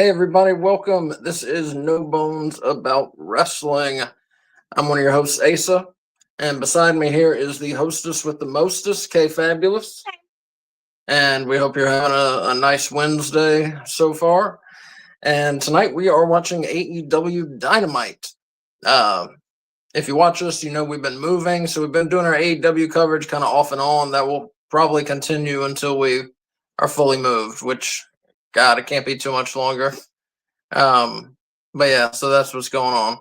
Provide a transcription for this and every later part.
Hey everybody, welcome. This is No Bones About Wrestling. I'm one of your hosts, Asa, and beside me here is the hostess with the mostest, K Fabulous. And we hope you're having a nice Wednesday so far. And tonight we are watching AEW Dynamite. If you watch us, you know we've been moving, so we've been doing our AEW coverage kind of off and on. That will probably continue until we are fully moved, which, God, it can't be too much longer. But yeah, so that's what's going on.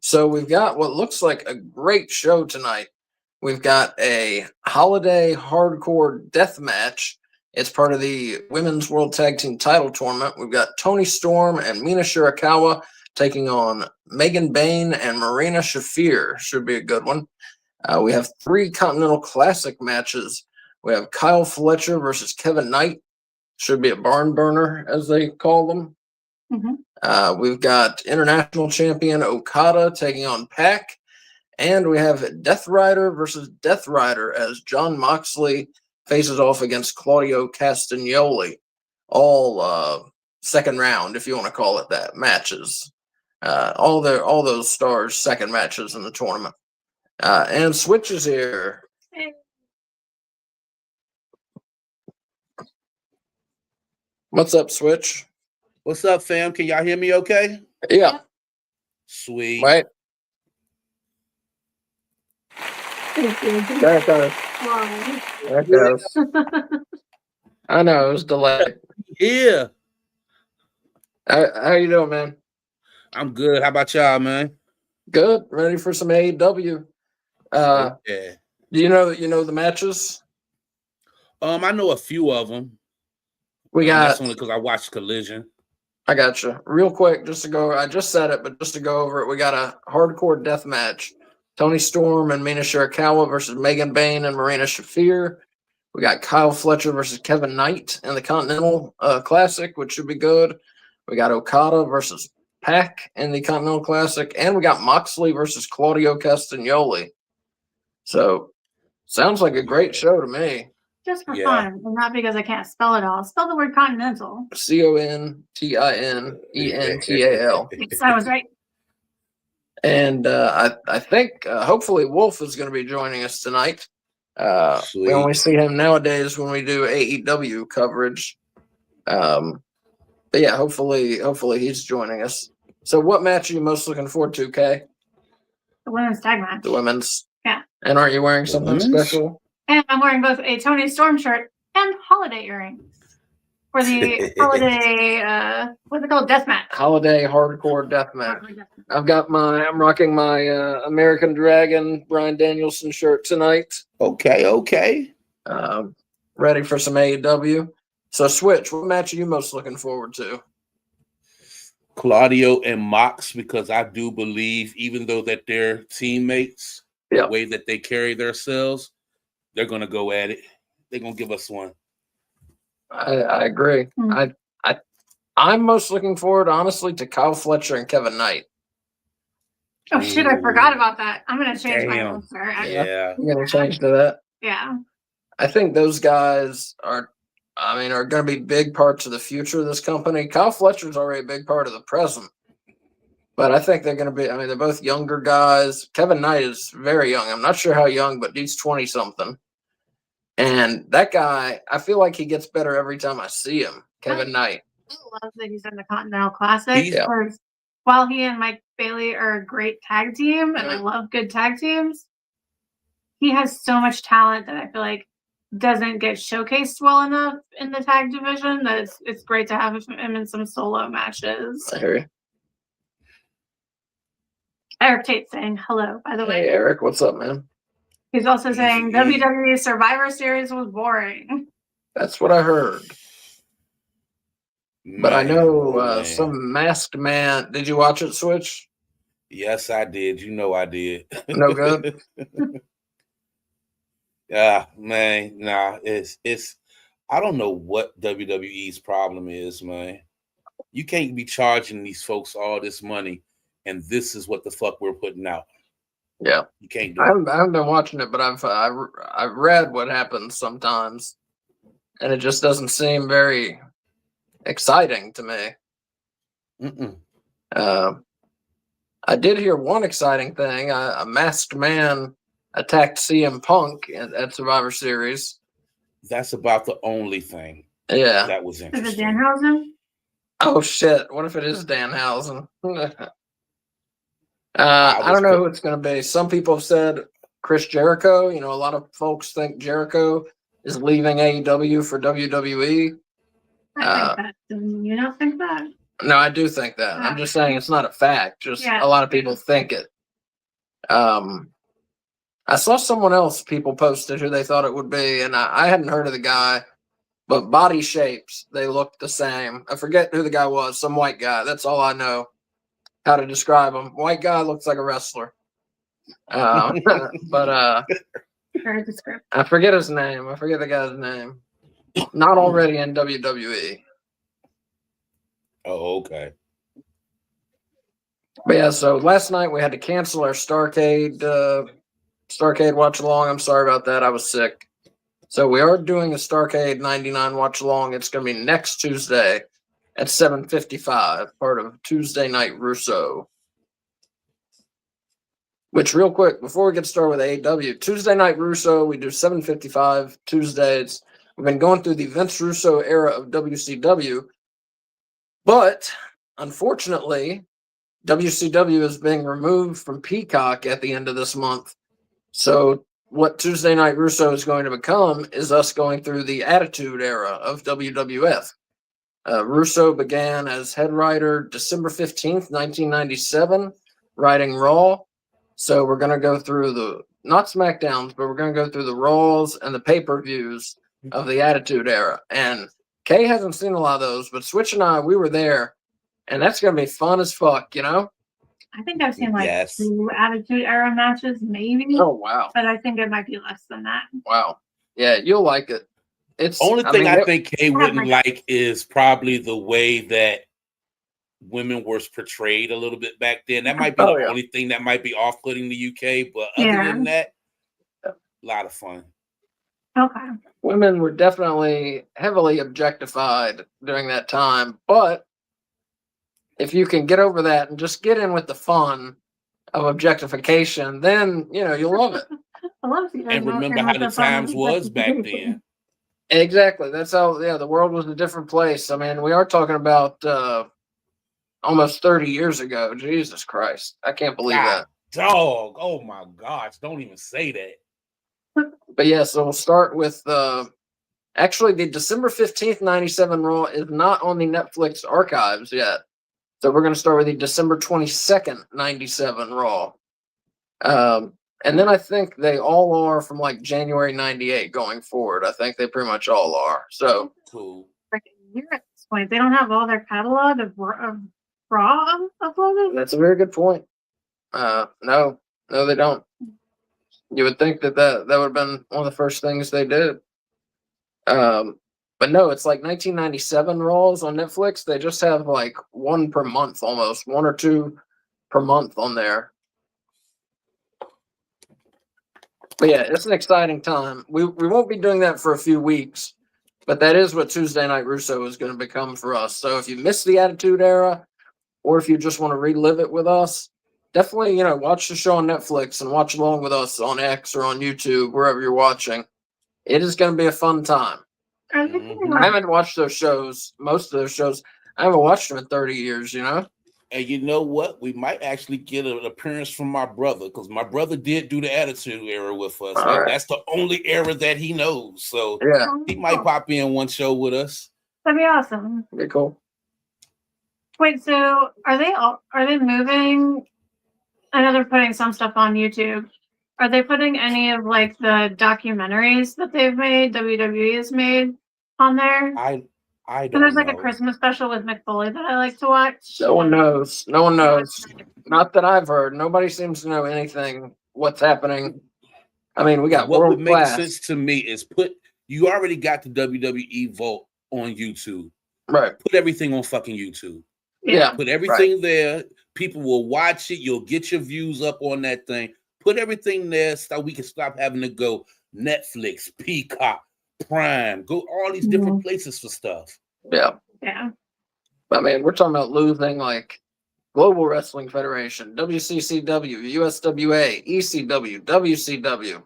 So we've got what looks like a great show tonight. We've got a holiday hardcore death match. It's part of the Women's World Tag Team Title Tournament. We've got Toni Storm and Mina Shirakawa taking on Megan Bayne and Marina Shafir. Should be a good one. We have 3 Continental Classic matches. We have Kyle Fletcher versus Kevin Knight. Should be a barn burner, as they call them. Mm-hmm. We've got International Champion Okada taking on Pac. And we have Death Rider versus Death Rider as Jon Moxley faces off against Claudio Castagnoli. All second round, if you want to call it that, matches. All those stars' second matches in the tournament. And Switch is here. What's up, Switch? What's up, fam? Can y'all hear me okay? Yeah. Sweet. Right. There There goes. I know, it was delayed. Yeah. How you doing, man? I'm good. How about y'all, man? Good. Ready for some AEW. Yeah. Do you know the matches? I know a few of them. We got. That's only because I watched Collision. I got you. Real quick, just to go. I just said it, but just to go over it, we got a hardcore death match. Toni Storm and Mina Shirakawa versus Megan Bayne and Marina Shafir. We got Kyle Fletcher versus Kevin Knight in the Continental Classic, which should be good. We got Okada versus Pac in the Continental Classic, and we got Moxley versus Claudio Castagnoli. So, sounds like a great show to me. Just for fun, and not because I can't spell it all. Spell the word continental. CONTINENTAL. Yes, I was right. And I think hopefully Wolf is going to be joining us tonight. We only see him nowadays when we do AEW coverage. But yeah, hopefully he's joining us. So what match are you most looking forward to, Kay? The women's tag match. The women's. Yeah. And aren't you wearing something special? And I'm wearing both a Toni Storm shirt and holiday earrings for the holiday, what's it called? Death match. Holiday hardcore death match. I'm rocking my American Dragon Bryan Danielson shirt tonight. Okay. Ready for some AEW. So Switch, what match are you most looking forward to? Claudio and Mox, because I do believe, even though that they're teammates, the way that they carry themselves, they're gonna go at it. They're gonna give us one. I agree. Mm-hmm. I'm most looking forward, honestly, to Kyle Fletcher and Kevin Knight. Oh shit! I forgot about that. I'm gonna change my answer. Yeah, I'm gonna change to that. Yeah. I think those guys are going to be big parts of the future of this company. Kyle Fletcher's already a big part of the present. But I think they're going to be, they're both younger guys. Kevin Knight is very young. I'm not sure how young, but he's 20-something. And that guy, I feel like he gets better every time I see him, Kevin Knight. I love that he's in the Continental Classic. While he and Mike Bailey are a great tag team, and I love good tag teams, he has so much talent that I feel like doesn't get showcased well enough in the tag division that it's great to have him in some solo matches. I hear you. Eric Tate saying hello, by the way. Hey, Eric, what's up, man? He's also saying WWE Survivor Series was boring. That's what I heard. But I know some masked man. Did you watch it, Switch? Yes, I did. You know I did. No good? Man, nah, it's I don't know what WWE's problem is, man. You can't be charging these folks all this money, and this is what the fuck we're putting out. Yeah, you can't do I haven't been watching it, but I've read what happens sometimes, and it just doesn't seem very exciting to me. I did hear one exciting thing. A masked man attacked CM Punk at Survivor Series. That's about the only thing. Yeah. That was interesting. Is it Danhausen? Oh, shit. What if it is Danhausen? I don't know who it's going to be. Some people have said Chris Jericho. You know, a lot of folks think Jericho is leaving AEW for WWE. I think that. You don't think that? No, I do think that. I'm just saying it's not a fact. Just a lot of people think it. I saw someone else people posted who they thought it would be, and I hadn't heard of the guy, but body shapes, they looked the same. I forget who the guy was, some white guy. That's all I know how to describe him. White guy looks like a wrestler. But I forget his name. I forget the guy's name. Not already in WWE. Oh, okay. But yeah, so last night we had to cancel our Starcade watch along. I'm sorry about that. I was sick. So we are doing a Starcade 99 watch along. It's going to be next Tuesday at 7:55, part of Tuesday Night Russo. Which, real quick, before we get started with AEW, Tuesday Night Russo, we do 7:55 Tuesdays. We've been going through the Vince Russo era of WCW, but unfortunately, WCW is being removed from Peacock at the end of this month. So what Tuesday Night Russo is going to become is us going through the Attitude Era of WWF. Russo began as head writer December 15th, 1997, writing Raw. So we're going to go through not SmackDowns, but we're going to go through the Raws and the pay-per-views of the Attitude Era. And Kay hasn't seen a lot of those, but Switch and I, we were there, and that's going to be fun as fuck, you know? I think I've seen 2 Attitude Era matches, maybe. Oh, wow. But I think it might be less than that. Wow. Yeah, you'll like it. Only thing I think Kay wouldn't like is probably the way that women were portrayed a little bit back then. That might be the only thing that might be off-putting the UK, but other than that, a lot of fun. Okay. Women were definitely heavily objectified during that time, but if you can get over that and just get in with the fun of objectification, then, you know, you'll love it. I love you guys. And remember how the times was back then. Exactly. That's how, the world was a different place. I mean, we are talking about almost 30 years ago. Jesus Christ. I can't believe that. Dog. Oh, my gosh. Don't even say that. But yeah, so we'll start with actually the December 15th, 97 Raw is not on the Netflix archives yet. So we're going to start with the December 22nd, 97 Raw. And then I think they all are from like January 98 going forward. I think they pretty much all are. So cool. At this point, they don't have all their catalog of Raw uploaded? That's a very good point. No, they don't. You would think that would have been one of the first things they did. But no, it's like 1997 Raws on Netflix. They just have like one per month almost, 1 or 2 per month on there. But yeah, it's an exciting time. We won't be doing that for a few weeks, but that is what Tuesday Night Russo is going to become for us. So if you missed the Attitude Era, or if you just want to relive it with us, definitely, watch the show on Netflix and watch along with us on X or on YouTube, wherever you're watching. It is going to be a fun time. I haven't watched those shows, most of those shows. I haven't watched them in 30 years, And you know what? We might actually get an appearance from my brother, because my brother did do the Attitude Era with us. That's the only era that he knows. So he might pop in one show with us. That'd be awesome. Be cool. Wait, so are they moving? I know they're putting some stuff on YouTube. Are they putting any of like the documentaries that they've made, WWE has made, on there? I don't know. There's like know. a Christmas special with Mick Foley that I like to watch. No one knows. Not that I've heard. Nobody seems to know anything. What's happening? I mean, we got what world would make class. sense to me is you already got the WWE Vault on YouTube. Right. Put everything on fucking YouTube. Yeah. Put everything there. People will watch it. You'll get your views up on that thing. Put everything there so we can stop having to go Netflix, Peacock, Prime, go all these different places for stuff. Yeah. Yeah. I mean, we're talking about losing like Global Wrestling Federation, WCCW, USWA, ECW, WCW,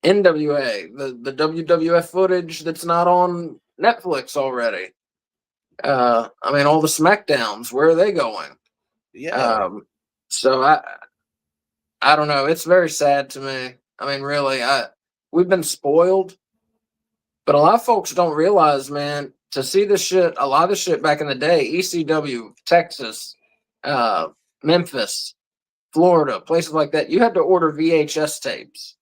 NWA, the WWF footage that's not on Netflix already. I mean, all the SmackDowns, where are they going? Yeah. So I don't know. It's very sad to me. I mean, really, we've been spoiled, but a lot of folks don't realize, man, to see this shit, a lot of the shit back in the day, ECW, Texas, Memphis, Florida, places like that, you had to order VHS tapes.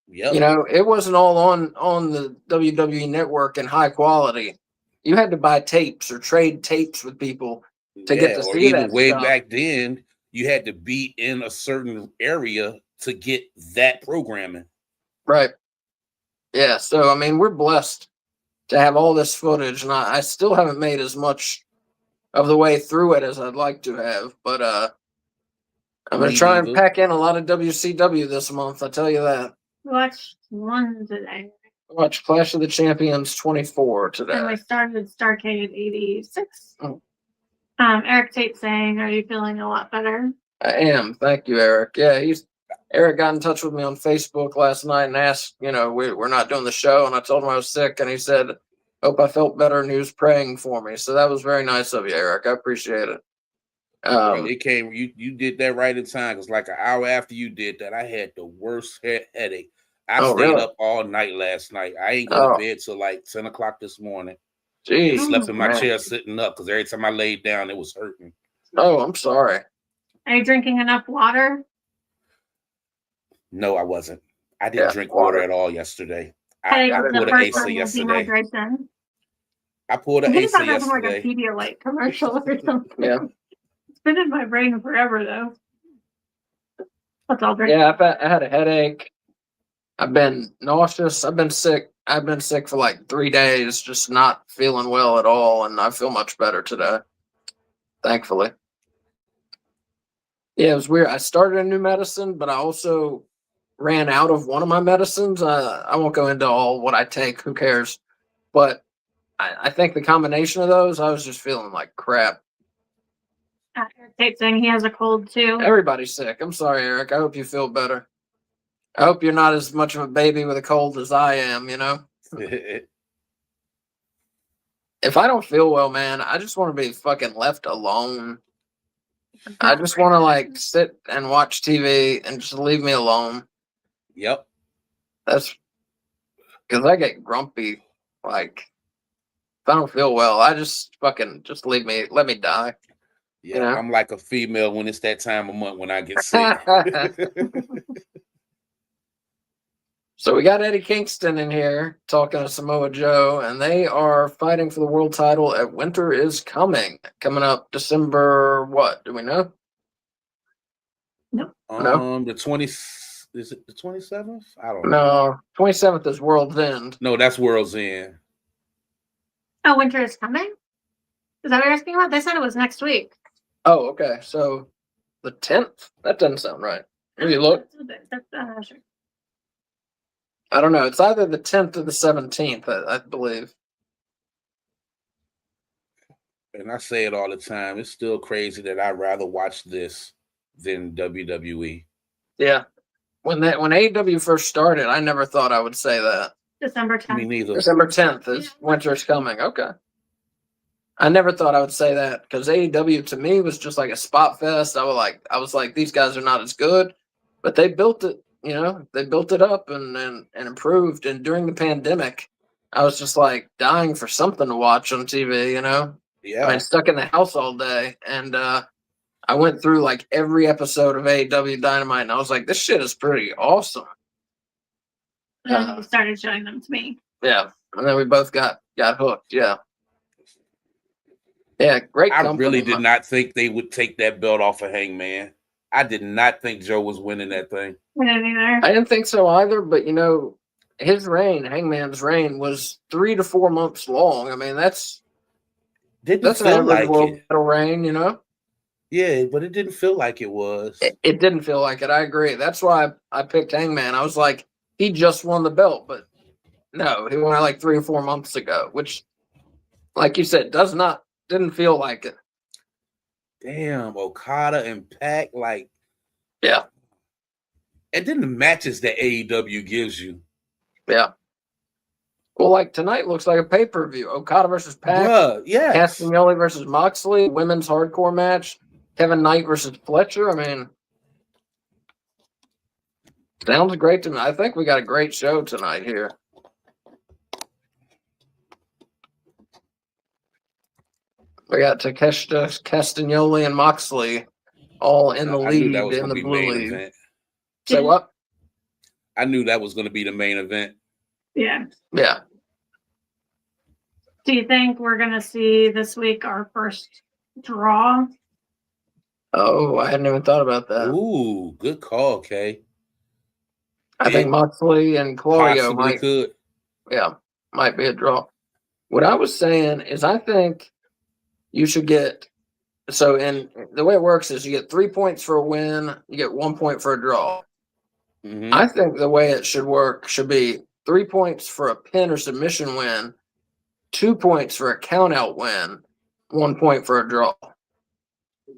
Yep. You know, it wasn't all on the WWE network in high quality. You had to buy tapes or trade tapes with people to get to see even that way stuff. Back then, you had to be in a certain area to get that programming. Right. Yeah. So, I mean, we're blessed to have all this footage, and I still haven't made as much of the way through it as I'd like to have, but I'm going to try and pack in a lot of WCW this month. I tell you that. Watched one today. Watch Clash of the Champions 24 today. And we started Starcade 86. Oh. Eric Tate saying, "Are you feeling a lot better?" I am. Thank you, Eric. Yeah, Eric got in touch with me on Facebook last night and asked, you know, we're not doing the show, and I told him I was sick, and he said, "Hope I felt better," and he was praying for me. So that was very nice of you, Eric. I appreciate it. It came. You did that right in time, because like an hour after you did that, I had the worst headache. I stayed up all night last night. I ain't go to bed till like 10 o'clock this morning. Jeez, I slept in my chair sitting up because every time I laid down, it was hurting. Oh, I'm sorry. Are you drinking enough water? No, I wasn't. I didn't drink water at all yesterday. I pulled an Asa yesterday. I pulled an Asa yesterday. Like a Pedialyte commercial or something. Yeah. It's been in my brain forever, though. That's all drink. Yeah, I had a headache. I've been nauseous. I've been sick. I've been sick for like 3 days, just not feeling well at all, and I feel much better today, thankfully. Yeah, it was weird. I started a new medicine, but I also ran out of one of my medicines. I won't go into all what I take. Who cares? But I think the combination of those, I was just feeling like crap. Eric saying he has a cold too. Everybody's sick. I'm sorry, Eric. I hope you feel better. I hope you're not as much of a baby with a cold as I am, you know? If I don't feel well, man, I just want to be fucking left alone. I just want to like sit and watch TV and just leave me alone. Yep. That's because I get grumpy. Like, if I don't feel well, I just fucking just let me die. Yeah, you know? I'm like a female when it's that time of month when I get sick. So we got Eddie Kingston in here talking to Samoa Joe, and they are fighting for the world title at Winter is Coming up December. What do we know? No. The 20 is it the 27th? I don't know. No, 27th is World's End. No, that's World's End. Oh, Winter is Coming? Is that what you're asking about? They said it was next week. Oh, okay. So the 10th? That doesn't sound right. Maybe look. Sure. I don't know. It's either the 10th or the 17th, I believe. And I say it all the time. It's still crazy that I'd rather watch this than WWE. Yeah. When AEW first started, I never thought I would say that. December 10th. Me neither. December 10th is Winter's Coming. Okay. I never thought I would say that because AEW to me was just like a spot fest. I was like, these guys are not as good, but they built it. You know, they built it up and improved. And during the pandemic, I was just like dying for something to watch on TV, you know? Yeah. I mean, stuck in the house all day. And I went through like every episode of AEW Dynamite, and I was like, this shit is pretty awesome. And then you started showing them to me. Yeah. And then we both got hooked. Yeah. Yeah, great company. I really did not think they would take that belt off of Hangman. I did not think Joe was winning that thing. I didn't think so either, but you know, Hangman's reign was 3 to 4 months long. I mean, that's an average world title reign, you know? Yeah, but it didn't feel like it was. It didn't feel like it. I agree. That's why I picked Hangman. I was like, he just won the belt, but no, he won it like 3 or 4 months ago, which, like you said, does not Didn't feel like it. Damn, Okada and Pac, like, yeah. And then the matches that AEW gives you. Yeah. Well, like tonight looks like a pay-per-view. Okada versus Pac. Bruh, yes. Castagnoli versus Moxley. Women's hardcore match. Kevin Knight versus Fletcher. I mean, sounds great to me. I think we got a great show tonight here. We got Takeshita, Castagnoli, and Moxley all in the lead in the blue league. Event. Say what? I knew that was going to be the main event. Yeah. Yeah. Do you think we're going to see this week our first draw? Oh, I hadn't even thought about that. Ooh, good call, Kay. I think Moxley and Claudio might could. Yeah, might be a draw. What I was saying is I think you should get so in the way it works is you get 3 points for a win, you get 1 point for a draw. Mm-hmm. I think the way it should work should be 3 points for a pin or submission win, 2 points for a count out win, 1 point for a draw.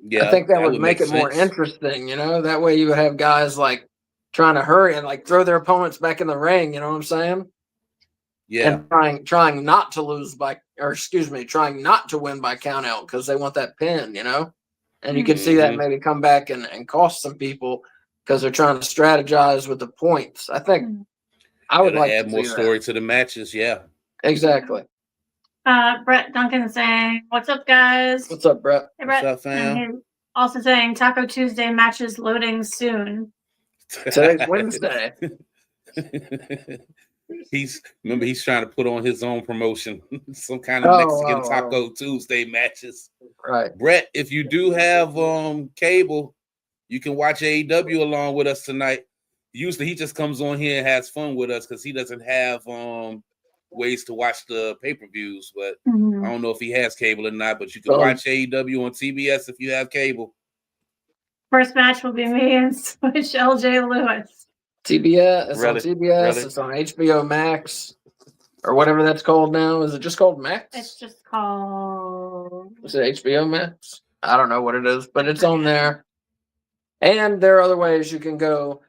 Yeah, I think that would make it more interesting, That way you would have guys like trying to hurry and like throw their opponents back in the ring, you know what I'm saying? Yeah. And trying not to trying not to win by count out because they want that pin, And you could see that maybe come back and cost some people because they're trying to strategize with the points. I think I would like to add more story to the matches. Yeah, exactly. Brett Duncan saying, "What's up, guys?" What's up, Brett? Hey, Brett. What's up, fam? And also saying, "Taco Tuesday matches loading soon." Today's Wednesday. He's trying to put on his own promotion, some kind of Mexican Taco Tuesday matches. Right, Brett. If you do have cable, you can watch AEW along with us tonight. Usually, he just comes on here and has fun with us because he doesn't have ways to watch the pay-per-views. But I don't know if he has cable or not. But you can watch AEW on TBS if you have cable. First match will be me and Switch LJ Lewis. TBS. It's on TBS. Really? It's on HBO Max or whatever that's called now. Is it just called Max? It's just called. Is it HBO Max? I don't know what it is, but it's on there. And there are other ways you can go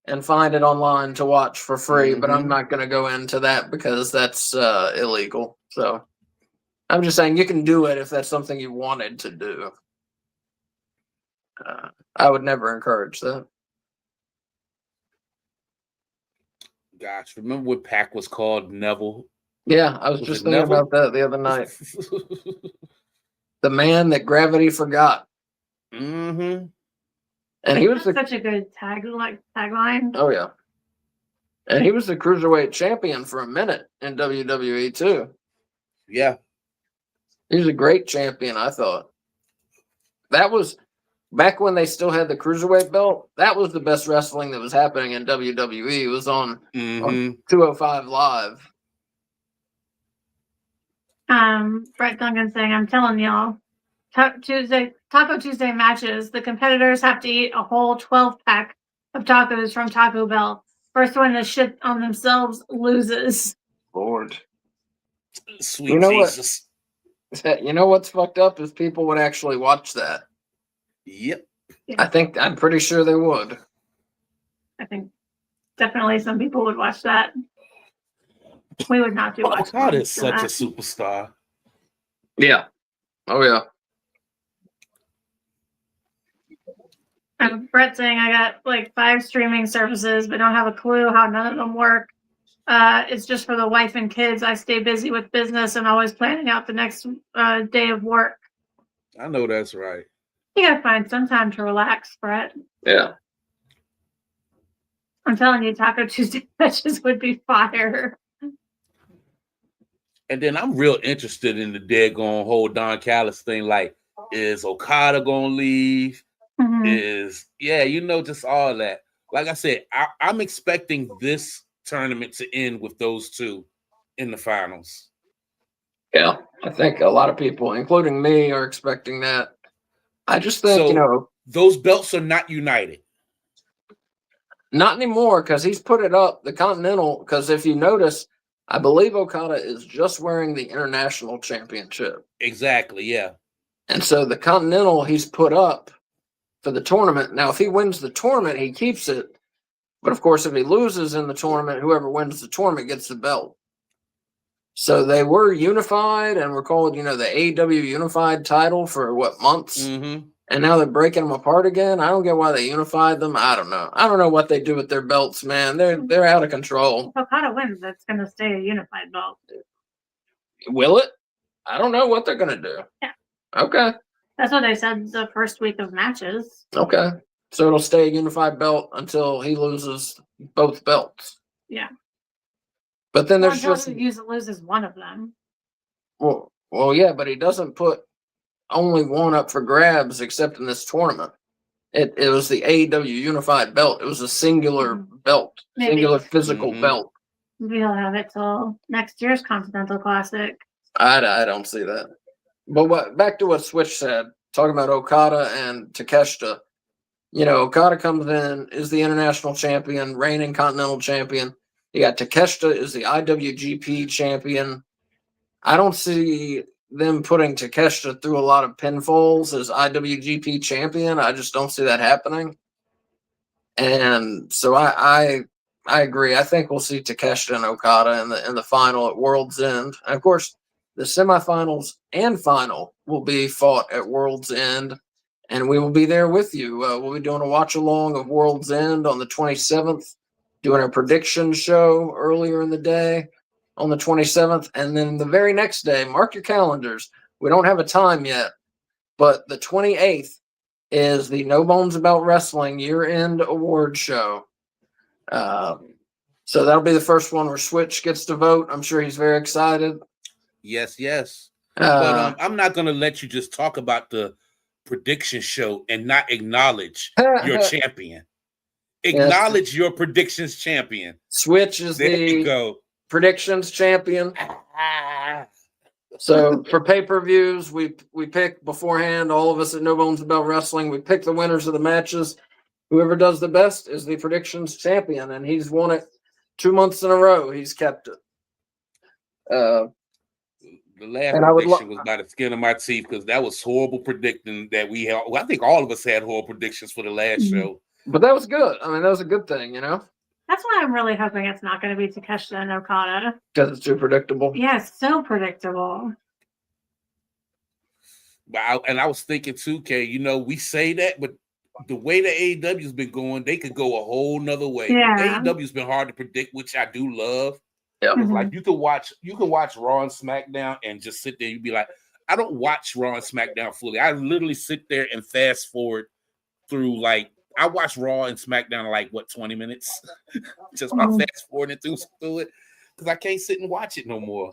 and find it online to watch for free, but I'm not going to go into that because that's illegal. So I'm just saying you can do it if that's something you wanted to do. I would never encourage that. Gosh, remember what Pac was called? Neville? Yeah, I was just thinking about that the other night. The man that gravity forgot. Mm-hmm. And he was such a good tagline. Oh, yeah. And he was the Cruiserweight champion for a minute in WWE, too. Yeah. He was a great champion, I thought. That was... Back when they still had the Cruiserweight belt, that was the best wrestling that was happening in WWE. It was on 205 Live. Brett Duncan saying, "I'm telling y'all, Taco Tuesday matches, the competitors have to eat a whole 12-pack of tacos from Taco Bell. First one to shit on themselves loses." Lord. Sweet Jesus. You know what's fucked up is people would actually watch that. Yep. I'm pretty sure they would. I think definitely some people would watch that. We would not do watch. God is such a superstar. Yeah. Oh yeah. Brett saying I got like 5 streaming services, but don't have a clue how none of them work. It's just for the wife and kids. I stay busy with business and always planning out the next day of work. I know that's right. You gotta find some time to relax, Brett. Yeah. I'm telling you, Taco Tuesday matches would be fire. And then I'm real interested in the daggone whole Don Callis thing. Like, is Okada gonna leave? Just all that. Like I said, I'm expecting this tournament to end with those two in the finals. Yeah, I think a lot of people, including me, are expecting that. I just think, those belts are not united. Not anymore, because he's put it up, the Continental, because if you notice, I believe Okada is just wearing the international championship. Exactly, yeah. And so the Continental he's put up for the tournament. Now, if he wins the tournament, he keeps it. But of course, if he loses in the tournament, whoever wins the tournament gets the belt. So they were unified and were called, the AEW Unified title for months? Mm-hmm. And now they're breaking them apart again. I don't get why they unified them. I don't know. I don't know what they do with their belts, man. They're out of control. If Okada wins, that's going to stay a unified belt. Will it? I don't know what they're going to do. Yeah. Okay. That's what they said the first week of matches. Okay. So it'll stay a unified belt until he loses both belts. Yeah. But then there's until he loses one of them. Well, yeah, but he doesn't put only one up for grabs except in this tournament. It was the AEW Unified belt. It was a singular belt, singular physical belt. Maybe he'll have it till next year's Continental Classic. I don't see that. But back to what Switch said, talking about Okada and Takeshita. Okada comes in, is the international champion, reigning continental champion. You got Takeshita is the IWGP champion. I don't see them putting Takeshita through a lot of pinfalls as IWGP champion. I just don't see that happening. And so I agree. I think we'll see Takeshita and Okada in the final at World's End. And of course, the semifinals and final will be fought at World's End, and we will be there with you. We'll be doing a watch along of World's End on the 27th, doing a prediction show earlier in the day on the 27th, and then the very next day, mark your calendars. We don't have a time yet, but the 28th is the No Bones About Wrestling year-end award show. So that'll be the first one where Switch gets to vote. I'm sure he's very excited. Yes. But I'm not going to let you just talk about the prediction show and not acknowledge your champion. Acknowledge your predictions champion. Switch is the predictions champion. So for pay-per-views, we pick beforehand, all of us at No Bones About Wrestling, we pick the winners of the matches. Whoever does the best is the predictions champion, and he's won it 2 months in a row. He's kept it. The last prediction was by the skin of my teeth because that was horrible predicting that we had. Well, I think all of us had horrible predictions for the last show. But that was good. I mean, that was a good thing, That's why I'm really hoping it's not going to be Takeshita and Okada. Because it's too predictable. Yeah, it's so predictable. And I was thinking too, Kay, we say that, but the way the AEW's been going, they could go a whole nother way. Yeah. AEW's been hard to predict, which I do love. Yeah. Like you can watch Raw and SmackDown and just sit there. You'd be like, I don't watch Raw and SmackDown fully. I literally sit there and fast forward through I watch Raw and SmackDown in 20 minutes. Just by fast forwarding through it because I can't sit and watch it no more.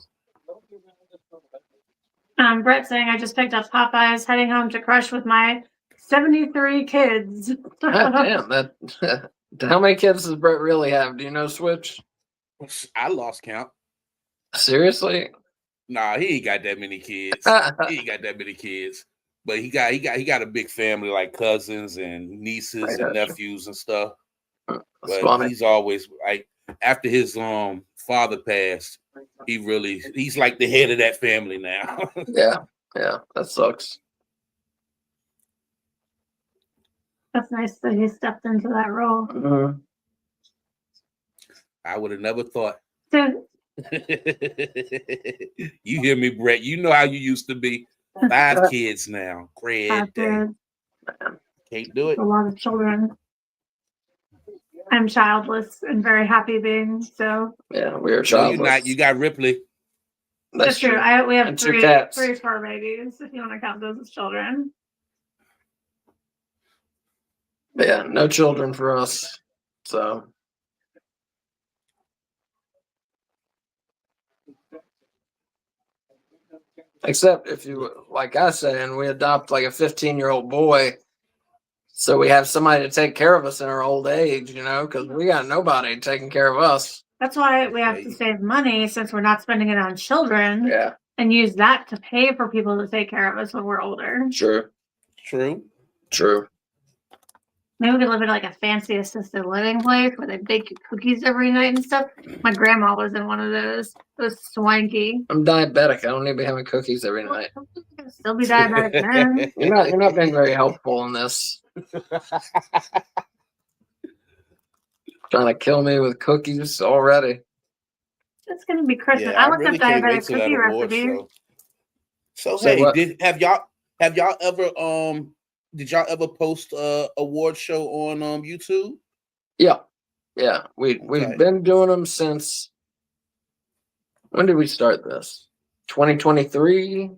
Brett saying I just picked up Popeyes, heading home to crush with my 73 kids. God damn, how many kids does Brett really have? Do you know, Switch? I lost count. Seriously? Nah, he ain't got that many kids. But he got a big family, like cousins and nieces and nephews and stuff. But he's always after his father passed, he's like the head of that family now. Yeah, that sucks. That's nice that he stepped into that role. Mm-hmm. I would have never thought. So, you hear me, Brett? You know how you used to be. 5 kids now. Great day. Can't do it. A lot of children. I'm childless and very happy being so. Yeah, we are childless. No, you're not. You got Ripley. That's true. We have and three fur babies, if you want to count those as children. Yeah, no children for us. So. Except if you, like I say, and we adopt a 15-year-old boy, so we have somebody to take care of us in our old age, because we got nobody taking care of us. That's why we have to save money since we're not spending it on children. Yeah. And use that to pay for people to take care of us when we're older. True. Maybe we could live in like a fancy assisted living place where they bake cookies every night and stuff. My grandma was in one of those. It was swanky. I'm diabetic. I don't need to be having cookies every night. Still be diabetic then. You're not being very helpful in this. Trying to kill me with cookies already. It's gonna be Christmas. Yeah, I looked really up can't wait diabetic till that cookie award recipes. show. So Say hey, what? have y'all ever did y'all ever post a award show on YouTube? Yeah. We've Okay. been doing them since. When did we start this? 2023.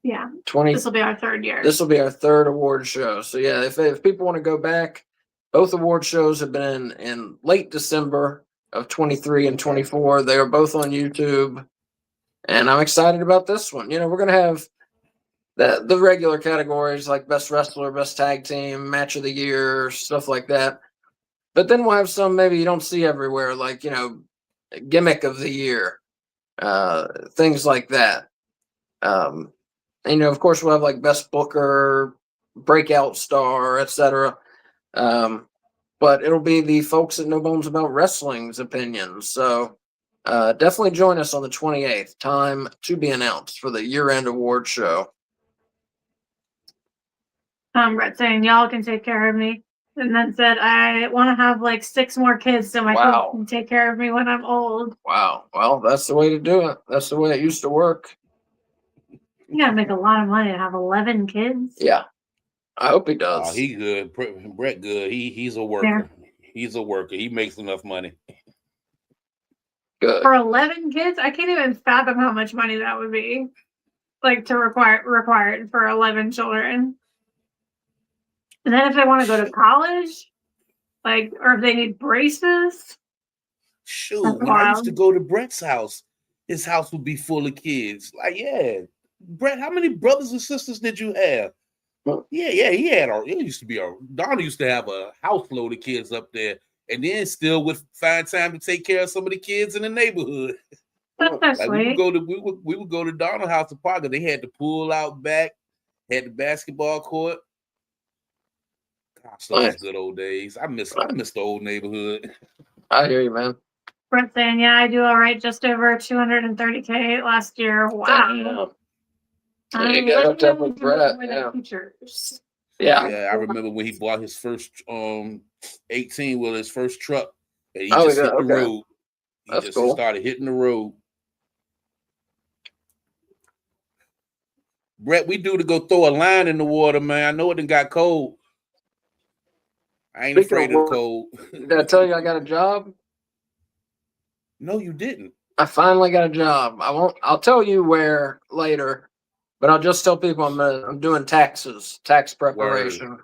Yeah, 20. this will be our third year. This will be our third award show. So yeah, if people want to go back, both award shows have been in late December of 23 and 24. They are both on YouTube, and I'm excited about this one. You know, we're gonna have the regular categories like best wrestler, best tag team, match of the year, stuff like that. But then we'll have some maybe you don't see everywhere, like gimmick of the year, things like that. And, of course, we'll have like best booker, breakout star, etc. But it'll be the folks at No Bones About Wrestling's opinions. So definitely join us on the 28th. Time to be announced for the year-end award show. Brett saying y'all can take care of me, and then said I want to have like 6 more kids so my kids can take care of me when I'm old. Wow. Well, that's the way to do it. That's the way it used to work. You gotta make a lot of money to have 11 kids. Yeah, I hope he does. He good. Brett good. He's a worker. Yeah. He's a worker. He makes enough money. Good. For 11 kids, I can't even fathom how much money that would be. Like to required for 11 children. And then if they want to go to college, like, or if they need braces. Shoot, when I used to go to Brett's house, his house would be full of kids. Like, yeah. Brett, how many brothers and sisters did you have? Yeah, he had Donna used to have a house load of kids up there, and then still would find time to take care of some of the kids in the neighborhood. That's like we would go to Donna's house to Parker. They had the pool out back, had the basketball court. Gosh, those good old days. I miss the old neighborhood. I hear you, man. Brent saying, yeah, I do all right, just over 230K last year. Wow. You got up with Brett. Yeah. I remember when he bought his first 18 with his first truck, and he just hit the road. He started hitting the road. Brett, we due to go throw a line in the water, man. I know it done got cold. I ain't afraid of the cold. Did I tell you I got a job? No, you didn't. I finally got a job. I'll tell you where later, but I'll just tell people I'm doing tax preparation.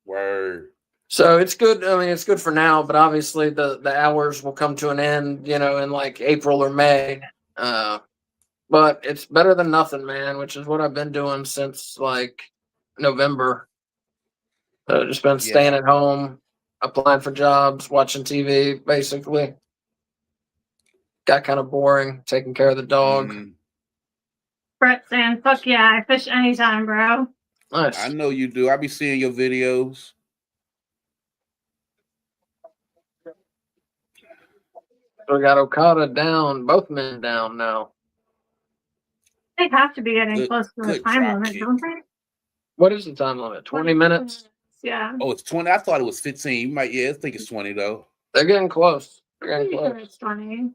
Word. So it's good. I mean, it's good for now, but obviously the hours will come to an end, in like April or May. But it's better than nothing, man, which is what I've been doing since like November. Just been staying at home, applying for jobs, watching TV, basically. Got kind of boring, taking care of the dog. Brett saying, fuck yeah, I fish anytime, bro. Nice. I know you do. I be seeing your videos. We got Okada down, both men down now. They have to be getting close to the time limit, don't they? What is the time limit? 20 minutes? Yeah. Oh, it's 20. I thought it was 15. You might, I think it's 20 though. They're getting close. It's 20.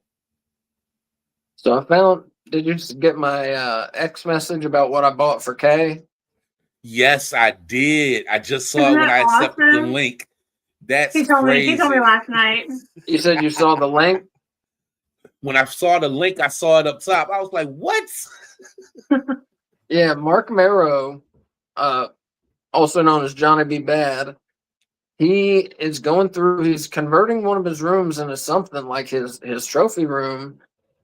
So I found. Did you get my X message about what I bought for Kay? Yes, I did. I just saw it when I accepted the link. That's crazy. He told me last night. You said you saw the link? When I saw the link, I saw it up top. I was like, what? Yeah, Mark Marrow, also known as Johnny B. Bad, he is going through, he's converting one of his rooms into something like his trophy room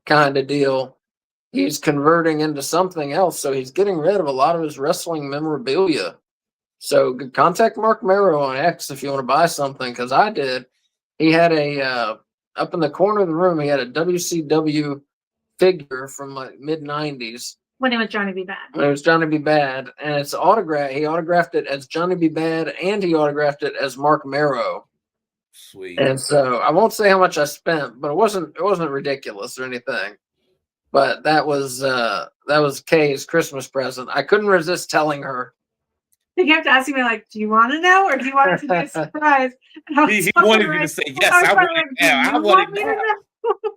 kind of deal. He's converting into something else, so he's getting rid of a lot of his wrestling memorabilia. So contact Mark Marrow on X if you want to buy something, because I did. He had up in the corner of the room, he had a WCW figure from like mid-90s When it was Johnny B. Bad. When it was Johnny B. Bad, and it's autograph. He autographed it as Johnny B. Bad, and he autographed it as Mark Marrow. Sweet. And so I won't say how much I spent, but it wasn't ridiculous or anything. But that was Kay's Christmas present. I couldn't resist telling her. He kept asking me, like, do you want to know or do you want it to be a surprise? He wanted you to say, yes, I want it now. I want it now.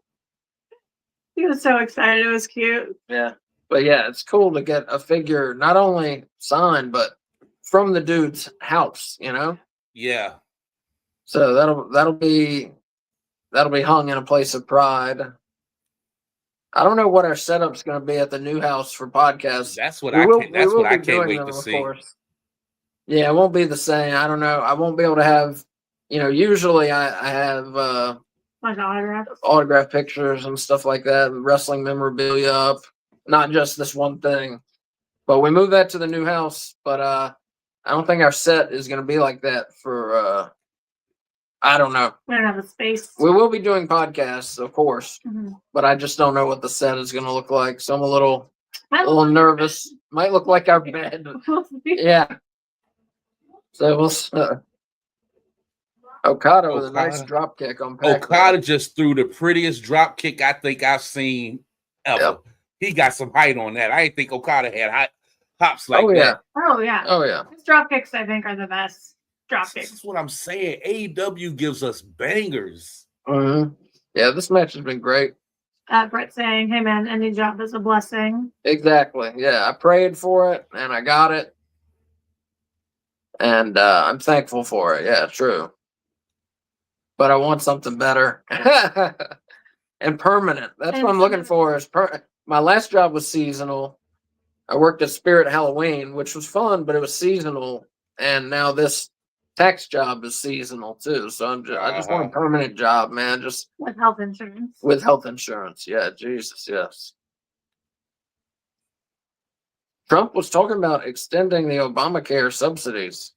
He was so excited. It was cute. Yeah. But yeah, it's cool to get a figure not only signed, but from the dude's house, you know? Yeah. So that'll be hung in a place of pride. I don't know what our setup's going to be at the new house for podcasts. That's what I can't wait to see. Course. Yeah, it won't be the same. I don't know. I won't be able to have, usually I have like autograph pictures and stuff like that, wrestling memorabilia up, not just this one thing. But we moved that to the new house, but I don't think our set is going to be like that for I don't know. We don't have the space. We will be doing podcasts, of course, but I just don't know what the set is going to look like. So I'm a little nervous. Might look like our bed. Yeah. So we'll. Okada with a nice drop kick on Pac-Man. Okada just threw the prettiest drop kick I think I've seen ever. Yep. He got some height on that. I didn't think Okada had hops like that. Oh yeah. Oh yeah. His drop kicks I think are the best drop kicks. That's what I'm saying. AEW gives us bangers. Mm-hmm. Yeah, this match has been great. Brett saying, "Hey man, any job is a blessing." Exactly. Yeah, I prayed for it and I got it, and I'm thankful for it. Yeah, true. But I want something better and permanent. That's what I'm looking for. My last job was seasonal. I worked at Spirit Halloween, which was fun, but it was seasonal. And now this tax job is seasonal too. So I just want a permanent job, man. Just with health insurance. With health insurance, yeah. Jesus, yes. Trump was talking about extending the Obamacare subsidies.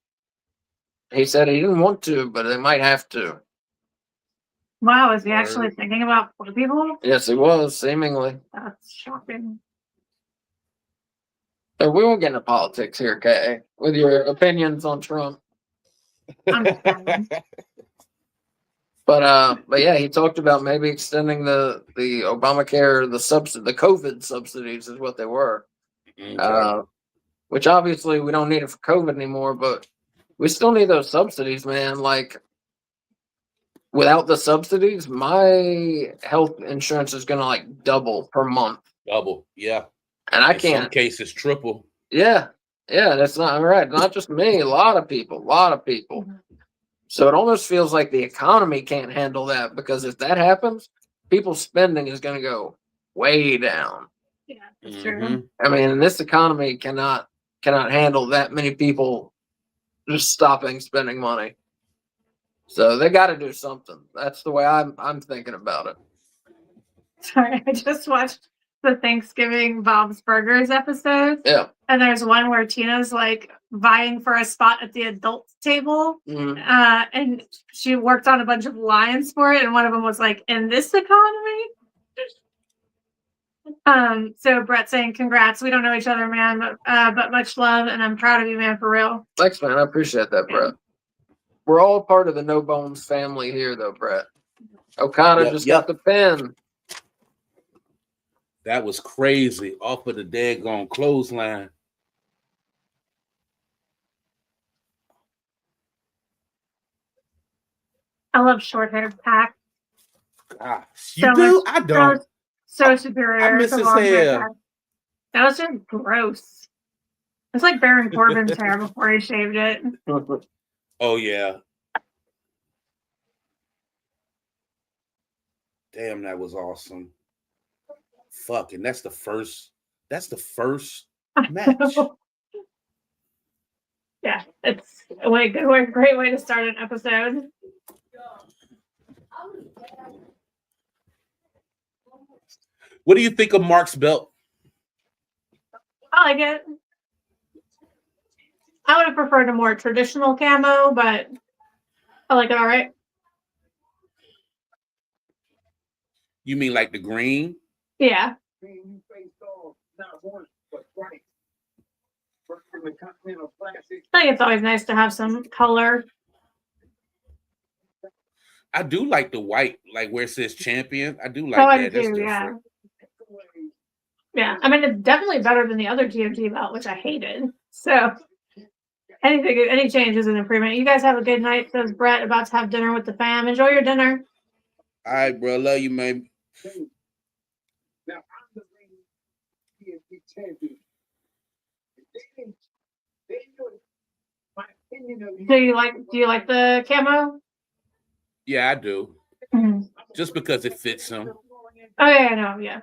He said he didn't want to, but they might have to. Wow, is he actually thinking about poor people? Yes, he was, seemingly. That's shocking. So we won't get into politics here, Kay, with your opinions on Trump. But yeah, he talked about maybe extending the Obamacare, the COVID subsidies is what they were. Okay. Which obviously we don't need it for COVID anymore, but we still need those subsidies, man. Like, without the subsidies, my health insurance is gonna like double per month. Double, yeah. And I can't. In some cases, triple. Yeah, that's not right. Not just me. A lot of people. Mm-hmm. So it almost feels like the economy can't handle that, because if that happens, people's spending is going to go way down. Yeah, that's true. I mean, this economy cannot handle that many people just stopping spending money. So they got to do something. That's the way I'm thinking about it. Sorry, I just watched the Thanksgiving Bob's Burgers episode. Yeah. And there's one where Tina's like vying for a spot at the adult table. And she worked on a bunch of lines for it. And one of them was like, in this economy. So Brett saying, congrats. We don't know each other, man, but much love. And I'm proud of you, man, for real. Thanks, man. I appreciate that, Brett. We're all part of the No Bones family here, though, Brett. Okada just got the pin. That was crazy. Off of the daggone clothesline. I love short-haired Pac. Gosh, you do? I don't. So superior. I miss his hair. That was just gross. It's like Baron Corbin's hair before he shaved it. Oh, yeah. Damn, that was awesome. Fuck, and that's the first match. Yeah, it's a great way to start an episode. What do you think of Mark's belt? I like it. I would have preferred a more traditional camo, but I like it all right. You mean like the green? Yeah. think it's always nice to have some color. I do like the white, like where it says champion. I do like that. That's different. Yeah. I mean, it's definitely better than the other TMT belt, which I hated. So any change is an improvement. You guys have a good night, says Brett, about to have dinner with the fam. Enjoy your dinner. All right, bro. Love you, man. Do you like the camo? Yeah, I do. Mm-hmm. Just because it fits him. Oh yeah, I know. Yeah,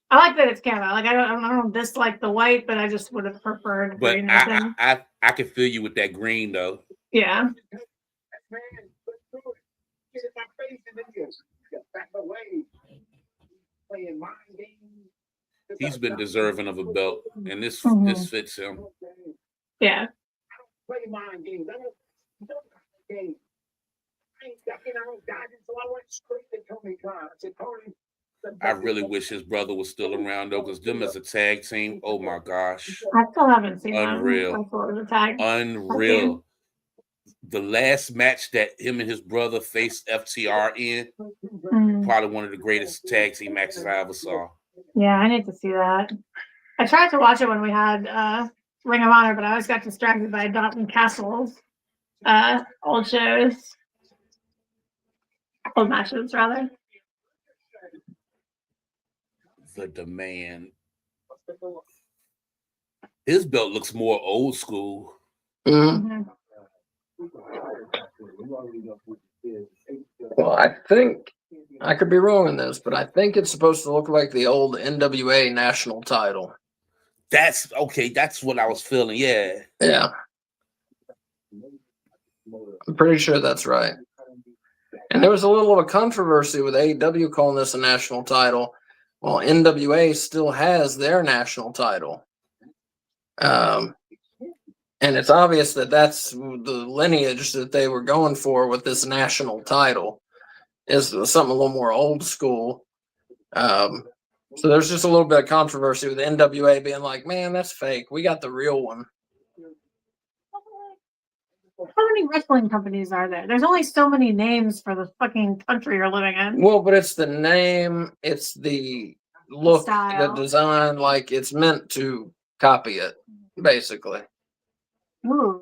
I like that it's camo. Like I don't dislike the white, but I just would have preferred But green. I can feel you with that green though. Yeah. He's been deserving of a belt, and this fits him. Yeah. I really wish his brother was still around though, because them as a tag team, oh my gosh. I still haven't seen Unreal. Unreal. The last match that him and his brother faced FTR in, probably one of the greatest tag team matches I ever saw. Yeah, I need to see that. I tried to watch it when we had Ring of Honor, but I always got distracted by Dalton Castle's old shows. Old matches, rather. The Demand. His belt looks more old school. Mm-hmm. Well, I think I could be wrong in this, but I think it's supposed to look like the old NWA national title. That's okay. That's what I was feeling. Yeah. Yeah. I'm pretty sure that's right. And there was a little of a controversy with AEW calling this a national title, while NWA still has their national title. And it's obvious that that's the lineage that they were going for with this national title, is something a little more old school. So there's just a little bit of controversy with the NWA being like, man, that's fake. We got the real one. How many wrestling companies are there? There's only so many names for the fucking country you're living in. Well, but it's the name, it's the look, the design, like it's meant to copy it, basically. Ooh.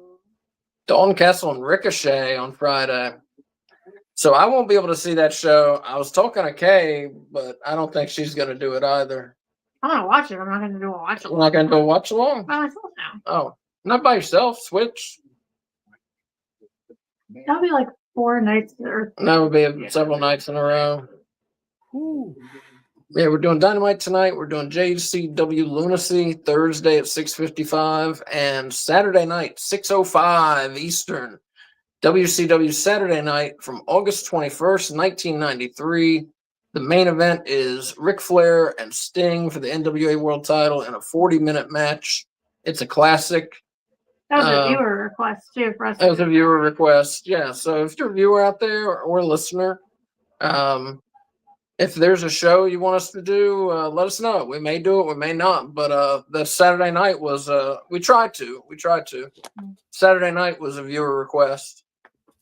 Dalton Castle and Ricochet on Friday. So I won't be able to see that show. I was talking to Kay, but I don't think she's going to do it either. I'm going to watch it. I'm not going to do a watch along. You're not going to do a watch along? By myself now. Oh, not by yourself. Switch. That'll be like 4 nights. Or that would be several nights in a row. Ooh. Yeah, we're doing Dynamite tonight. We're doing JCW Lunacy Thursday at 6:55 and Saturday night 6:05 Eastern. WCW Saturday night from August 21st, 1993. The main event is Ric Flair and Sting for the NWA World Title in a 40-minute match. It's a classic. That was a viewer request too for us. That was a viewer request, yeah. So if you're a viewer out there or a listener, if there's a show you want us to do, let us know. We may do it, we may not. But the Saturday night was we tried to. Saturday night was a viewer request.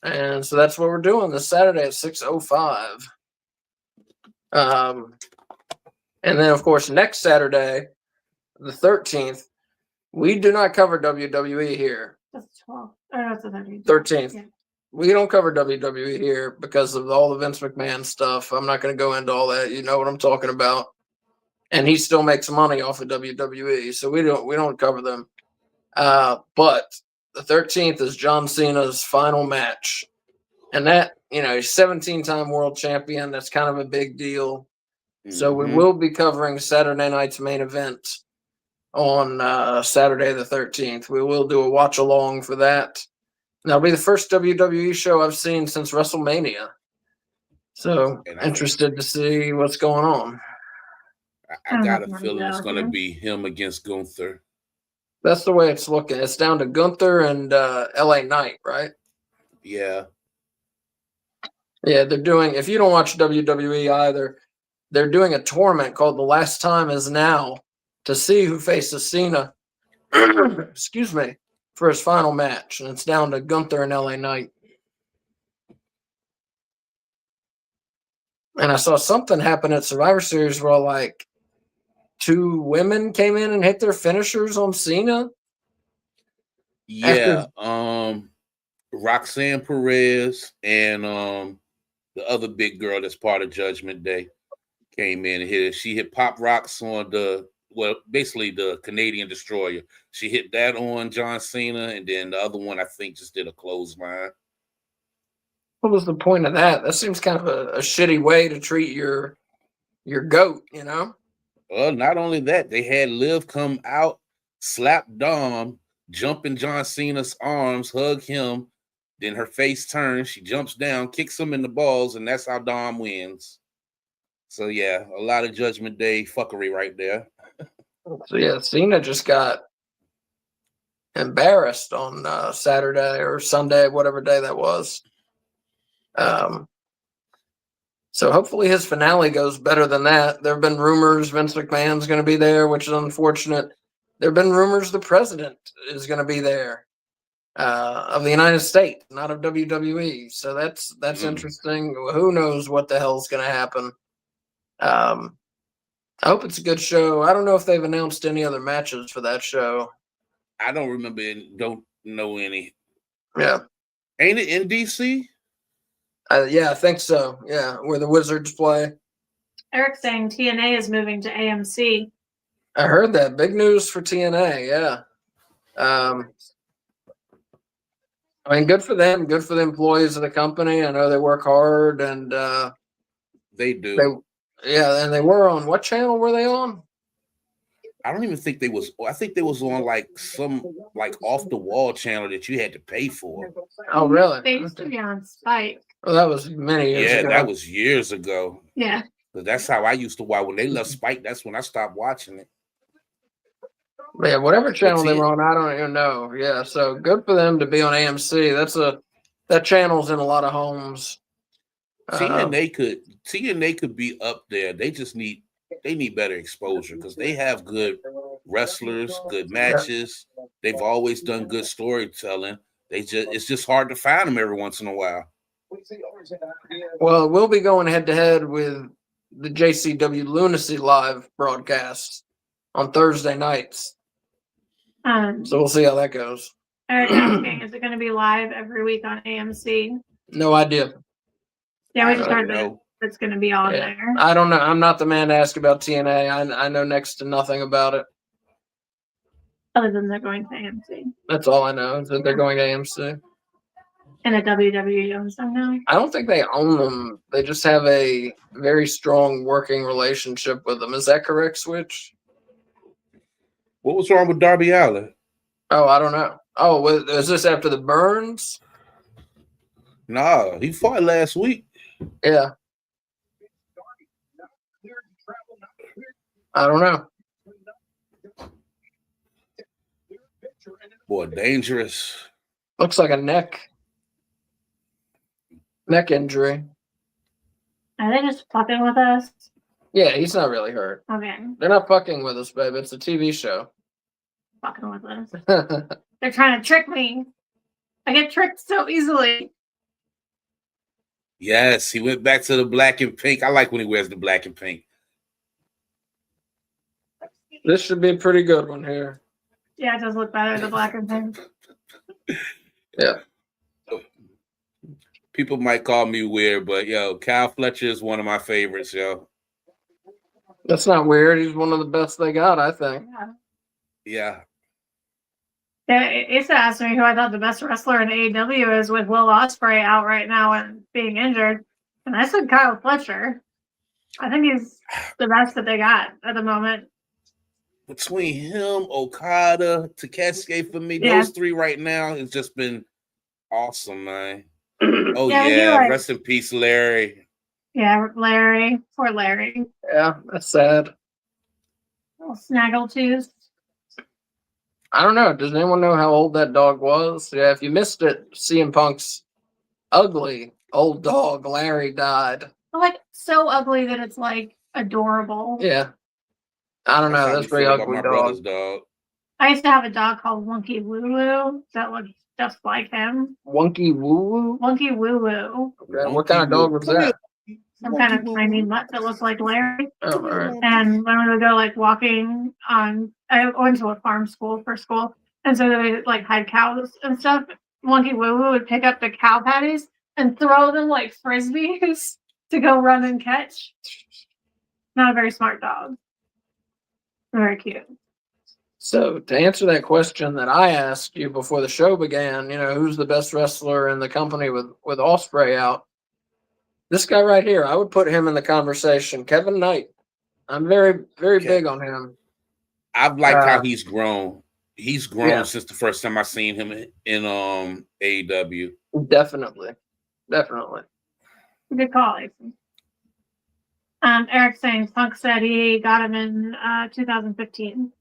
And so that's what we're doing this Saturday at 6:05. And then of course next Saturday, the 13th, we do not cover WWE here. That's 12. Oh, that's the 13th. Yeah. We don't cover WWE here because of all the Vince McMahon stuff. I'm not going to go into all that. You know what I'm talking about. And he still makes money off of WWE, so we don't cover them. But the 13th is John Cena's final match. And that, he's 17-time world champion. That's kind of a big deal. Mm-hmm. So we will be covering Saturday night's main event on Saturday the 13th. We will do a watch along for that. That'll be the first WWE show I've seen since WrestleMania. So interested to see what's going on. I got a feeling it's going to be him against Gunther. That's the way it's looking. It's down to Gunther and LA Knight, right? Yeah. Yeah, they're doing, if you don't watch WWE either, they're doing a tournament called The Last Time Is Now to see who faces Cena excuse me, for his final match, and it's down to Gunther and LA Knight. And I saw something happen at Survivor Series where like 2 women came in and hit their finishers on Cena. Yeah, Roxanne Perez and the other big girl that's part of Judgment Day came in and hit it. She hit Pop Rocks on basically the Canadian Destroyer. She hit that on John Cena, and then the other one I think just did a clothesline. What was the point of that? That seems kind of a shitty way to treat your goat, you know? Well, not only that, they had Liv come out, slap Dom, jump in John Cena's arms, hug him. Then her face turns, she jumps down, kicks him in the balls, and that's how Dom wins. So yeah, a lot of Judgment Day fuckery right there. So yeah, Cena just got embarrassed on Saturday or Sunday, whatever day that was. So hopefully his finale goes better than that. There have been rumors Vince McMahon's going to be there, which is unfortunate. There have been rumors the president is going to be there of the United States, not of WWE. So that's interesting. Who knows what the hell's going to happen? I hope it's a good show. I don't know if they've announced any other matches for that show. I don't remember and don't know any. Yeah. Ain't it in DC? Yeah, I think so. Yeah, where the Wizards play. Eric's saying TNA is moving to AMC. I heard that. Big news for TNA, yeah. I mean, good for them. Good for the employees of the company. I know they work hard, and they do. And they were on, what channel were they on? I don't even think they was. I think they was on like some like off the wall channel that you had to pay for. Oh, really? They used to be on Spike. Well, that was many years ago. Yeah, that was years ago. Yeah. But that's how I used to watch. When they left Spike, that's when I stopped watching it. Yeah, whatever channel they were on, I don't even know. Yeah, so good for them to be on AMC. That channel's in a lot of homes. TNA could be up there. They just need better exposure because they have good wrestlers, good matches. They've always done good storytelling. It's just hard to find them every once in a while. Well, we'll be going head to head with the JCW Lunacy live broadcast on Thursday nights. So we'll see how that goes. Eric asking, is it going to be live every week on AMC? No idea. Yeah, we just heard that it's going to be on there. I don't know. I'm not the man to ask about TNA. I know next to nothing about it. Other than they're going to AMC. That's all I know, is that they're going to AMC. And a WWE owns them now? I don't think they own them. They just have a very strong working relationship with them. Is that correct, Switch? What was wrong with Darby Allin? Oh, I don't know. Oh, is this after the Burns? Nah, he fought last week. Yeah. I don't know. Boy, dangerous. Looks like a neck injury. Are they just fucking with us? Yeah, he's not really hurt. Okay. They're not fucking with us, babe. It's a TV show. Fucking with us. They're trying to trick me. I get tricked so easily. Yes, he went back to the black and pink. I like when he wears the black and pink. This should be a pretty good one here. Yeah, it does look better, the black and pink. Yeah. People might call me weird, but yo, Kyle Fletcher is one of my favorites, yo. That's not weird. He's one of the best they got, I think. Yeah. Issa asked me who I thought the best wrestler in AEW is with Will Ospreay out right now and being injured. And I said Kyle Fletcher. I think he's the best that they got at the moment. Between him, Okada, Takeshita, for me, those three right now has just been awesome, man. Oh, yeah. Rest in peace, Larry. Yeah, Larry. Poor Larry. Yeah, that's sad. Little snaggletooth. I don't know. Does anyone know how old that dog was? Yeah, if you missed it, CM Punk's ugly old dog, Larry, died. Like, so ugly that it's, like, adorable. Yeah. I don't know. That's pretty ugly my dog. brother's dog. I used to have a dog called Wonky Woo Woo that looked just like him. Wonky Woo Woo? Wonky Woo Woo. Okay. What kind of dog was that? Some kind of tiny mutt that looked like Larry. Oh, all right. And when we would go like walking on, I went to a farm school for school, and so they like had cows and stuff. Wonky Woo Woo would pick up the cow patties and throw them like frisbees to go run and catch. Not a very smart dog. Very cute. So to answer that question that I asked you before the show began, who's the best wrestler in the company with Ospreay out? This guy right here, I would put him in the conversation. Kevin Knight. I'm very, very big on him. I've liked how he's grown. He's grown since the first time I seen him in AEW. Definitely. Good call, Ethan. Eric saying Punk said he got him in 2015.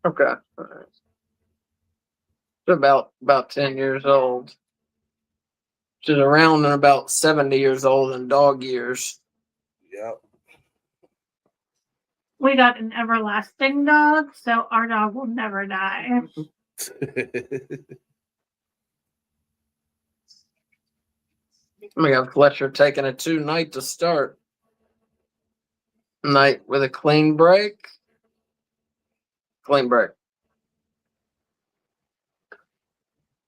Okay. All right. So about 10 years old. Which is around and about 70 years old in dog years. Yep. We got an everlasting dog, so our dog will never die. We got Fletcher taking a 2-night to start. Knight with a clean break. Clean break.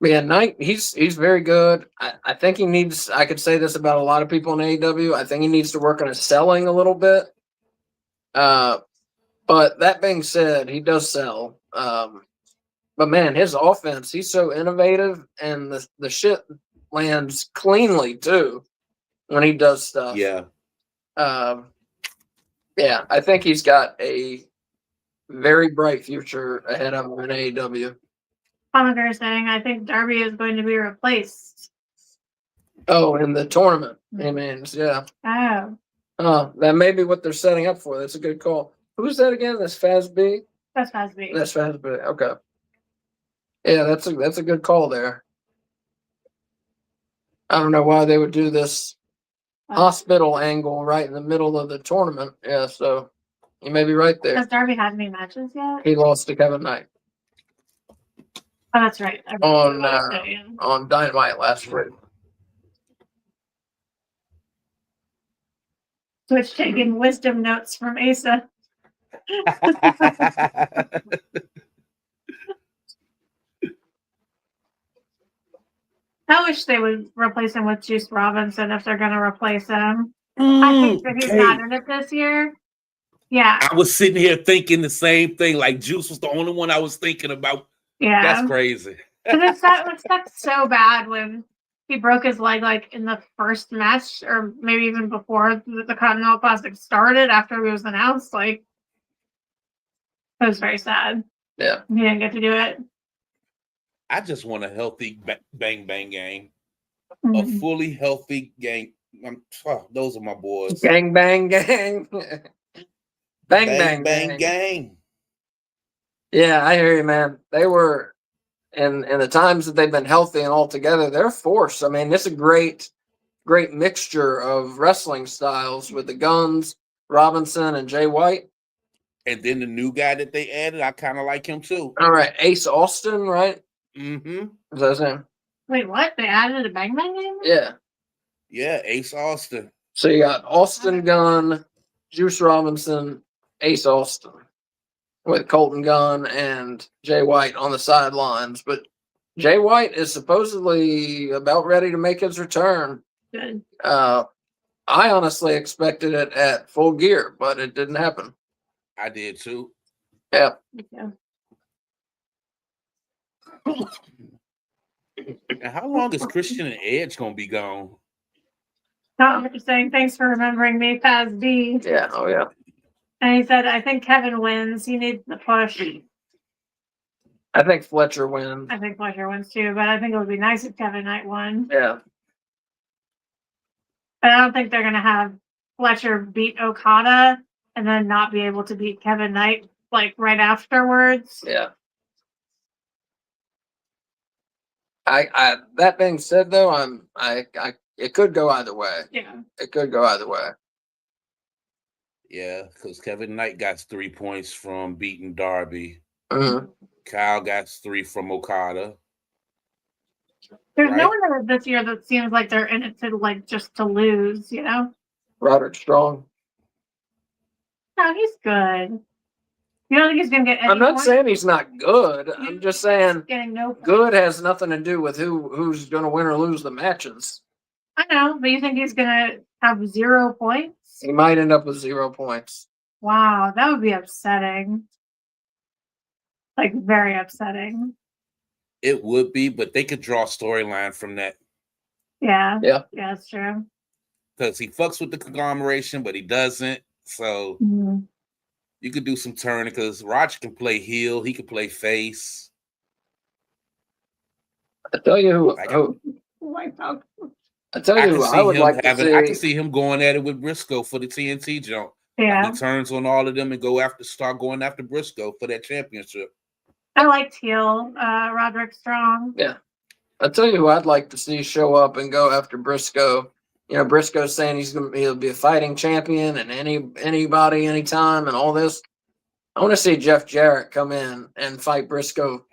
But yeah, Knight, he's very good. I think he needs, I could say this about a lot of people in AEW, I think he needs to work on his selling a little bit. But that being said, he does sell. But man, his offense, he's so innovative, and the shit lands cleanly too when he does stuff. Yeah. Yeah, I think he's got a very bright future ahead of him in AEW. Comiker saying, I think Darby is going to be replaced. Oh, in the tournament, he means, yeah. Oh, that may be what they're setting up for. That's a good call. Who's that again? That's Fazby? that's Fazby. That's Fazby. Okay. Yeah, that's a good call there. I don't know why they would do this hospital angle right in the middle of the tournament. Yeah, so you may be right there. Has Darby had any matches yet? He lost to Kevin Knight. Oh, that's right. On Dynamite last week. Twitch taking wisdom notes from Asa. I wish they would replace him with Juice Robinson if they're going to replace him. I think that he's not in it this year. Yeah. I was sitting here thinking the same thing. Like Juice was the only one I was thinking about. Yeah. That's crazy. Because it sucked so bad when he broke his leg like in the first match, or maybe even before the Continental Classic started, after it was announced. Like, it was very sad. Yeah. He didn't get to do it. I just want a healthy bang bang gang. Mm-hmm. A fully healthy gang. Those are my boys. Gang bang gang. bang bang gang. Yeah, I hear you, man. They were, and the times that they've been healthy and all together, they're a force. I mean, it's a great mixture of wrestling styles with the Guns, Robinson, and Jay White. And then the new guy that they added, I kind of like him too. All right, Ace Austin, right? Mm-hmm. Is that his name? Wait, what? They added a Bang Bang name? Yeah. Yeah, Ace Austin. So you got Austin Gunn, Juice Robinson, Ace Austin, with Colton Gunn and Jay White on the sidelines. But Jay White is supposedly about ready to make his return. Good. I honestly expected it at Full Gear, but it didn't happen. I did too. Yeah. Yeah. And how long is Christian and Edge gonna be gone? Tom saying, thanks for remembering me, Paz D. Yeah. Oh, yeah. And he said, I think Kevin wins. He needs the push. I think Fletcher wins. I think Fletcher wins too, but I think it would be nice if Kevin Knight won. Yeah. But I don't think they're going to have Fletcher beat Okada and then not be able to beat Kevin Knight like right afterwards. Yeah. I that being said though, it could go either way. Yeah. It could go either way. Yeah, because Kevin Knight got 3 points from beating Darby. Mm-hmm. Kyle got 3 from Okada. There's no one this year that seems like they're in it to like just to lose, you know? Roderick Strong. No, he's good. You don't think he's gonna get any I'm not points? saying he's not good. I'm just saying getting no points. Good has nothing to do with who's gonna win or lose the matches. I know, but you think he's gonna have 0 points? He might end up with 0 points. Wow, that would be upsetting. Like very upsetting. It would be, but they could draw a storyline from that. Yeah. Yeah. Yeah, that's true. Because he fucks with the conglomeration, but he doesn't. So you could do some turning because Roger can play heel, he can play face. I tell you who I can see him going at it with Briscoe for the TNT jump. Yeah. He turns on all of them and start going after Briscoe for that championship. I liked heel, Roderick Strong. Yeah. I tell you who I'd like to see show up and go after Briscoe. You know, Briscoe's saying he'll be a fighting champion and anybody, anytime, and all this. I want to see Jeff Jarrett come in and fight Briscoe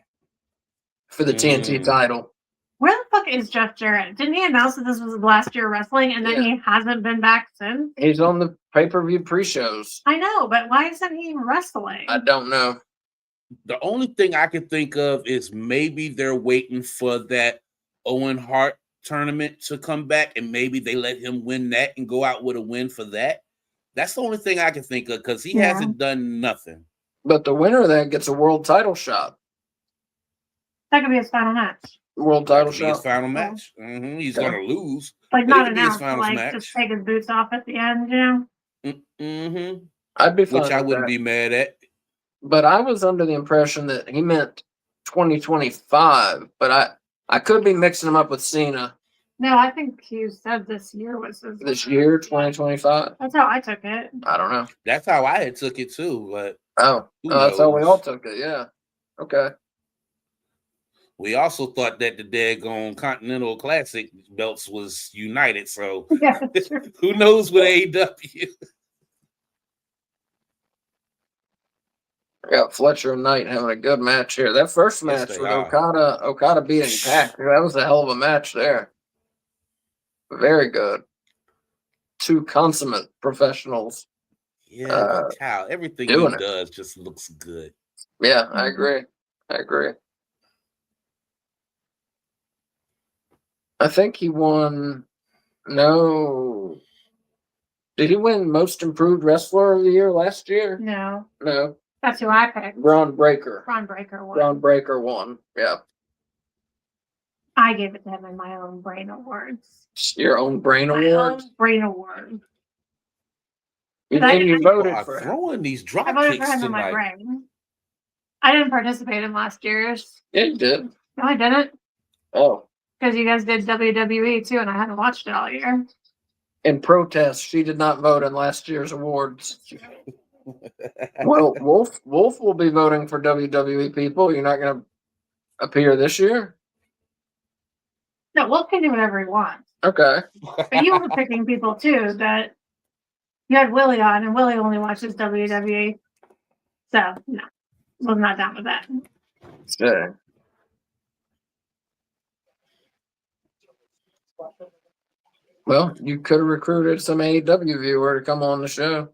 for the TNT title. Where the fuck is Jeff Jarrett? Didn't he announce that this was his last year wrestling and then he hasn't been back since? He's on the pay-per-view pre-shows. I know, but why isn't he wrestling? I don't know. The only thing I can think of is maybe they're waiting for that Owen Hart tournament to come back and maybe they let him win that and go out with a win for that. That's the only thing I can think of because he hasn't done nothing. But the winner of that gets a world title shot. That could be his final match. World title shot. His final match. He's going to lose. Like not announced, like just take his boots off at the end, you know? I'd be fine. Which I wouldn't be mad at. But I was under the impression that he meant 2025, but I could be mixing him up with Cena. No, I think you said this year was his this year, 2025. That's how I took it. I don't know. That's how I had took it too, but that's how we all took it. Yeah. Okay. We also thought that the daggone Continental Classic belts was united, so who knows with AEW? I got Fletcher and Knight having a good match here. That first match with Okada beating Pac, that was a hell of a match there. Very good. 2 consummate professionals. Yeah, Cal, everything he does just looks good. Yeah, I agree. I think he won. No. Did he win Most Improved Wrestler of the Year last year? No. No. That's who I picked. Braun Breaker. Braun Breaker won. Yeah. I gave it to him in my own brain awards. Your own brain awards? Own brain award. You voted for him. Throwing these drop I voted kicks for him in my brain. I didn't participate in last year's. Yeah, you did. No, I didn't. Oh. Because you guys did WWE too, and I hadn't watched it all year. In protest, she did not vote in last year's awards. Well, Wolf will be voting for WWE people. You're not going to appear this year? No, Wolf can do whatever he wants. Okay. But you were picking people too that you had Willie on, and Willie only watches WWE. So, no. Was not down with that. Yeah. Well, you could have recruited some AEW viewer to come on the show.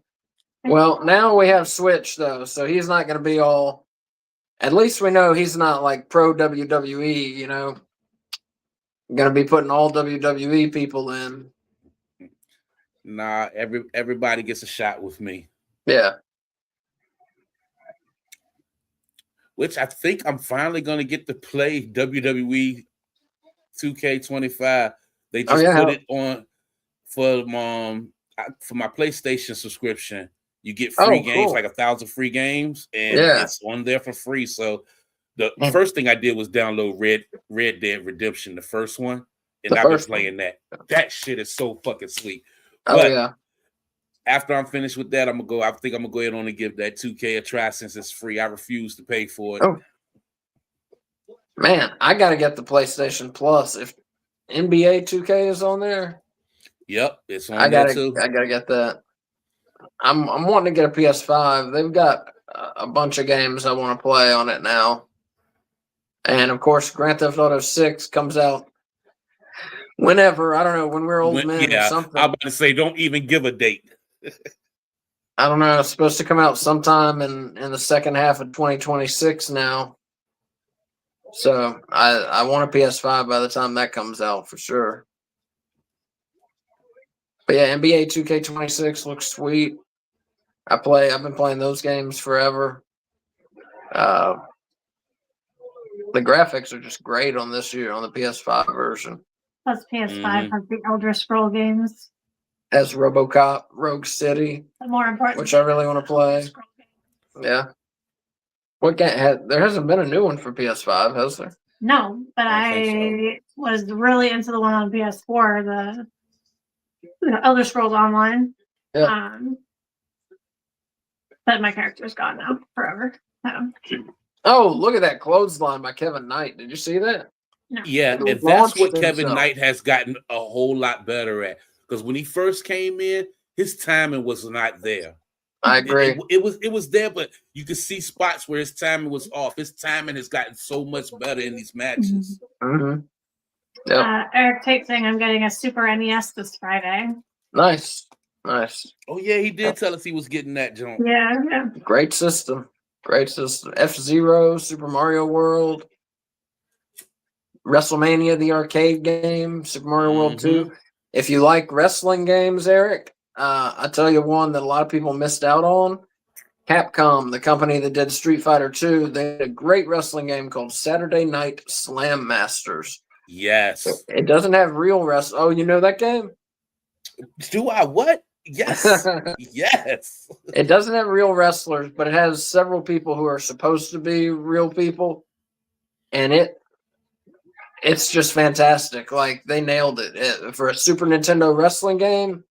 Well, now we have Switch, though, so he's not going to be all... At least we know he's not like pro WWE, you know. Going to be putting all WWE people in. Nah, everybody gets a shot with me. Yeah. Which I think I'm finally going to get to play WWE 2K25. They just put it on for my PlayStation subscription. You get free games, like 1,000 free games, and it's on there for free. So the first thing I did was download Red Dead Redemption, the first one, and I've been playing that. That shit is so fucking sweet. But after I'm finished with that, I think I'm gonna go ahead on and give that 2K a try since it's free. I refuse to pay for it. Oh. Man, I gotta get the PlayStation Plus. If NBA 2K is on there. Yep, it's on there too. I gotta get that. I'm wanting to get a PS5. They've got a bunch of games I want to play on it now. And of course, Grand Theft Auto 6 comes out whenever. I don't know, when we're old men or something. I'm about to say, don't even give a date. I don't know. It's supposed to come out sometime in the second half of 2026 now. So I want a PS5 by the time that comes out for sure. But yeah, NBA 2K26 looks sweet. I've been playing those games forever. The graphics are just great on this year on the PS5 version. Plus PS5 has the Elder Scroll games. Has RoboCop, Rogue City, The more important, which I really want to play. Yeah. What game? There hasn't been a new one for PS5, has there? No, but I was really into the one on PS4, the Elder Scrolls Online. Yeah. But my character's gone now forever. So. Oh, look at that clothesline by Kevin Knight. Did you see that? No. Yeah, and that's what Kevin Knight has gotten a whole lot better at. Because when he first came in, his timing was not there. I agree. It was there, but you could see spots where his timing was off. His timing has gotten so much better in these matches. Mm-hmm. Yep. Eric Tate saying I'm getting a Super NES this Friday. Nice. Oh yeah, he did tell us he was getting that junk. Yeah. Great system. F-Zero, Super Mario World, WrestleMania, the arcade game, Super Mario World 2. If you like wrestling games, Eric, I tell you one that a lot of people missed out on. Capcom, the company that did Street Fighter 2, they had a great wrestling game called Saturday Night Slam Masters. Yes. It doesn't have real wrestling. Oh, you know that game? Do I what? Yes. Yes. It doesn't have real wrestlers, but it has several people who are supposed to be real people. And it's just fantastic. Like, they nailed it. For a Super Nintendo wrestling game,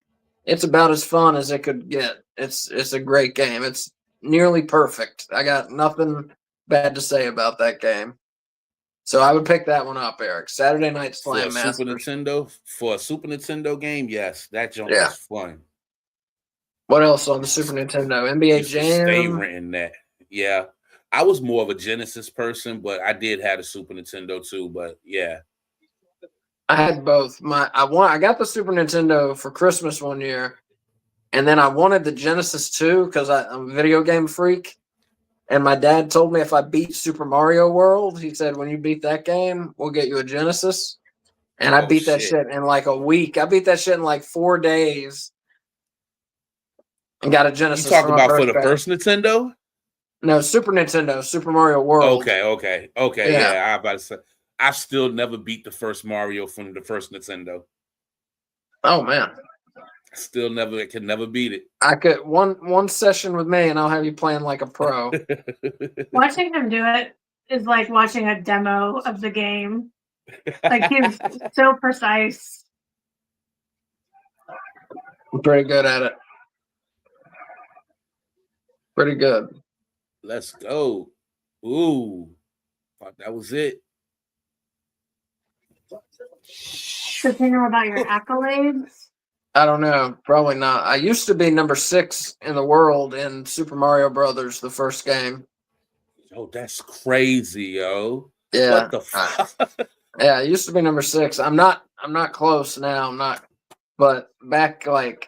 it's about as fun as it could get. It's a great game. It's nearly perfect. I got nothing bad to say about that game. So I would pick that one up, Eric. Saturday Night Slam Masters. For a Super Nintendo game, yes, that jump was fun. What else on the Super Nintendo? NBA Jam. Stay renting that. Yeah. I was more of a Genesis person, but I did have a Super Nintendo too. But yeah. I had both. I got the Super Nintendo for Christmas one year, and then I wanted the Genesis too because I'm a video game freak. And my dad told me if I beat Super Mario World, he said, when you beat that game, we'll get you a Genesis. And I beat that shit in like a week. I beat that shit in like 4 days. And got a Genesis. You talking about for the first Nintendo? No, Super Nintendo, Super Mario World. Okay. Yeah, I about to say I still never beat the first Mario from the first Nintendo. Oh man. I can never beat it. I could one session with me and I'll have you playing like a pro. Watching him do it is like watching a demo of the game. Like he's so precise. I'm pretty good at it. Pretty good. Let's go. Ooh. Thought that was it. So do you know about your accolades? I don't know. Probably not. I used to be number 6 in the world in Super Mario Brothers, the first game. Oh, that's crazy, yo. Yeah. What the fuck? Yeah, I used to be number 6. I'm not close now. I'm not. But back like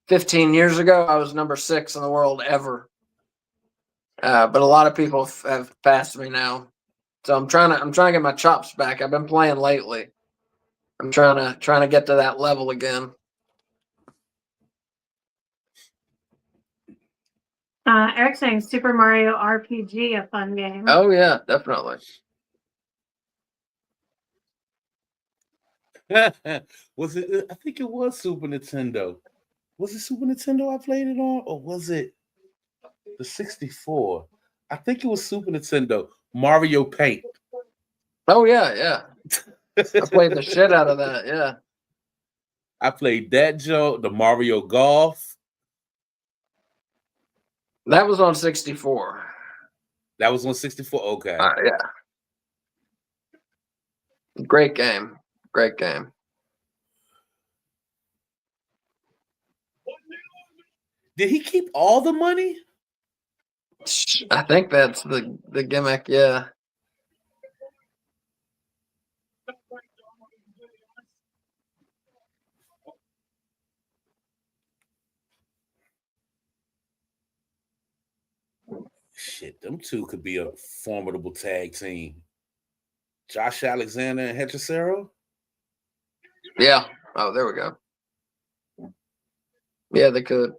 15 years ago, I was number 6 in the world ever. But a lot of people have passed me now. So I'm trying to get my chops back. I've been playing lately. I'm trying to get to that level again. Eric saying Super Mario RPG, a fun game. Oh yeah, definitely. Was it? I think it was Super Nintendo. Was it Super Nintendo I played it on, or was it the 64? I think it was Super Nintendo. Mario Paint. Oh yeah. I played the shit out of that. Yeah. I played that joke. The Mario Golf. That was on 64. That was on 64. Okay. Yeah. Great game. Did he keep all the money? I think that's the gimmick. Yeah. Shit, them two could be a formidable tag team. Josh Alexander and Hechicero? Yeah. Oh, there we go. Yeah, they could.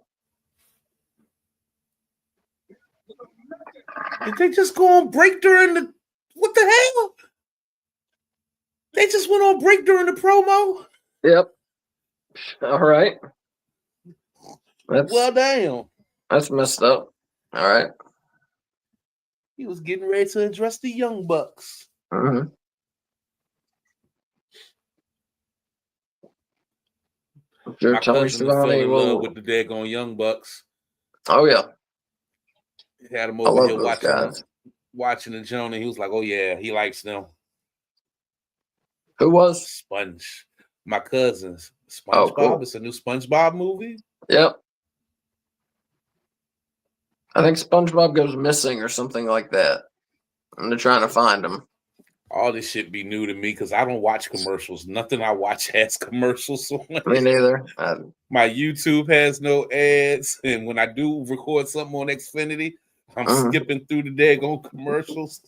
Did they just go on break during the... What the hell? They just went on break during the promo? Yep. All right. Well, damn. That's messed up. All right. He was getting ready to address the Young Bucks. Mm-hmm. My cousin fell in love with the daggone Young Bucks. Oh, yeah. He had him over here watching the Joan, and he was like, oh, yeah, he likes them. Who was? Sponge. My cousins. SpongeBob. Oh, cool. It's a new SpongeBob movie. Yep. I think SpongeBob goes missing or something like that. And they're trying to find him. All this shit be new to me because I don't watch commercials. Nothing I watch has commercials on it. Me neither. My YouTube has no ads. And when I do record something on Xfinity, I'm skipping through the daggone commercials.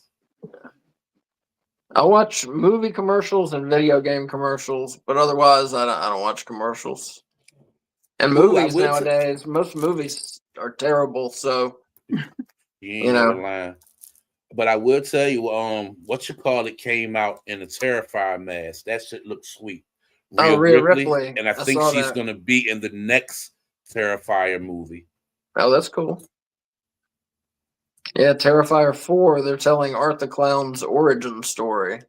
I watch movie commercials and video game commercials, but otherwise I don't watch commercials. And movies nowadays, most movies are terrible, so you know. But I will tell you, it came out in a Terrifier mask. That shit looks sweet. Rhea Ripley. And I think she's gonna be in the next Terrifier movie. Oh, that's cool. Yeah, Terrifier 4, they're telling Art the Clown's origin story.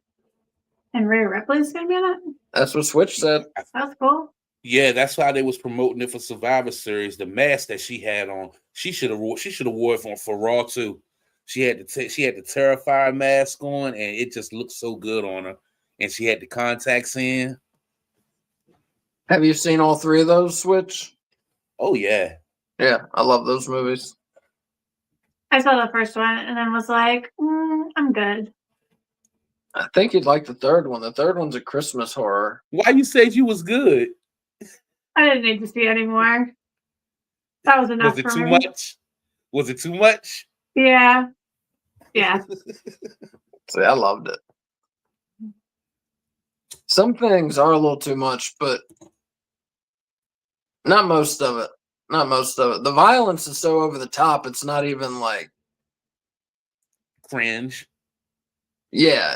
And Rhea Ripley's gonna be in it? That's what Switch said. That's cool. Yeah, that's how they was promoting it for Survivor Series. The mask that she had on, she should have wore it for Raw too. She had the Terrifier mask on, and it just looked so good on her. And she had the contacts in. Have you seen all three of those, Switch? Oh yeah. Yeah, I love those movies. I saw the first one and then was like, I'm good. I think you'd like the third one. The third one's a Christmas horror. Why you said you was good? I didn't need to see anymore. That was enough. Was it too much? Was it too much? Yeah. Yeah. See, I loved it. Some things are a little too much, but not most of it. Not most of it. The violence is so over the top, it's not even like cringe. Yeah.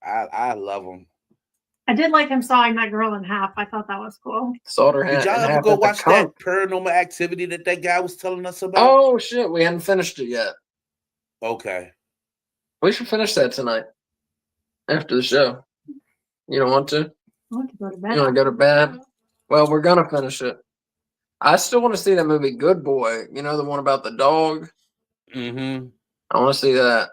I love him. I did like him sawing that girl in half. I thought that was cool. Sawed her Did y'all ever go watch that Paranormal Activity that guy was telling us about? Oh shit, we hadn't finished it yet. Okay. We should finish that tonight. After the show. You don't want to? I want to go to bed. You want to go to bed? Well, we're gonna finish it. I still want to see that movie Good Boy. You know, the one about the dog? Mm-hmm. I want to see that.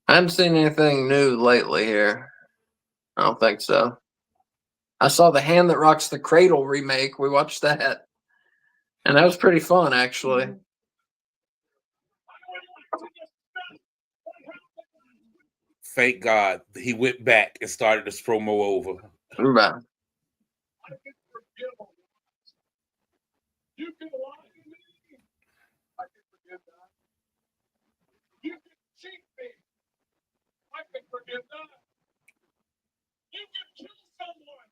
I haven't seen anything new lately here. I don't think so. I saw The Hand That Rocks the Cradle remake. We watched that. And that was pretty fun, actually. Thank God he went back and started this promo over. Bye. You can lie to me. I can forgive that. You can cheat me. I can forgive that. You can kill someone.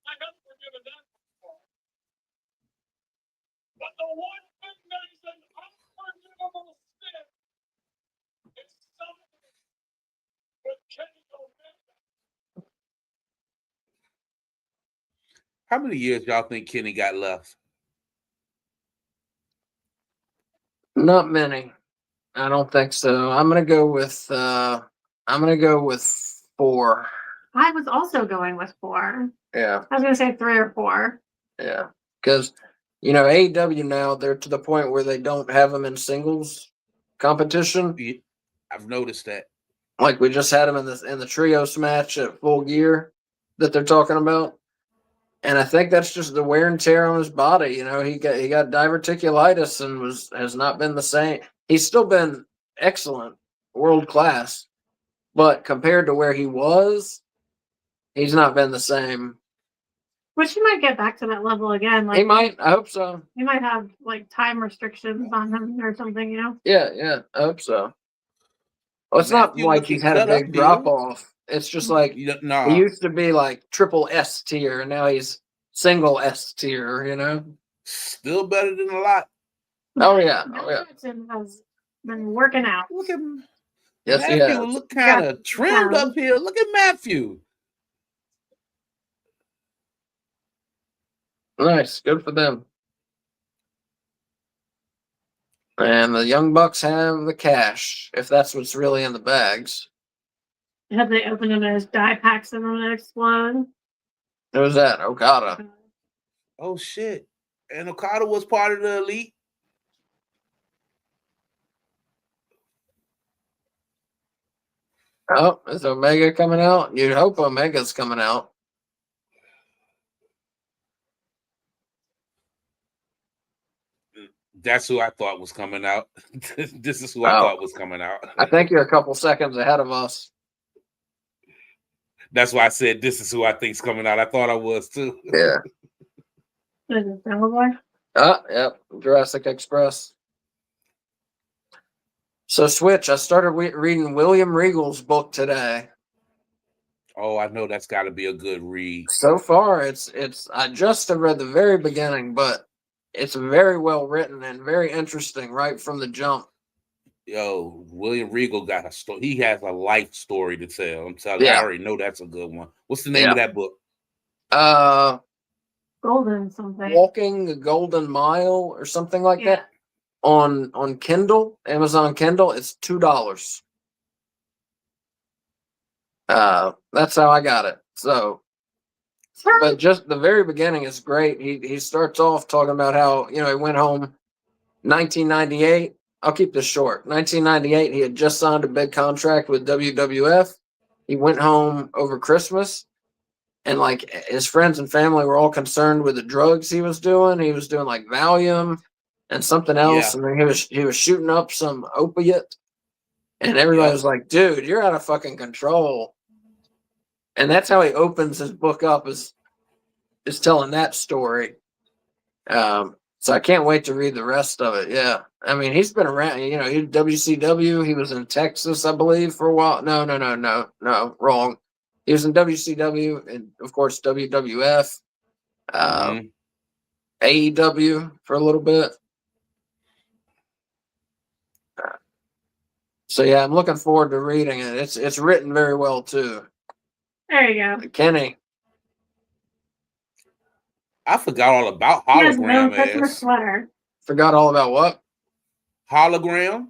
I have forgiven that before. But the one thing that is an unforgivable sin is something with Kenny Omega. How many years y'all think Kenny got left? Not many. I don't think so. I'm gonna go with 4. I was also going with 4. Yeah. I was gonna say 3 or 4. Yeah. Because AEW now, they're to the point where they don't have them in singles competition. I've noticed that. Like we just had him in the trios match at Full Gear that they're talking about. And I think that's just the wear and tear on his body. He got diverticulitis and has not been the same. He's still been excellent, world class, but compared to where he was, he's not been the same. Which he might get back to that level again. Like He might. I hope so. he might have like time restrictions on him or something, you know? Yeah. I hope so. Well, it's not Matthew like he's looking had a cut up big here. drop off. It's just like he used to be like triple S tier, and now he's single S tier. You know. Still better than a lot. Oh yeah. Jackson has been working out. Look at him. Yes, Matthew he has. look kind of trimmed up here. Look at Matthew. Nice. Good for them. And the Young Bucks have the cash, if that's what's really in the bags. Have they opened them as die packs and then explode? Who's that? Okada. Oh shit. And Okada was part of the Elite. Oh, is Omega coming out? You'd hope Omega's coming out. That's who I thought was coming out. This is who I thought was coming out. I think you're a couple seconds ahead of us. That's why I said this is who I think's coming out. I thought I was too. Yeah. Is it Boy? Yep. Jurassic Express. So Switch, I started reading William Regal's book today. Oh, I know that's got to be a good read. So far, it's. I just have read the very beginning, but it's very well written and very interesting right from the jump. Yo, William Regal got a story. He has a life story to tell. I'm telling you, I already know that's a good one. What's the name of that book? Golden something. Walking the Golden Mile or something like that. On Kindle, Amazon Kindle, it's $2. That's how I got it. So, but just the very beginning is great. He starts off talking about how, he went home 1998. I'll keep this short. 1998, he had just signed a big contract with WWF. He went home over Christmas, and like his friends and family were all concerned with the drugs he was doing. He was doing like Valium and something else, and then he was shooting up some opiate, and everybody was like, "Dude, you're out of fucking control." And that's how he opens his book up, is telling that story. So I can't wait to read the rest of it. Yeah. I mean, he's been around, he WCW. He was in Texas, I believe, for a while. No, wrong. He was in WCW and, of course, WWF, AEW for a little bit. So, yeah, I'm looking forward to reading it. It's written very well, too. There you go. Kenny. I forgot all about Hologram. Christmas sweater. Forgot all about what? Hologram.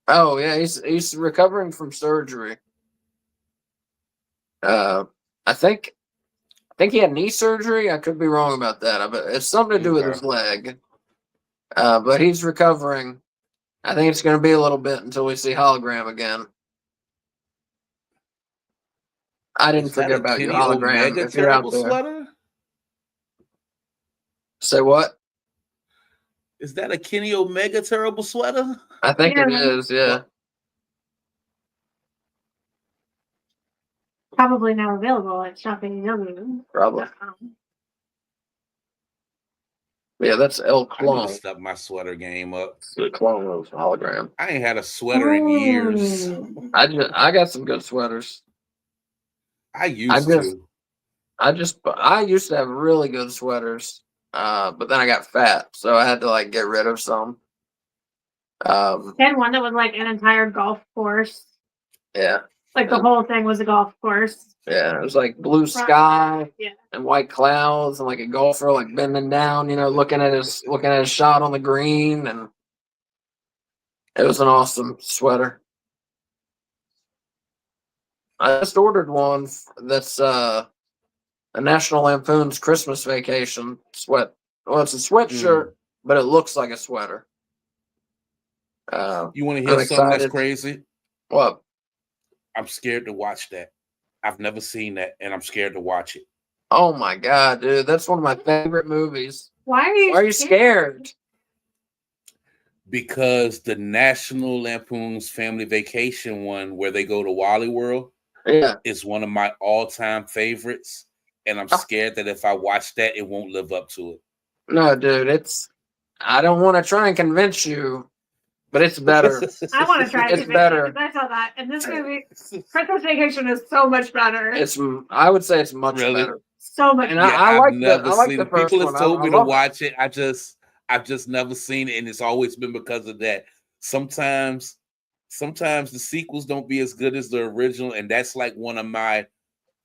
Oh yeah, he's recovering from surgery. I think he had knee surgery. I could be wrong about that, but it's something to do with his leg. But he's recovering. I think it's going to be a little bit until we see Hologram again. I didn't forget about you, Hologram. If you're out there. Sweater? Say what? Is that a Kenny Omega terrible sweater? I think it is, yeah. Probably now available at shopping. Probably. Yeah, that's El Clone. I need to step my sweater game up. It's the clone of Hologram. I ain't had a sweater in years. I got some good sweaters. I used to have really good sweaters. But then I got fat, so I had to like get rid of some. And one that was like an entire golf course. Yeah. Like the whole thing was a golf course. Yeah, it was like blue sky and white clouds and like a golfer like bending down, looking at his shot on the green, and it was an awesome sweater. I just ordered one that's a National Lampoon's Christmas Vacation sweat. Well, it's a sweatshirt, but it looks like a sweater. You want to hear something that's crazy? What? I'm scared to watch that. I've never seen that, and I'm scared to watch it. Oh my god, dude! That's one of my favorite movies. Why are you scared? Because the National Lampoon's Family Vacation one, where they go to Wally World, is one of my all-time favorites. and I'm scared that if I watch that, it won't live up to it. No, dude, I don't want to try and convince you, but it's better. I want to try It's better. I saw that. And this movie, Christmas Vacation, is so much better. I would say it's much better. So much and better. I like the first people one. have told me I to love watch it. I've just never seen it, and it's always been because of that. Sometimes the sequels don't be as good as the original, and that's like one of my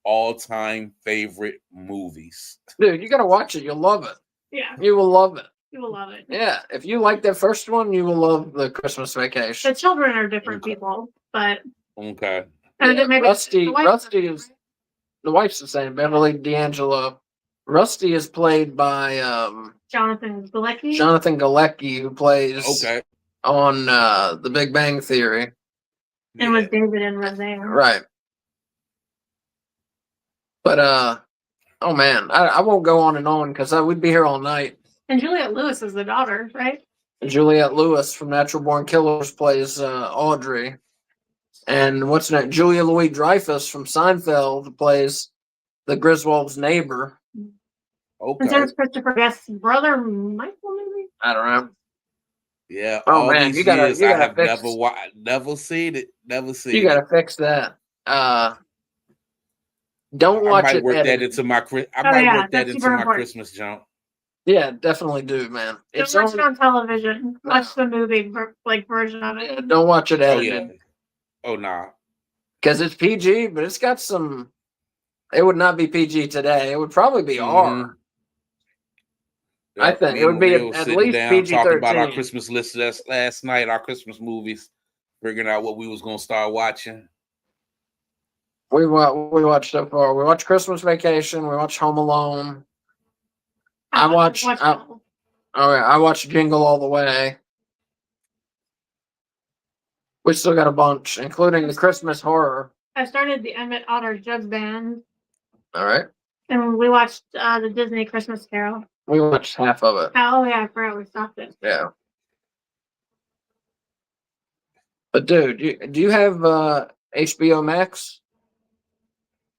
all-time favorite movies. Dude, you gotta watch it. You'll love it. Yeah. You will love it. You will love it. Yeah. If you like that first one, you will love the Christmas Vacation. The children are different people, but okay. And yeah, Rusty is the wife's the same, Beverly D'Angelo. Rusty is played by Jonathan Galecki. Jonathan Galecki, who plays on The Big Bang Theory. And was David and Roseanne. Right. But oh man, I won't go on and on because we'd be here all night. And Juliette Lewis is the daughter, right? Juliette Lewis from Natural Born Killers plays Audrey. And what's that? Julia Louis-Dreyfus from Seinfeld plays the Griswold's neighbor. Okay. And so it's Christopher Guest's brother, Michael, maybe? I don't know. Yeah. Oh man, you gotta I have fix, never seen it. Never seen it. You gotta fix that. Don't watch it. I might work that into my Christmas jump. Yeah, definitely do, man. Don't watch it on television. Watch the movie version of it. Yeah, don't watch it edited. Oh nah. Because it's PG, but it's got some. It would not be PG today. It would probably be R. I think it would be at least PG-13. Talking about our Christmas list last night, our Christmas movies, figuring out what we was gonna start watching. We watched so far. We watched Christmas Vacation. We watched Home Alone. I watched Jingle All the Way. We still got a bunch, including the Christmas Horror. I started the Emmett Otter Jug Band. All right. And we watched the Disney Christmas Carol. We watched half of it. Oh yeah, I forgot we stopped it. Yeah. But dude, do you have HBO Max?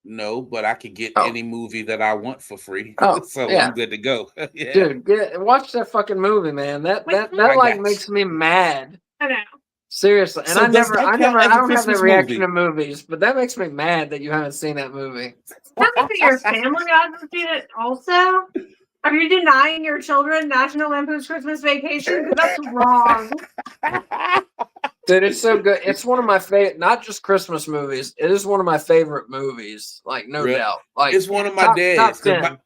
No, but I could get any movie that I want for free. Oh, so yeah. I'm good to go. Yeah. Dude, watch that fucking movie, man. That makes me mad. I know. Seriously. And So I don't have Christmas that reaction movie? to movies, but that makes me mad that you haven't seen that movie. Tell me that your family hasn't seen it also? Are you denying your children National Lampoon's Christmas Vacation? Because that's wrong. Dude, it's so good. It's one of my favorite, not just Christmas movies. It is one of my favorite movies, like no doubt. Like it's one of my dad's. Top 10.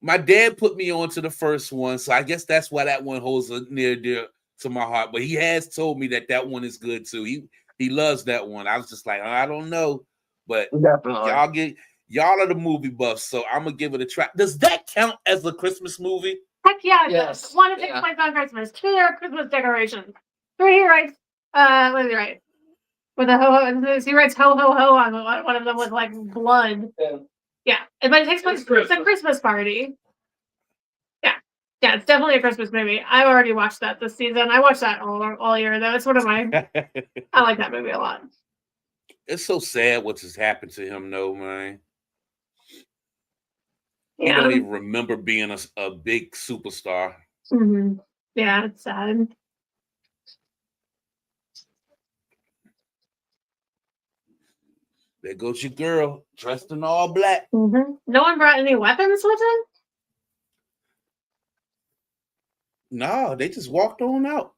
My dad put me on to the first one, so I guess that's why that one holds near dear to my heart. But he has told me that one is good too. He loves that one. I was just like, I don't know, but definitely. y'all are the movie buffs, so I'm gonna give it a try. Does that count as a Christmas movie? Heck yeah, it yes. does. One, it takes place on Christmas. 2, there are Christmas decorations. 3, he writes, what does he write? With a ho-ho, he writes ho ho ho on one of them with like blood. Yeah, but it takes place. It's a Christmas party. Yeah, it's definitely a Christmas movie. I already watched that this season. I watched that all year though. It's one of my. I like that movie a lot. It's so sad what just happened to him, though, man. Yeah. He don't even remember being a big superstar. Mm-hmm. Yeah, it's sad. There goes your girl dressed in all black. Mm-hmm. No one brought any weapons with him? No, they just walked on out.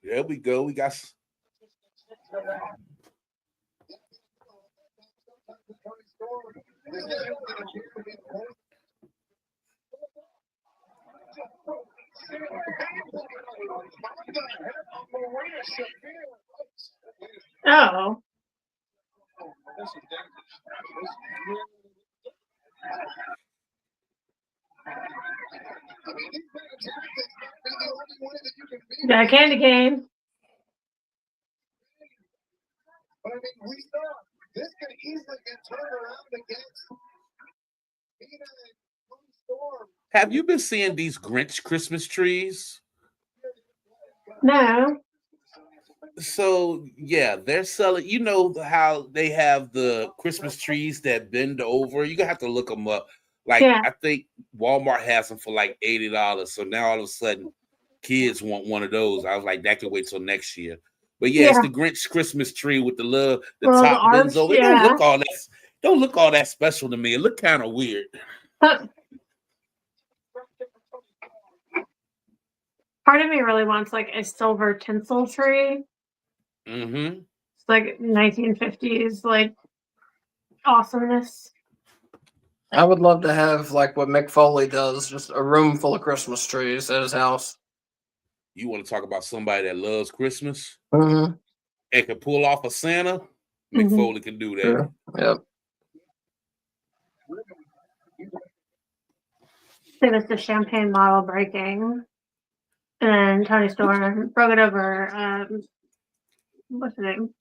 There we go. We got. Oh. Got a candy cane. Have you been seeing these Grinch Christmas trees? No. So yeah, they're selling. You know how they have the Christmas trees that bend over. You gonna have to look them up. Like Yeah. I think Walmart has them for like $80. So now all of a sudden, kids want one of those. I was like, that could wait till next year. But yeah, it's the Grinch Christmas tree with the Well, top the bends arch, over. It don't look all that special to me. It look kind of weird. Part of me really wants like a silver tinsel tree. Mm-hmm. It's like 1950s, like awesomeness. I would love to have like what Mick Foley does, just a room full of Christmas trees at his house. You want to talk about somebody that loves Christmas Mm-hmm. and can pull off a Santa? Mick Mhm. Foley can do that. Sure. Yep. It was the champagne bottle breaking. And Tony Storm broke it over, what's the name?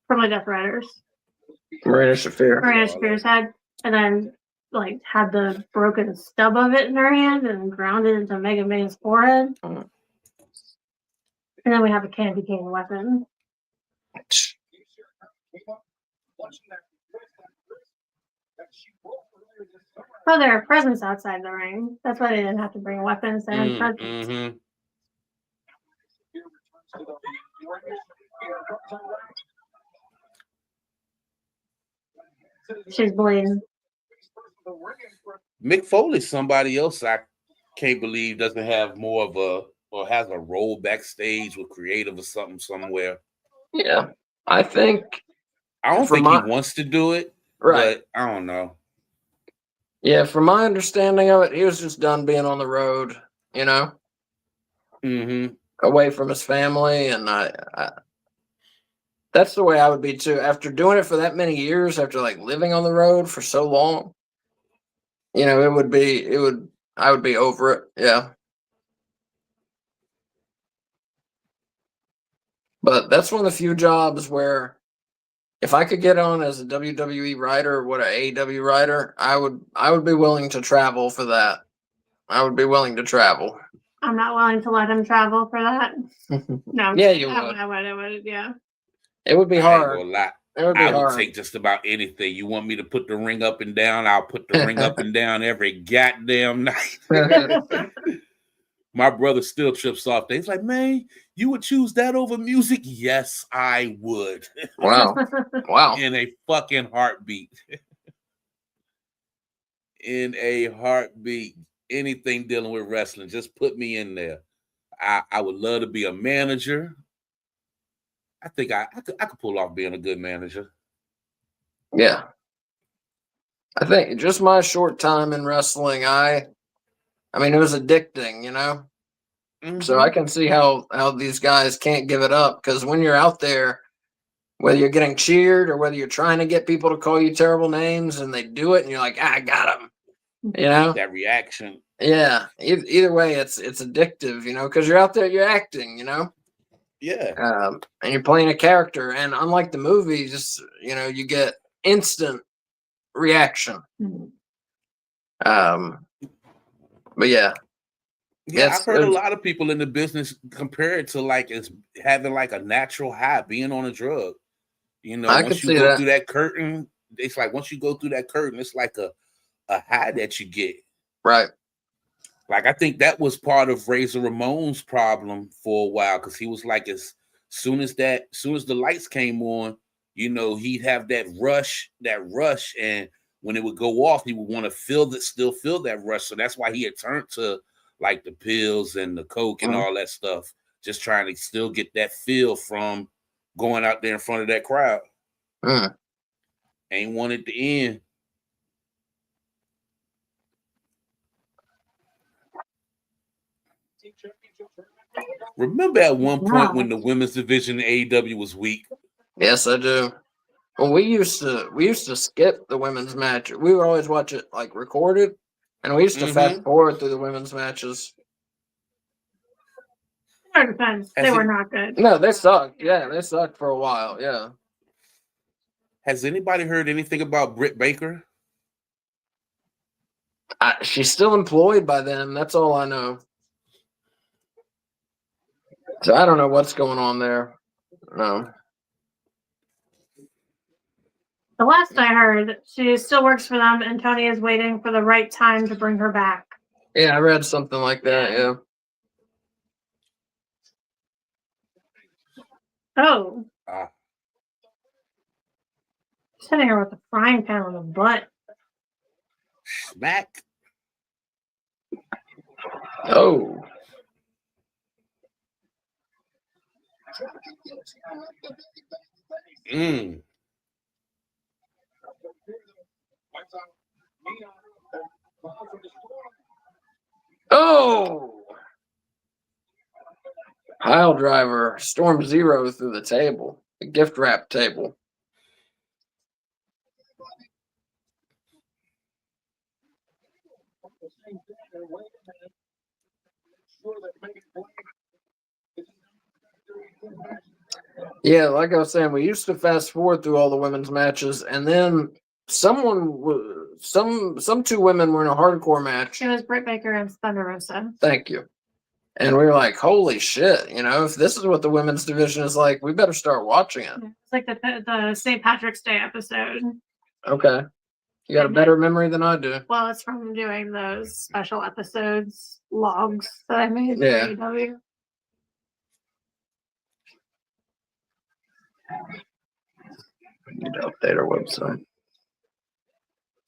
From the Death Riders. Marina Shafir. Marina Shafir's head. And then, like, had the broken stub of it in her hand and ground it into Mega Man's forehead. Mm. And then we have a candy cane weapon. Oh, there are presents outside the ring. That's why they didn't have to bring weapons. They had presents. Mm-hmm. She's bleeding. Mick Foley's somebody else I can't believe doesn't have more of or has a role backstage with creative or something somewhere. Yeah. I think I don't think he wants to do it, right. But I don't know. Yeah, from my understanding of it, he was just done being on the road, you know, away from his family, and I that's the way I would be too. After doing it for that many years, after like living on the road for so long, you know, I would be over it. Yeah. But that's one of the few jobs where if I could get on as a WWE writer or what an AEW writer, I would be willing to travel for that. I would be willing to travel. I'm not willing to let him travel for that. No. Yeah, you would. I would, yeah. It would be hard. It would be hard. I would take just about anything. You want me to put the ring up and down? I'll put the ring up and down every goddamn night. My brother still trips off. He's like, man, you would choose that over music? Yes, I would. Wow. In a fucking heartbeat. In a heartbeat. Anything dealing with wrestling, just put me in there. I would love to be a manager. I think I could pull off being a good manager. Yeah. I think just my short time in wrestling, I mean, it was addicting, you know? Mm-hmm. So I can see how these guys can't give it up, because when you're out there, whether you're getting cheered or whether you're trying to get people to call you terrible names and they do it and you're like, I got them, you know? That reaction. Yeah. Either way, it's addictive, you know, because you're out there, you're acting, you know? Yeah. And you're playing a character. And unlike the movie, just, you know, you get instant reaction. But yeah. Yeah, I've heard a lot of people in the business compare it to like it's having like a natural high, being on a drug. You know, once you go through that curtain, it's like once you go through that curtain, it's like a high that you get. Right. Like I think that was part of Razor Ramon's problem for a while, because he was like, as soon as the lights came on, you know, he'd have that rush, and when it would go off, he would want to still feel that rush. So that's why he had turned to like the pills and the coke and all that stuff, just trying to still get that feel from going out there in front of that crowd. Ain't want it to end. Remember at one point when the women's division in AEW was weak? Yes, I do. Well, we used to skip the women's match. We would always watch it like recorded, and we used to fast forward through the women's matches. It depends. They were not good. No, they sucked. Yeah, they sucked for a while. Yeah. Has anybody heard anything about Britt Baker? She's still employed by them. That's all I know. So I don't know what's going on there. No. The last I heard, she still works for them, and Tony is waiting for the right time to bring her back. Yeah, I read something like that. Yeah. Oh. Ah. She's hitting her with a frying pan on the butt. Smack. Oh. Mm. Oh. Pile driver, Storm Zero through the table, the gift wrap table. Yeah, like I was saying, we used to fast forward through all the women's matches, and then some two women were in a hardcore match. It was Britt Baker and Thunder Rosa. Thank you. And we were like, holy shit, if this is what the women's division is like, we better start watching it. It's like the St. Patrick's Day episode. Okay. You got a better memory than I do. Well, it's from doing those special episodes logs that I made for Yeah. AEW. We need to update our website.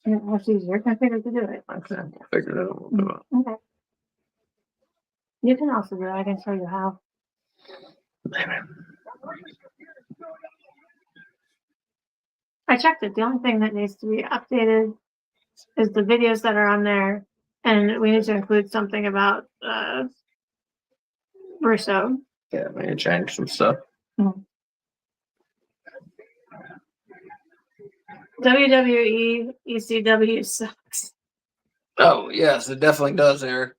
Yeah, that's easier. I figured to do it. Okay, figured it out. We'll do it. Okay. You can also do it. I can show you how. I checked it. The only thing that needs to be updated is the videos that are on there, and we need to include something about Russo. Yeah, we need to change some stuff. WWE ECW sucks. Oh, yes, it definitely does, Eric.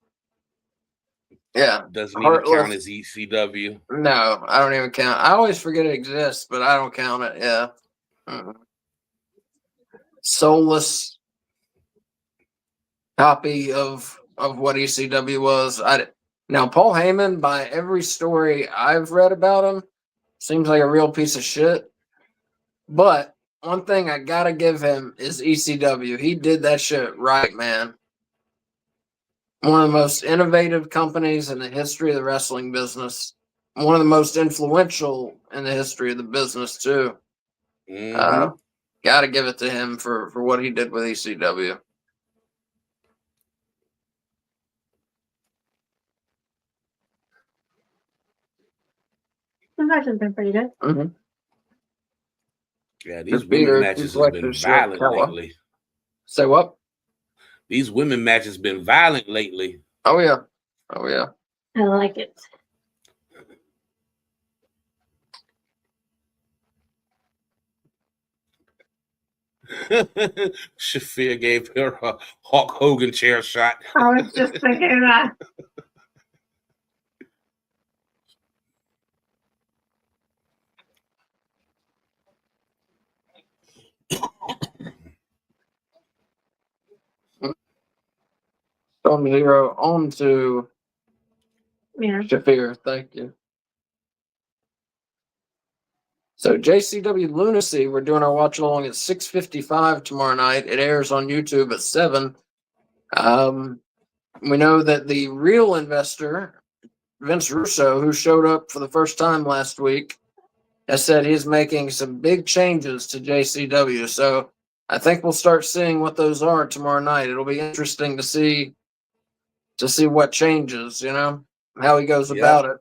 Yeah. Doesn't even count as ECW. No, I don't even count. I always forget it exists, but I don't count it. Yeah. Soulless copy of what ECW was. Now Paul Heyman, by every story I've read about him, seems like a real piece of shit. But one thing I gotta give him is ECW. He did that shit right, man. One of the most innovative companies in the history of the wrestling business. One of the most influential in the history of the business, too. Mm-hmm. Got to give it to him for what he did with ECW. The match has been pretty good. Mm-hmm. Yeah, these women matches have been violent lately. Say what? These women matches been violent lately. Oh, yeah. Oh, yeah. I like it. Shafir gave her a Hulk Hogan chair shot. I was just thinking that. Storm Zero on to Shafir. Thank you. So JCW Lunacy, we're doing our watch along at 6:55 tomorrow night. It airs on YouTube at 7. We know that the real investor, Vince Russo, who showed up for the first time last week, has said he's making some big changes to JCW. So I think we'll start seeing what those are tomorrow night. It'll be interesting to see what changes, how he goes about it.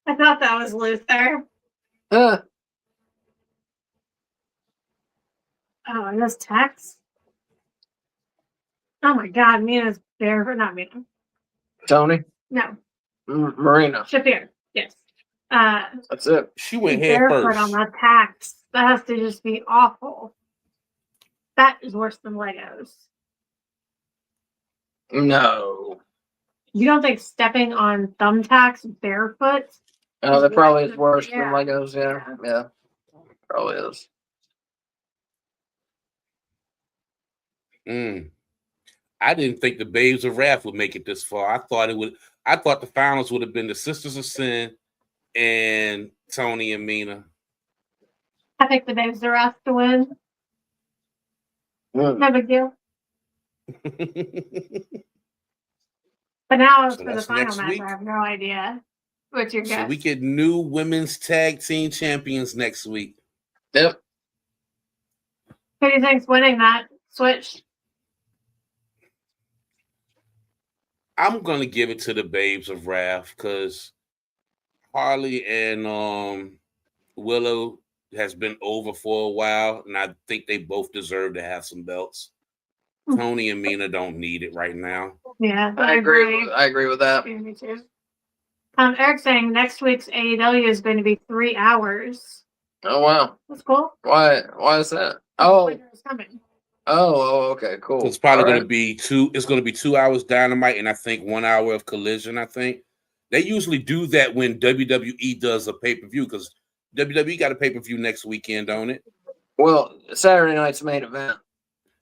I thought that was Luther. Huh. Oh, and this text. Oh my God, Mina's barefoot. Not Mina. Tony? No. Marina. Shafir. Yes. That's it. She went head barefoot first. on that tax. That has to just be awful. That is worse than Legos. No. You don't think stepping on thumbtacks barefoot? Oh, that probably is worse than Yeah. Legos. Yeah. Probably is. I didn't think the Babes of Wrath would make it this far. I thought the finals would have been the Sisters of Sin and Tony and Mina. I think the Babes of Wrath to win. No big deal. But now So for the final match, I have no idea what your guess. So we get new women's tag team champions next week. Yep. Who do you think's winning that switch? I'm gonna give it to the Babes of Wrath because Harley and Willow has been over for a while, and I think they both deserve to have some belts. Tony and Mina don't need it right now. Yeah, I agree. I agree with that. Me too. Eric's saying next week's AEW is going to be 3 hours. Oh wow, that's cool. Why is that? Okay, cool. So it's probably going to be 2. It's going to be 2 hours Dynamite, and I think 1 hour of Collision. I think they usually do that when WWE does a pay-per-view because WWE got a pay-per-view next weekend, don't it? Well, Saturday night's main event.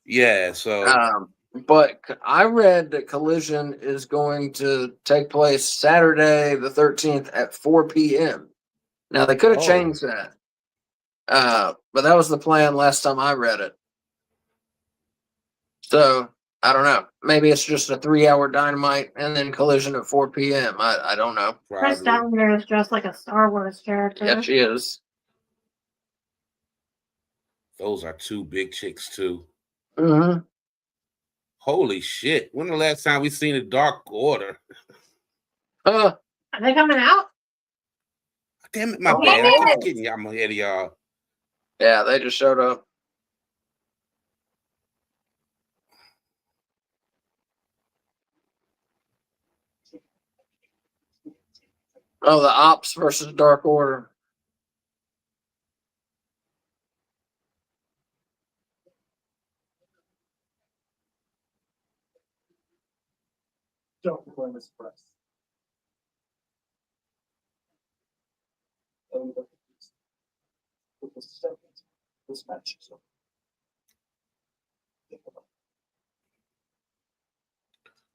Yeah. So. But I read that Collision is going to take place Saturday the 13th at 4 p.m. Now, they could have changed that. But that was the plan last time I read it. So, I don't know. Maybe it's just a 3-hour Dynamite and then Collision at 4 p.m. I don't know. Chris Statlander is dressed like a Star Wars character. Yeah, she is. Those are 2 big chicks, too. Mm-hmm. Holy shit. When the last time we seen a Dark Order? Are they coming out? Damn it, my bad. I keep getting y'all ahead of y'all. Yeah, they just showed up. Oh, the Ops versus Dark Order. Don't blame this press. This match.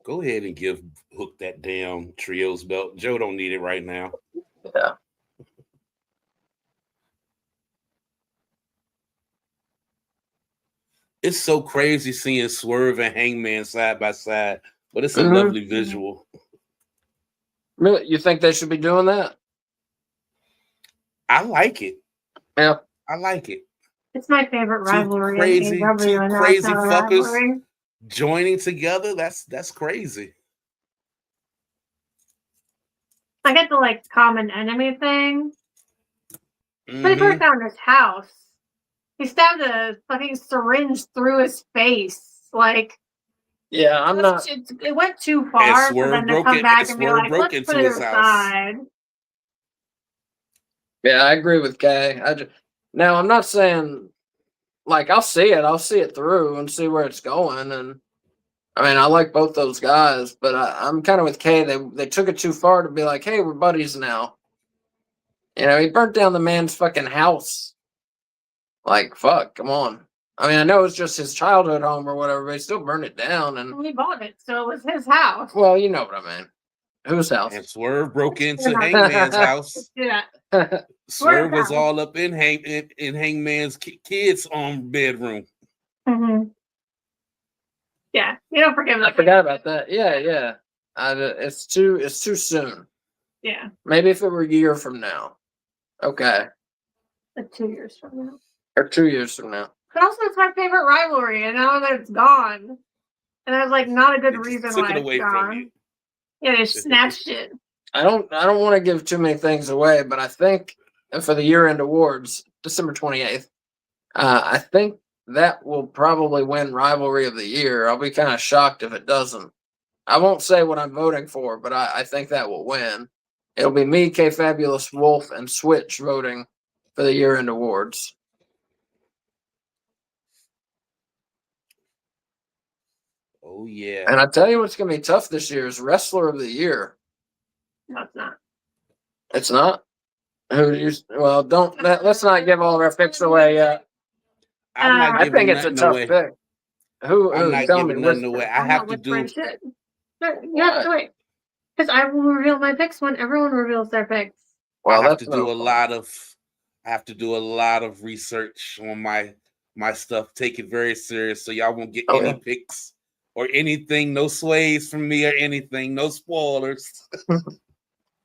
Go ahead and give Hook that damn trios belt. Joe don't need it right now. Yeah. It's so crazy seeing Swerve and Hangman side by side, but it's a lovely visual. Really? You think they should be doing that? I like it. Yeah. I like it. It's my favorite rivalry. Two crazy fuckers joining together. That's crazy. I get the common enemy thing. But he broke down his house. He stabbed a fucking syringe through his face. Yeah, I'm not. It went too far for them to come back and be like, let's put it aside. Yeah, I agree with Kay. Now, I'm not saying, I'll see it. I'll see it through and see where it's going. And, I mean, I like both those guys, but I'm kind of with Kay. They took it too far to be like, hey, we're buddies now. You know, he burnt down the man's fucking house. Fuck, come on. I mean, I know it's just his childhood home or whatever, but he still burned it down. And he bought it, so it was his house. Well, you know what I mean. Whose house? And Swerve broke into Hangman's house. Yeah. Swerve was all up in Hangman's kids' bedroom. Mm-hmm. Yeah, you don't forgive that. I forgot about that. Yeah. It's too soon. Yeah. Maybe if it were a year from now. Okay. 2 years from now. Or 2 years from now. But also, it's my favorite rivalry, and now that it's gone, and there's not a good reason why it's gone. Yeah, they snatched it. I don't want to give too many things away, but I think for the year-end awards, December 28th, I think that will probably win Rivalry of the Year. I'll be kind of shocked if it doesn't. I won't say what I'm voting for, but I think that will win. It'll be me, K Fabulous, Wolf, and Switch voting for the year-end awards. Oh, yeah. And I tell you what's going to be tough this year is Wrestler of the Year. No, it's not. It's not? Let's not give all of our picks away yet. I think it's a tough pick. I'm not tell me, giving nothing whisper. away. I I'm have not to do. whispering shit. You have to wait. Because I will reveal my picks when everyone reveals their picks. Well, I have that's to do no a fun. lot of. I have to do a lot of research on my stuff. Take it very serious, so y'all won't get any picks or anything. No sways from me or anything. No spoilers.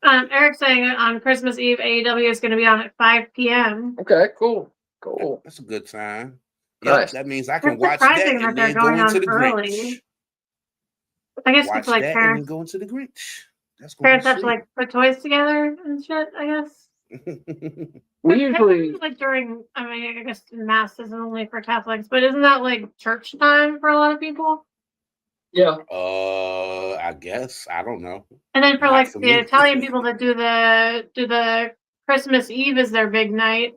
Eric's saying on Christmas Eve, AEW is going to be on at 5 p.m. Okay, cool. Cool. That's a good time. Nice. Yep, that means I can It's watch that surprising that and they're then go going into on the early. Grinch. I guess Watch it's like that and then parents, go into the Grinch. That's gonna be parents have to sweet. like put toys together and shit, I guess. We usually like during, I mean, I guess Mass isn't only for Catholics, but isn't that like church time for a lot of people? yeah. I guess I don't know. And then for Not like for the me. Italian people that do the Christmas Eve as their big night.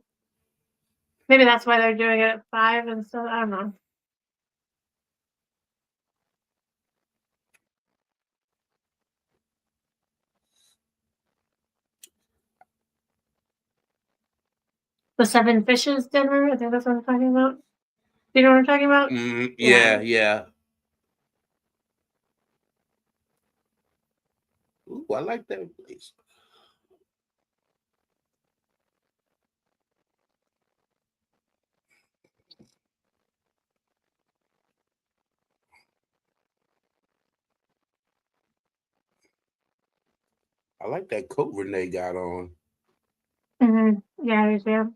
Maybe that's why they're doing it at 5 instead. I don't know. The Seven Fishes dinner. I think that's what I'm talking about. Do you know what I'm talking about? Yeah. Ooh, I like that place. I like that coat Renee got on. Mm-hmm. Yeah, I do.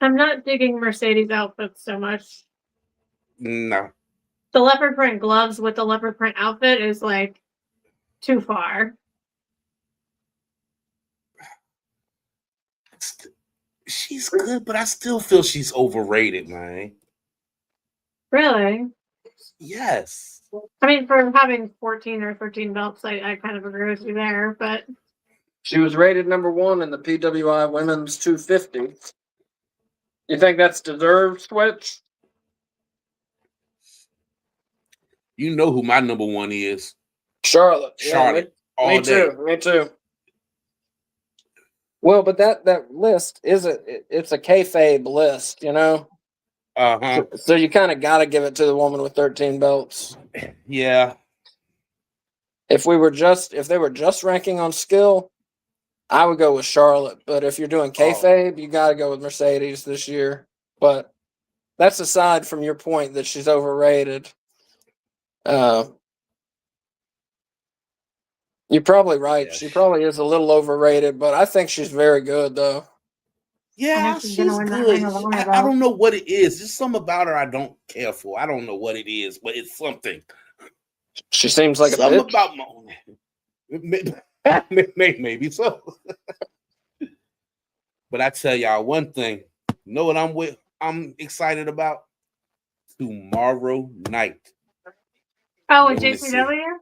I'm not digging Mercedes outfits so much. No. The leopard print gloves with the leopard print outfit is like too far. She's good, but I still feel she's overrated, man. Really? Yes. I mean, for having 14 or 13 belts, I kind of agree with you there, but She was rated number 1 in the PWI Women's 250. You think that's deserved, Switch? You know who my number 1 is. Charlotte. Charlotte. Yeah, me too. Me too. Well, but that list it's a kayfabe list, you know? Uh-huh. So you kind of got to give it to the woman with 13 belts. Yeah. If they were just ranking on skill, I would go with Charlotte. But if you're doing kayfabe, you got to go with Mercedes this year. But that's aside from your point that she's overrated. You're probably right. Yes. She probably is a little overrated, but I think she's very good, though. Yeah, she's good. I don't know what it is. There's something about her I don't care for. I don't know what it is, but it's something. She seems like something a bitch. about maybe so. But I tell y'all one thing. You know what I'm excited about? Tomorrow night. oh, with JCW?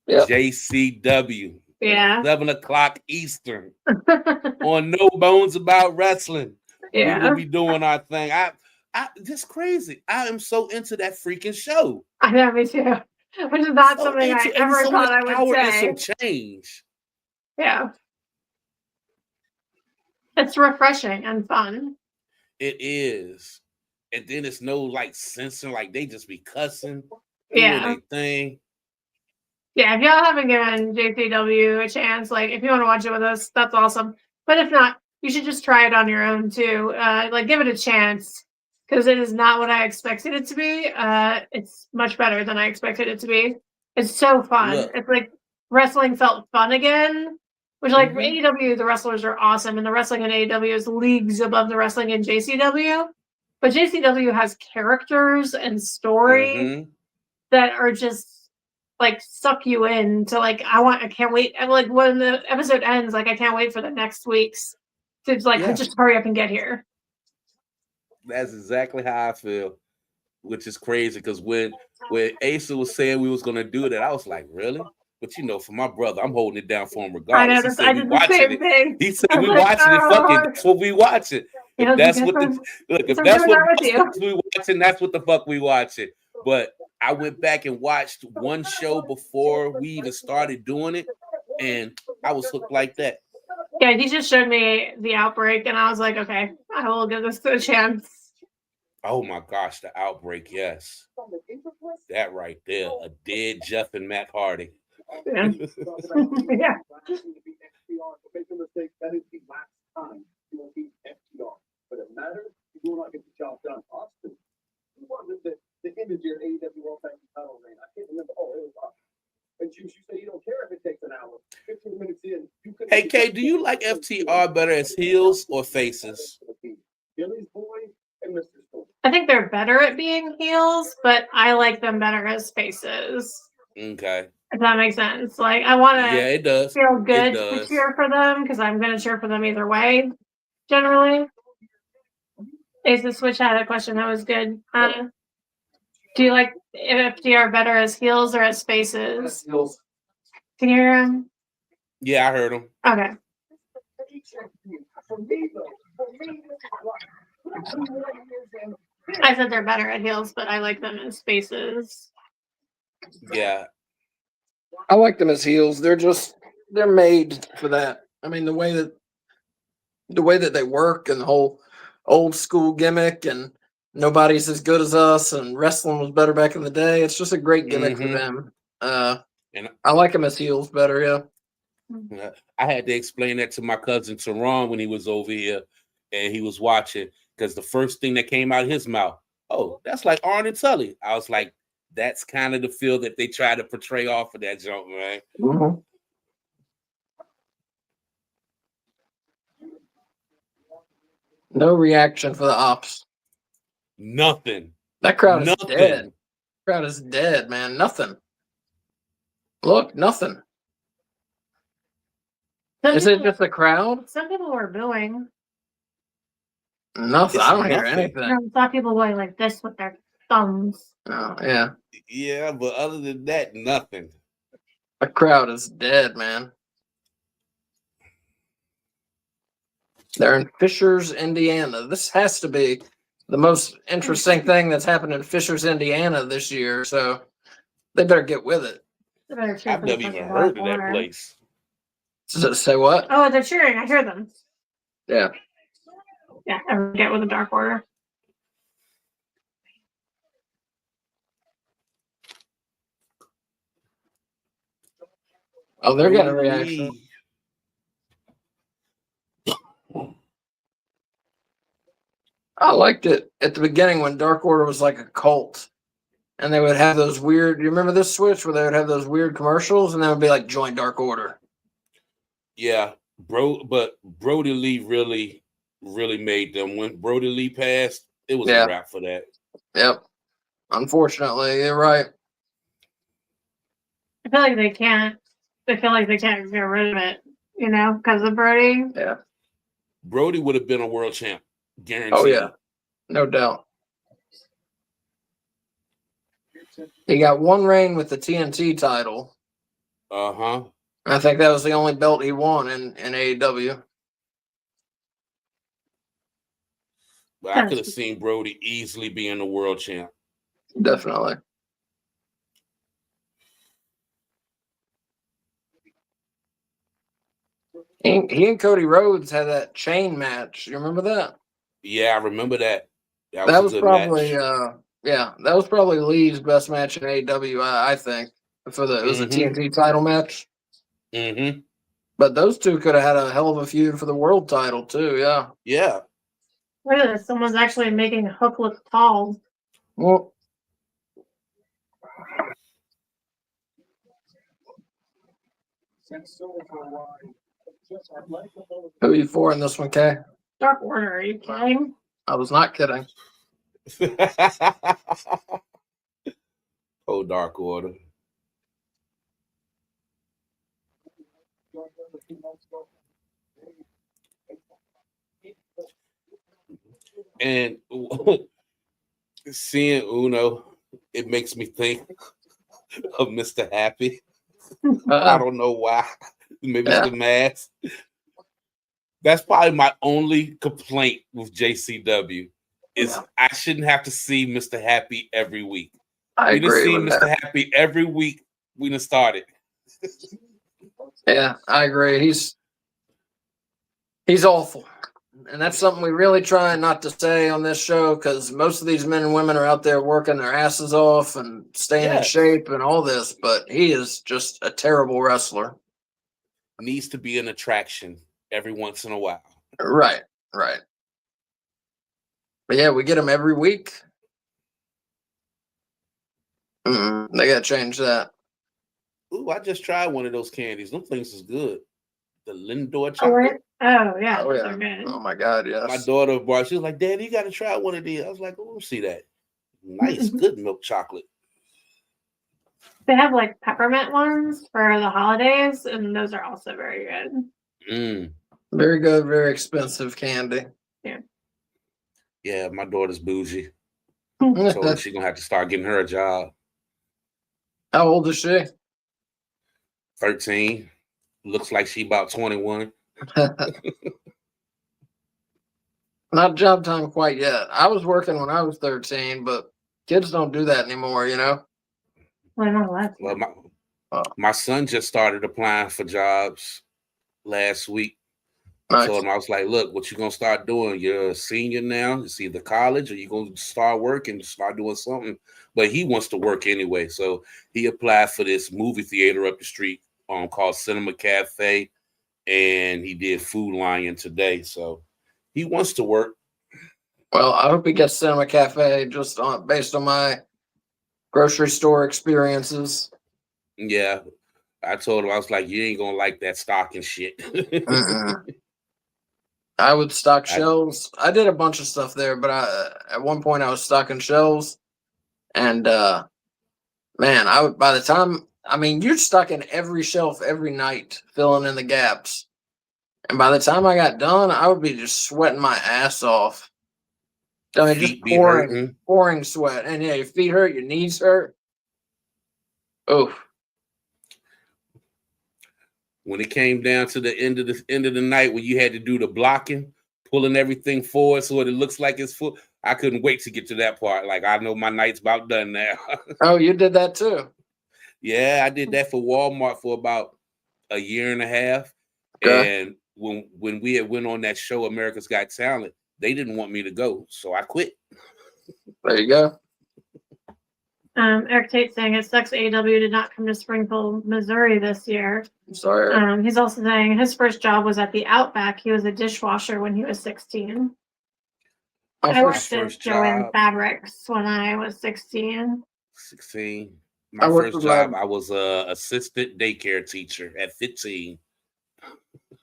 Yep. JCW. Yeah. 7:00 Eastern. On No Bones About Wrestling. Yeah. We will be doing our thing. I just crazy. I am so into that freaking show. I know, me too. Which is not something I ever thought I would say. And some change. Yeah. It's refreshing and fun. It is. And then it's no like censoring, like they just be cussing, Yeah. doing their thing. Yeah, if y'all haven't given JCW a chance, like if you want to watch it with us, that's awesome. But if not, you should just try it on your own too. Like give it a chance because it is not what I expected it to be. It's much better than I expected it to be. It's so fun. Look. It's like wrestling felt fun again. Which like AEW, the wrestlers are awesome, and the wrestling in AEW is leagues above the wrestling in JCW. But JCW has characters and story that are just like suck you in to like I can't wait. And like when the episode ends, like I can't wait for the next week's to like just hurry up and get here. That's exactly how I feel, which is crazy because when Asa was saying we was gonna do that, I was like, really? But you know, for my brother, I'm holding it down for him regardless. He said we watching it. He said we watching it. Fuck it, that's what we watching. If that's what we watching, that's what the fuck we watching. But I went back and watched one show before we even started doing it, and I was hooked like that. Yeah, he just showed me the Outbreak, and I was like, okay, I will give this a chance. Oh my gosh, the Outbreak, yes. That right there, a dead Jeff and Matt Hardy. Yeah. Yeah. Make no mistake, that is the last time you will beat FTR. But it matters, you will not get the job done. Austin, who wanted the image of your AEW World Tag Team title reign? I can't remember. Oh, it was Austin. And you say you don't care if it takes an hour. 15 minutes in, you could. Hey, Kay, do you like FTR better as heels or faces? Billy's boy and Mr. Storm. I think they're better at being heels, but I like them better as faces. Okay. If that makes sense. Like, I want to Yeah, it does. feel good It to does. cheer for them because I'm going to cheer for them either way, generally. Ace the Switch had a question that was good. Do you like FDR better as heels or as faces? Heels. Can you hear him? Yeah, I heard him. Okay. I said they're better at heels, but I like them as faces. Yeah. I like them as heels. They're made for that. I mean, the way that they work and the whole old school gimmick and nobody's as good as us and wrestling was better back in the day. It's just a great gimmick for them. And I like them as heels better. Yeah. I had to explain that to my cousin Teron when he was over here and he was watching because the first thing that came out of his mouth, oh, that's like Arn and Tully. I was like, that's kind of the feel that they try to portray off of that jump, man. Mm-hmm. No reaction for the ops. Nothing. That crowd is dead. Crowd is dead, man. Nothing. Look, nothing. Is it just the crowd? Some people were booing. Nothing. It's I don't hear nothing. anything. I saw people going like this with their thumbs. Oh, yeah. Yeah, but other than that, nothing. The crowd is dead, man. They're in Fishers, Indiana. This has to be the most interesting thing that's happened in Fishers, Indiana this year. So they better get with it. I've never even heard of that place. Say what? Oh, they're cheering. I hear them. Yeah. Yeah, I get with the Dark Order. Oh, they're getting a reaction. I liked it at the beginning when Dark Order was like a cult. And they would have those weird, you remember this switch where they would have those weird commercials and they would be like, join Dark Order. Yeah, but Brody Lee really made them. When Brody Lee passed, it was a wrap for that. Yep. Unfortunately, you're right. I feel like they can't get rid of it, because of Brody. Yeah. Brody would have been a world champ, guaranteed. Oh, yeah. No doubt. He got one reign with the TNT title. Uh-huh. I think that was the only belt he won in AEW. But I could have seen Brody easily being the world champ. Definitely. He and Cody Rhodes had that chain match. You remember that? Yeah, I remember that. That was a good probably match. that was probably Lee's best match in AEW, I think. It was a TNT title match. Mm-hmm. But those two could have had a hell of a feud for the world title too, yeah. Yeah. Look at this. Someone's actually making Hook look tall. Well, who are you for in this one, Kay? Dark Order, are you kidding? I was not kidding. Oh, Dark Order. And seeing Uno, it makes me think of Mr. Happy. I don't know why. Maybe it's the mask. That's probably my only complaint with JCW is I shouldn't have to see Mr. Happy every week. I We done agree seen with Mr. that. Happy every week we done started. Yeah, I agree. He's awful. And that's something we really try not to say on this show because most of these men and women are out there working their asses off and staying in Yes. shape and all this, but he is just a terrible wrestler. Needs to be an attraction every once in a while. Right, right. But yeah, we get him every week. They got to change that. Ooh, I just tried one of those candies. Them things is good. The Lindor chocolate. Oh yeah, Oh, those yeah. are good. Oh, my God, yes. My daughter brought, she was like, Daddy, you got to try one of these. I was like, oh, let me see that. Nice, good milk chocolate. They have like peppermint ones for the holidays, and those are also very good. Very good, very expensive candy. Yeah, my daughter's bougie. Told her she's going to have to start getting her a job. How old is she? 13. Looks like she about 21. Not job time quite yet. I was working when I was 13, but kids don't do that anymore, you know? Well, my son just started applying for jobs last week. I told him, I was like, look, what you going to start doing? You're a senior now. It's either college or you're going to start working, start doing something. But he wants to work anyway. So he applied for this movie theater up the street called Cinema Cafe. And he did Food Lion today. So he wants to work. Well, I hope he gets Cinema Cafe just based on my grocery store experiences. Yeah. I told him, I was like, you ain't going to like that stocking shit. I would stock shelves. I did a bunch of stuff there, but at one point I was stocking shelves, and man, by the time you're stocking every shelf every night, filling in the gaps, and by the time I got done, I would be just sweating my ass off. I mean, just pouring sweat, and yeah, your feet hurt, your knees hurt. Oof. When it came down to the end of the night when you had to do the blocking, pulling everything forward so it looks like it's full, I couldn't wait to get to that part. Like, I know my night's about done now. Oh, you did that too? Yeah, I did that for Walmart for about a year and a half. Okay. And when we had went on that show, America's Got Talent, they didn't want me to go, so I quit. There you go. Eric Tate saying it sucks AEW did not come to Springfield, Missouri this year. Sorry. He's also saying his first job was at the Outback. He was a dishwasher when he was 16. I worked at Joanne Fabrics when I was 16. 16. My first job, I was an assistant daycare teacher at 15.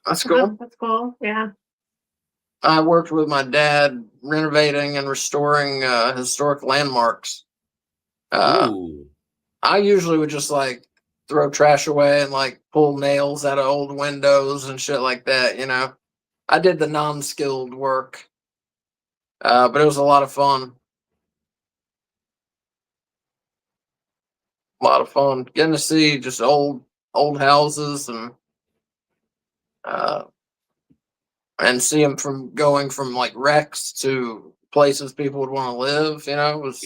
That's cool. That's cool. Yeah. I worked with my dad renovating and restoring historic landmarks. I usually would just like throw trash away and like pull nails out of old windows and shit like that, you know. I did the non-skilled work, but it was a lot of fun. A lot of fun getting to see just old houses and see them from going from like wrecks to places people would want to live. You know, it was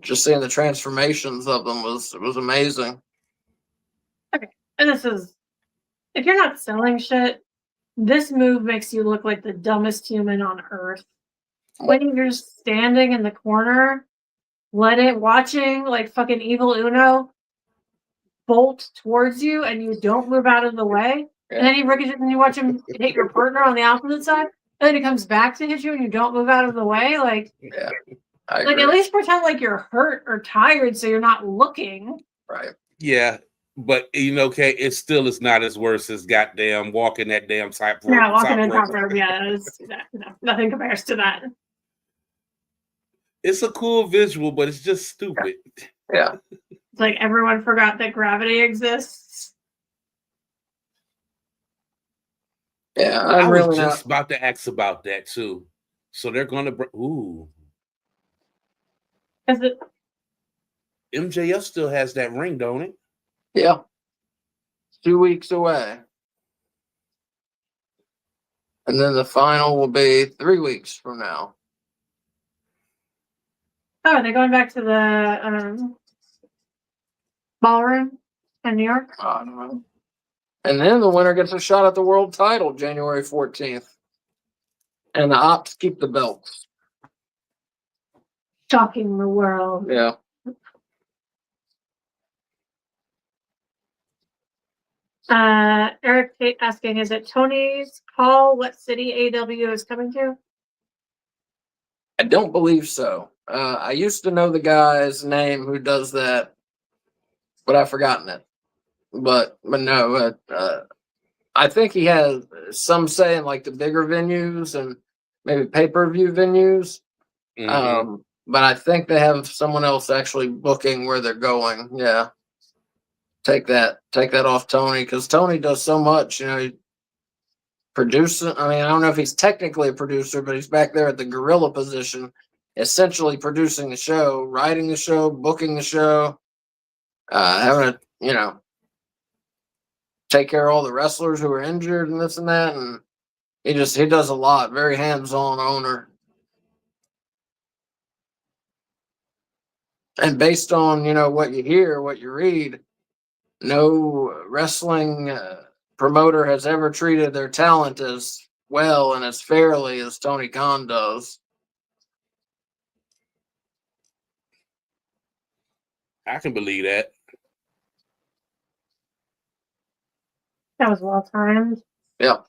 just seeing the transformations of them was amazing. Okay, and this is, if you're not selling shit, this move makes you look like the dumbest human on earth. When you're standing in the corner, watching like fucking Evil Uno bolt towards you, and you don't move out of the way, and then he ricochets, and you watch him hit your partner on the opposite side, and then he comes back to hit you, and you don't move out of the way. Like, like at least pretend like you're hurt or tired, so you're not looking. Right. Yeah. But you know, okay, it still is not as worse as goddamn walking that damn type rope. Yeah, walking in top rope. Yeah, nothing compares to that. It's a cool visual, but it's just stupid. Yeah. It's like everyone forgot that gravity exists. Yeah, I was just about to ask about that too. So they're gonna Is it? MJF still has that ring, don't it? Yeah. 2 weeks away. And then the final will be 3 weeks from now. Oh, are they going back to the ballroom in New York? I don't know. And then the winner gets a shot at the world title January 14th. And the Ops keep the belts. Shocking the world. Yeah. Eric Tate asking, is it Tony's call what city AEW is coming to? I don't believe so. I used to know the guy's name who does that, but I've forgotten it. But no, I think he has some say in like the bigger venues and maybe pay-per-view venues. But I think they have someone else actually booking where they're going. Yeah. Take that off Tony, because Tony does so much, he producing. I mean, I don't know if he's technically a producer, but he's back there at the gorilla position, essentially producing the show, writing the show, booking the show, having to, take care of all the wrestlers who are injured and this and that. And he does a lot. Very hands-on owner. And based on, what you hear, what you read, no wrestling promoter has ever treated their talent as well and as fairly as Tony Khan does. I can believe that. That was well timed. Yep.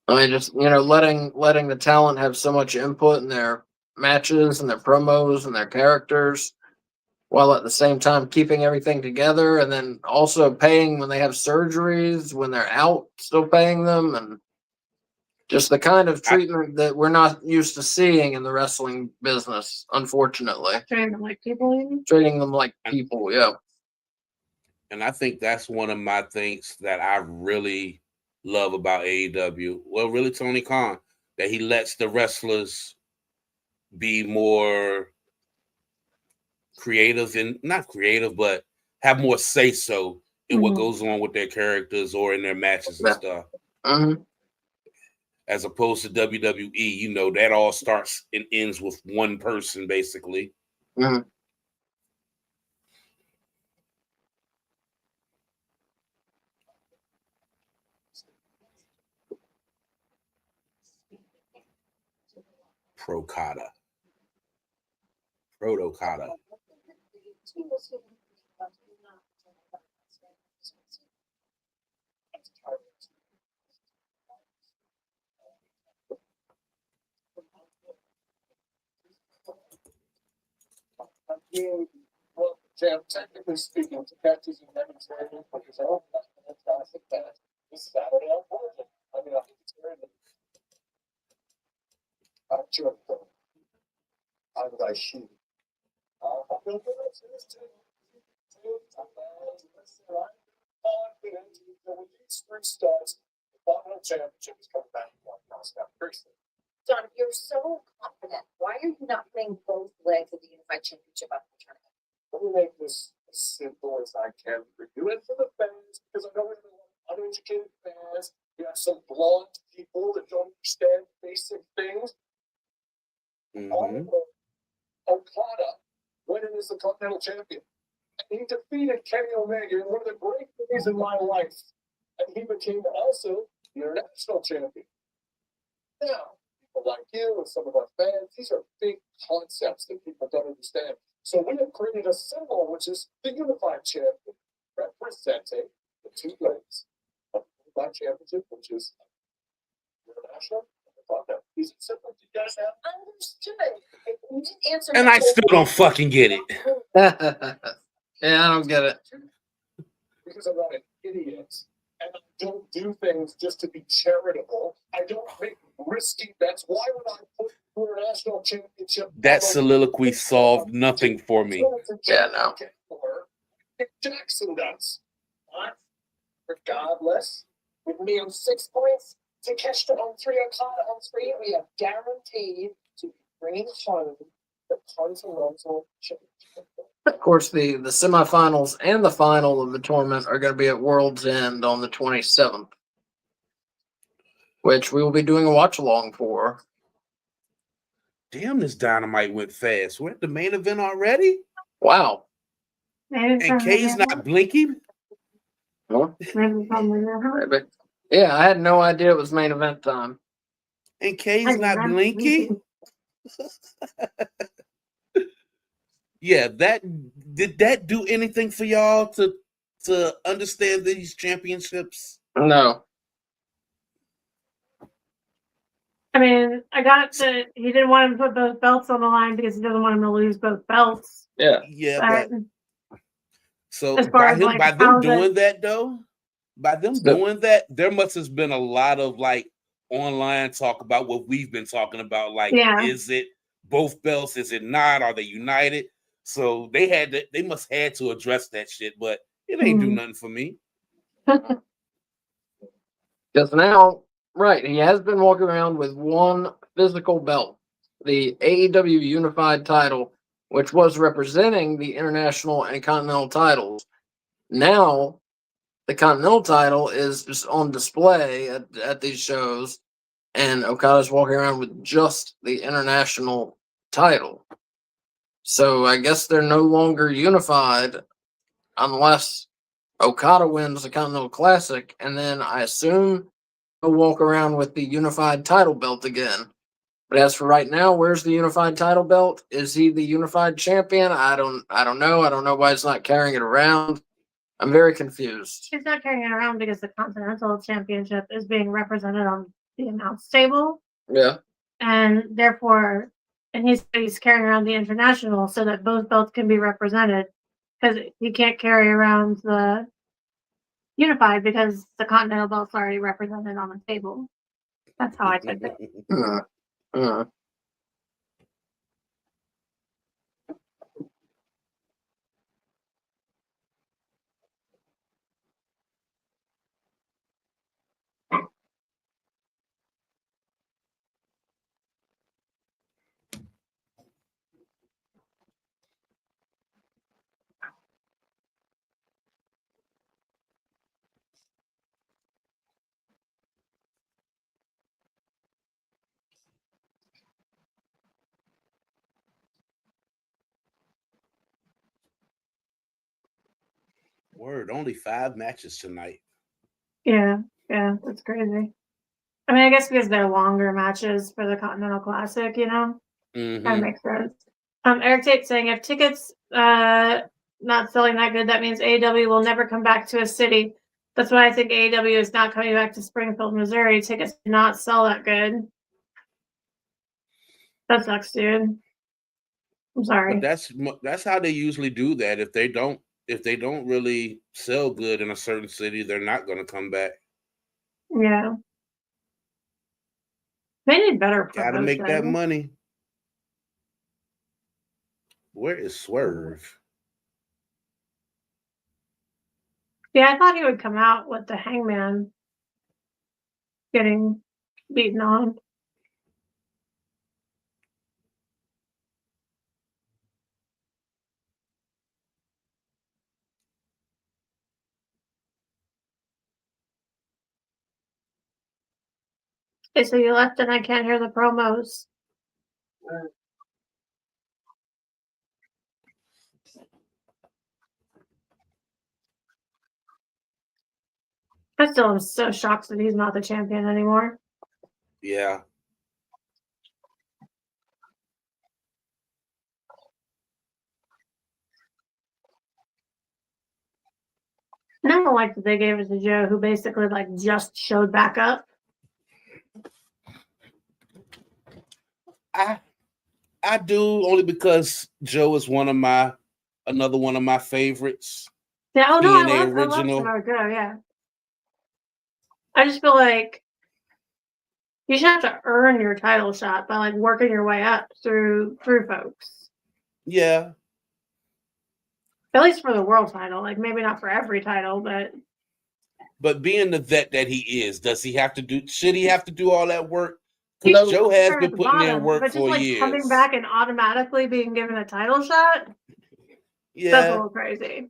I mean, just letting the talent have so much input in their matches and their promos and their characters, while at the same time keeping everything together, and then also paying when they have surgeries, when they're out, still paying them, and just the kind of treatment that we're not used to seeing in the wrestling business, unfortunately. Treating them like people. Treating them like people, yeah. And I think that's one of my things that I really love about AEW. Well, really, Tony Khan, that he lets the wrestlers be more creative, and not creative, but have more say so in what goes on with their characters or in their matches and stuff. As opposed to WWE, that all starts and ends with one person, basically. Protocada. Well, Jeff, technically speaking, to catches and never training for his own fantastic match this Saturday on Thursday. I mean, I think it's very good. I'm sure. I'm like, shoot. I'm confident that with these three stars, the Continental Championship is coming back to one Moscow. John, if you're so confident, why are you not playing both legs of the Unified Championship up in the tournament? Let me make this as simple as I can for you and for the fans, because I know we have a lot of uneducated fans. We have some blonde people that don't understand basic things. Okada winning as the Continental Champion. And he defeated Kenny Omega in one of the great movies in my life. And he became also the International Champion. Now, people like you and some of our fans, these are big concepts that people don't understand. So we have created a symbol, which is the Unified Champion, representing the two legs of the Unified Championship, which is international. Is it simple? Do you guys have? Understood. You didn't answer. And I still don't fucking get it. Yeah, I don't get it. Because I'm not an idiot. And I don't do things just to be charitable. I don't make risky bets. Why would I put the International Championship? That soliloquy solved nothing for me. Yeah, no. Nick Jackson does. What? Regardless, with me on 6 points, Takeshita on 3, Okada on 3, we are guaranteed to bring home the Continental Championship. Of course, the semifinals and the final of the tournament are going to be at World's End on the 27th, which we will be doing a watch along for. Damn, this Dynamite went fast. We're at the main event already? Wow. Maybe And Kay's not blinking? Huh? Maybe. Yeah, I had no idea it was main event time. And Kay's not blinking? Yeah, did that do anything for y'all to understand these championships? No. I mean, I got that he didn't want him to put both belts on the line because he doesn't want him to lose both belts. Yeah. Yeah, but so as far as, by them doing that though, by them doing that, there must have been a lot of like online talk about what we've been talking about. Like, is it both belts? Is it not? Are they united? So they must had to address that shit, but it ain't do nothing for me. Because now, right, he has been walking around with one physical belt, the AEW Unified title, which was representing the international and continental titles. Now, the continental title is just on display at these shows, and Okada's walking around with just the international title. So I guess they're no longer unified unless Okada wins the Continental Classic, and then I assume he'll walk around with the unified title belt again. But as for right now, where's the unified title belt? Is he the unified champion? I don't know. I don't know why he's not carrying it around. I'm very confused. He's not carrying it around because the Continental Championship is being represented on the announce table. Yeah. And therefore, he's carrying around the international so that both belts can be represented. Because he can't carry around the unified because the continental belt's already represented on the table. That's how I took it. Word, only 5 matches tonight. Yeah, that's crazy. I mean, I guess because they're longer matches for the Continental Classic, Kind of makes sense. Eric Tate saying if tickets not selling that good, that means AEW will never come back to a city. That's why I think AEW is not coming back to Springfield, Missouri. Tickets do not sell that good. That sucks, dude. I'm sorry. But that's how they usually do that. If they don't really sell good in a certain city, they're not going to come back. Yeah. They need better promotion. Gotta make that money. Where is Swerve? Yeah, I thought he would come out with the Hangman getting beaten on. Okay, so you left and I can't hear the promos. I still am so shocked that he's not the champion anymore. Yeah. And I don't like that they gave it to Joe, who basically just showed back up. I do, only because Joe is another one of my favorites. Yeah, I love original. Joe, yeah. I just feel like you should have to earn your title shot by working your way up through folks. Yeah. At least for the world title, maybe not for every title, but. But being the vet that he is, should he have to do all that work? Because Joe has been putting in work for years. Coming back and automatically being given a title shot? Yeah. That's a little crazy.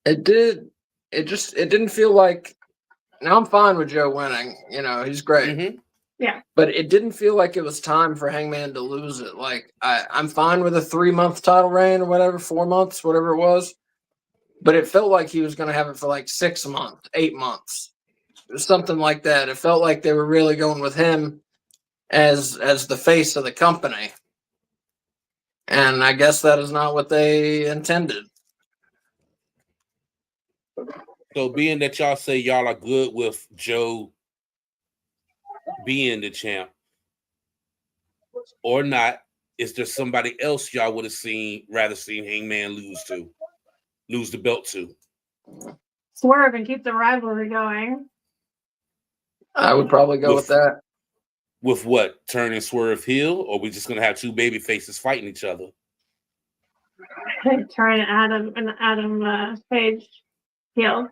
It didn't feel like. Now I'm fine with Joe winning. He's great. Mm-hmm. Yeah. But it didn't feel like it was time for Hangman to lose it. Like I'm fine with a 3-month title reign or whatever, 4 months, whatever it was. But it felt like he was going to have it for like 6 months, 8 months, something like that. It felt like they were really going with him as the face of the company. And I guess that is not what they intended. So being that y'all say y'all are good with Joe being the champ or not, is there somebody else y'all would have rather seen Hangman lose the belt to? Swerve and keep the rivalry going. I would probably go with that. With what? Turning Swerve heel, or we just gonna have two baby faces fighting each other? Turn Adam Page heel.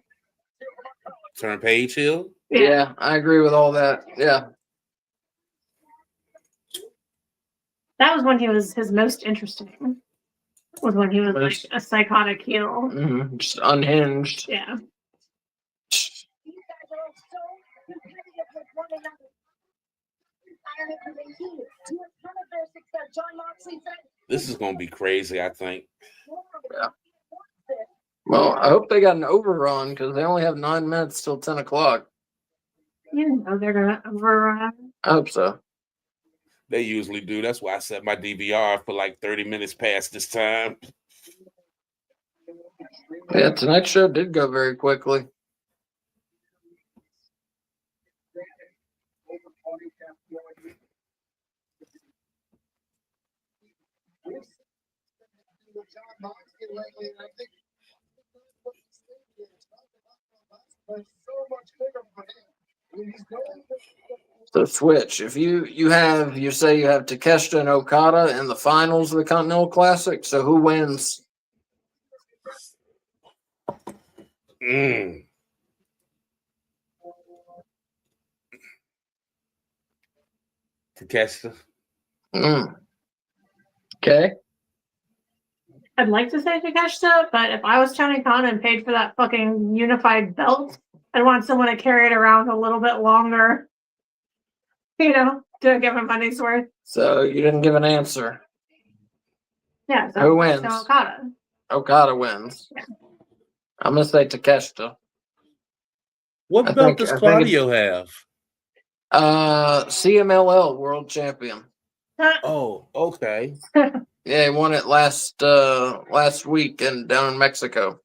Turn Page heel? Yeah, I agree with all that. Yeah. That was when he was his most interesting. Was when he was like a psychotic heel. Just unhinged. Yeah. You guys are all so competitive with one another. Iron it for the years. To a ton of their success, John Moxley said. This is gonna be crazy, I think. Yeah. Well, I hope they got an overrun because they only have 9 minutes till 10 o'clock. You know they're gonna overrun. I hope so. They usually do. That's why I set my DVR for like 30 minutes past this time. Yeah, tonight's show did go very quickly. So switch. If you say you have Takeshita and Okada in the finals of the Continental Classic. So who wins? Takeshita. Okay. I'd like to say Takeshita, but if I was Tony Khan and paid for that fucking unified belt, I'd want someone to carry it around a little bit longer. You know, to give him money's worth. So you didn't give an answer. Yeah. So who wins? So Okada. Okada wins. Yeah. I'm gonna say Takeshita. What belt does Claudio have? CMLL World Champion. Oh, okay. Yeah, he won it last week down in Mexico.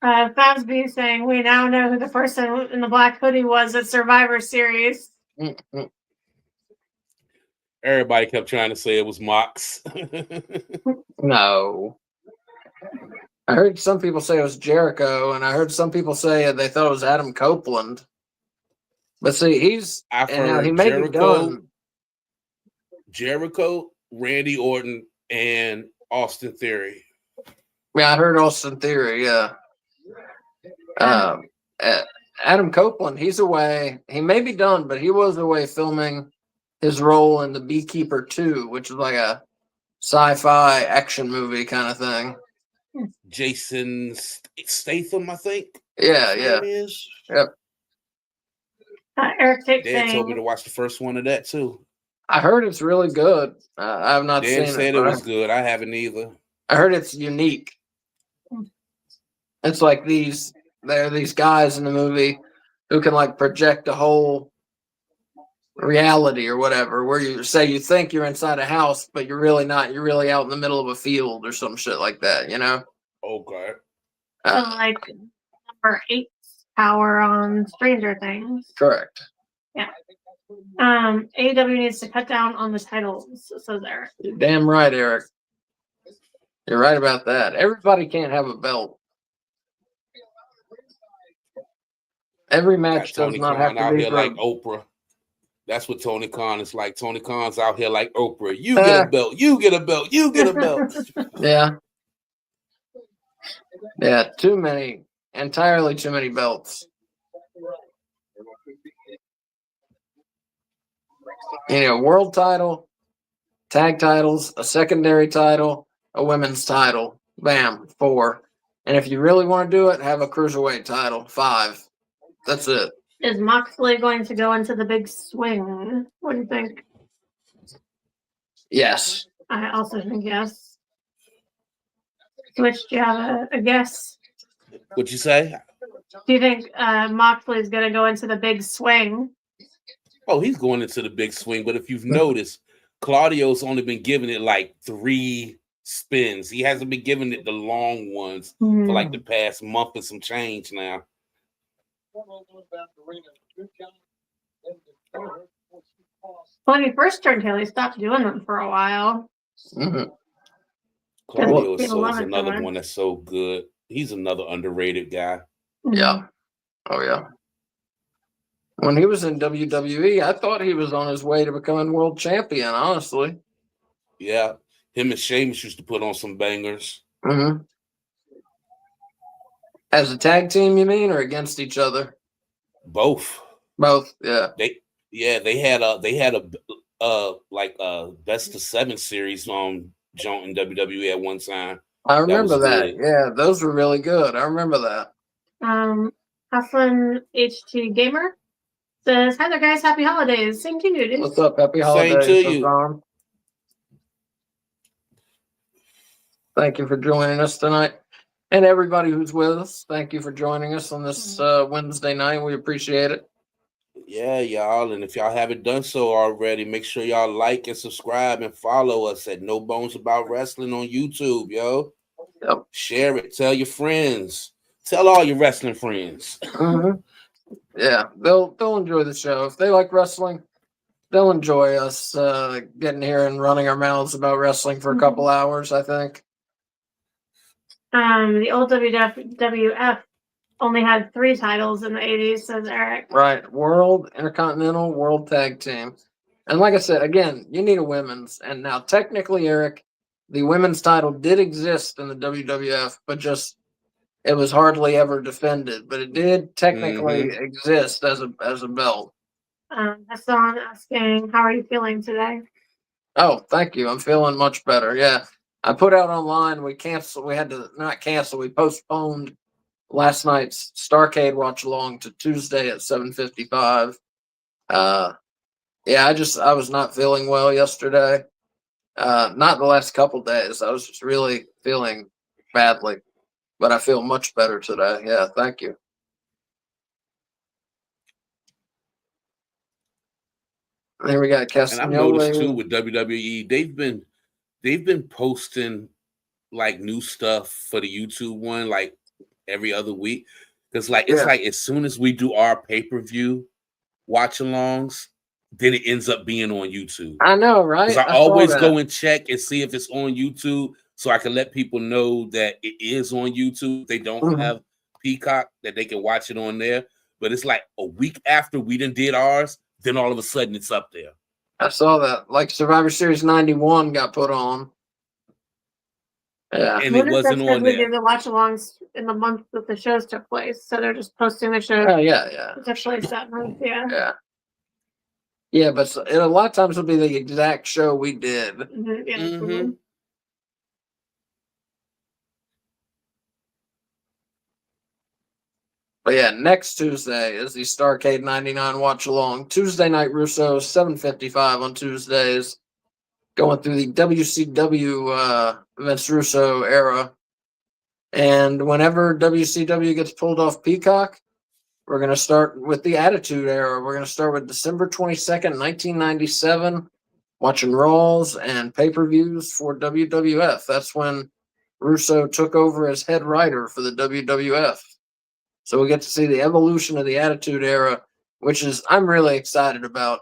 Fabsby saying we now know who the person in the black hoodie was at Survivor Series. Everybody kept trying to say it was Mox. No. I heard some people say it was Jericho, and I heard some people say they thought it was Adam Copeland. But see, I've heard Jericho, Randy Orton, and Austin Theory. Yeah, I heard Austin Theory, yeah. Adam Copeland, he's away. He may be done, but he was away filming his role in The Beekeeper 2, which is like a sci-fi action movie kind of thing. Jason Statham, I think. Yeah. Yep. Eric Tick Dad told me to watch the first one of that too. I heard it's really good. I have not seen it. Dad said it was good. I haven't either. I heard it's unique. It's like there are these guys in the movie who can like project a whole reality or whatever, where you say you think you're inside a house, but you're really not. You're really out in the middle of a field or some shit like that, you know? Okay. Like number 8's power on Stranger Things. Correct. Yeah. AEW needs to cut down on the titles, says Eric. You're damn right, Eric. You're right about that. Everybody can't have a belt. Every match does not have to out be here like Oprah. That's what Tony Khan is like. Tony Khan's out here like Oprah. You get a belt. You get a belt. You get a belt. Yeah. Yeah. Entirely too many belts. World title, tag titles, a secondary title, a women's title. Bam, 4. And if you really want to do it, have a cruiserweight title. 5. That's it. Is Moxley going to go into the big swing? What do you think? Yes. I also think yes. Switch, do you have a guess? What'd you say? Do you think Moxley is going to go into the big swing? Oh, he's going into the big swing. But if you've noticed, Claudio's only been giving it like 3 spins. He hasn't been giving it the long ones for like the past month and some change now. When he first turned heel, he stopped doing them for a while. Mm-hmm. Claudio is People love it so another much. one that's so good. He's another underrated guy. Yeah. Oh, yeah. When he was in WWE, I thought he was on his way to becoming world champion, honestly. Yeah. Him and Sheamus used to put on some bangers. Mm-hmm. As a tag team, you mean, or against each other? Both. Both, yeah. They had a best of 7 series on Joint in WWE at one time. I remember that. Good. Yeah, those were really good. I remember that. Hustlin HT Gamer says, "Hi there, guys. Happy holidays. Same to you, dude." What's up? Happy holidays. Same to you. Tom. Thank you for joining us tonight. And everybody who's with us, thank you for joining us on this Wednesday night. We appreciate it. Yeah, y'all. And if y'all haven't done so already, make sure y'all like and subscribe and follow us at No Bones About Wrestling on YouTube, yo. Yep. Share it. Tell your friends. Tell all your wrestling friends. Mm-hmm. Yeah, they'll enjoy the show. If they like wrestling, they'll enjoy us getting here and running our mouths about wrestling for a couple hours, I think. The old WWF only had 3 titles in the 80s, says Eric. Right. World, Intercontinental, World Tag Team. And like I said, again, you need a women's. And now technically, Eric, the women's title did exist in the WWF, but just it was hardly ever defended. But it did technically exist as a belt. Hassan asking, how are you feeling today? Oh, thank you. I'm feeling much better. Yeah. I put out online, we postponed last night's Starcade watch along to Tuesday at 7:55. Yeah, I was not feeling well yesterday. Not the last couple days. I was just really feeling badly, but I feel much better today. Yeah, thank you. Then we got Castagnoli. And I've noticed too with WWE, they've been posting like new stuff for the YouTube one like every other week. Because like it's like as soon as we do our pay-per-view watch alongs, then it ends up being on YouTube. I know, right? Because I always go and check and see if it's on YouTube so I can let people know that it is on YouTube. They don't have Peacock, that they can watch it on there. But it's like a week after we did ours, then all of a sudden it's up there. I saw that. Like Survivor Series 91 got put on. Yeah. And it wasn't on we there. did the watch-alongs in the month that the shows took place. So they're just posting the shows. Oh, yeah. It's actually set month, yeah. Yeah, but a lot of times it'll be the exact show we did. But yeah, next Tuesday is the Starcade 99 watch along. Tuesday night Russo, 7:55 on Tuesdays. Going through the WCW Vince Russo era. And whenever WCW gets pulled off Peacock, we're going to start with the Attitude Era. We're going to start with December 22nd, 1997, watching Raws and pay-per-views for WWF. That's when Russo took over as head writer for the WWF. So we get to see the evolution of the Attitude Era, which is I'm really excited about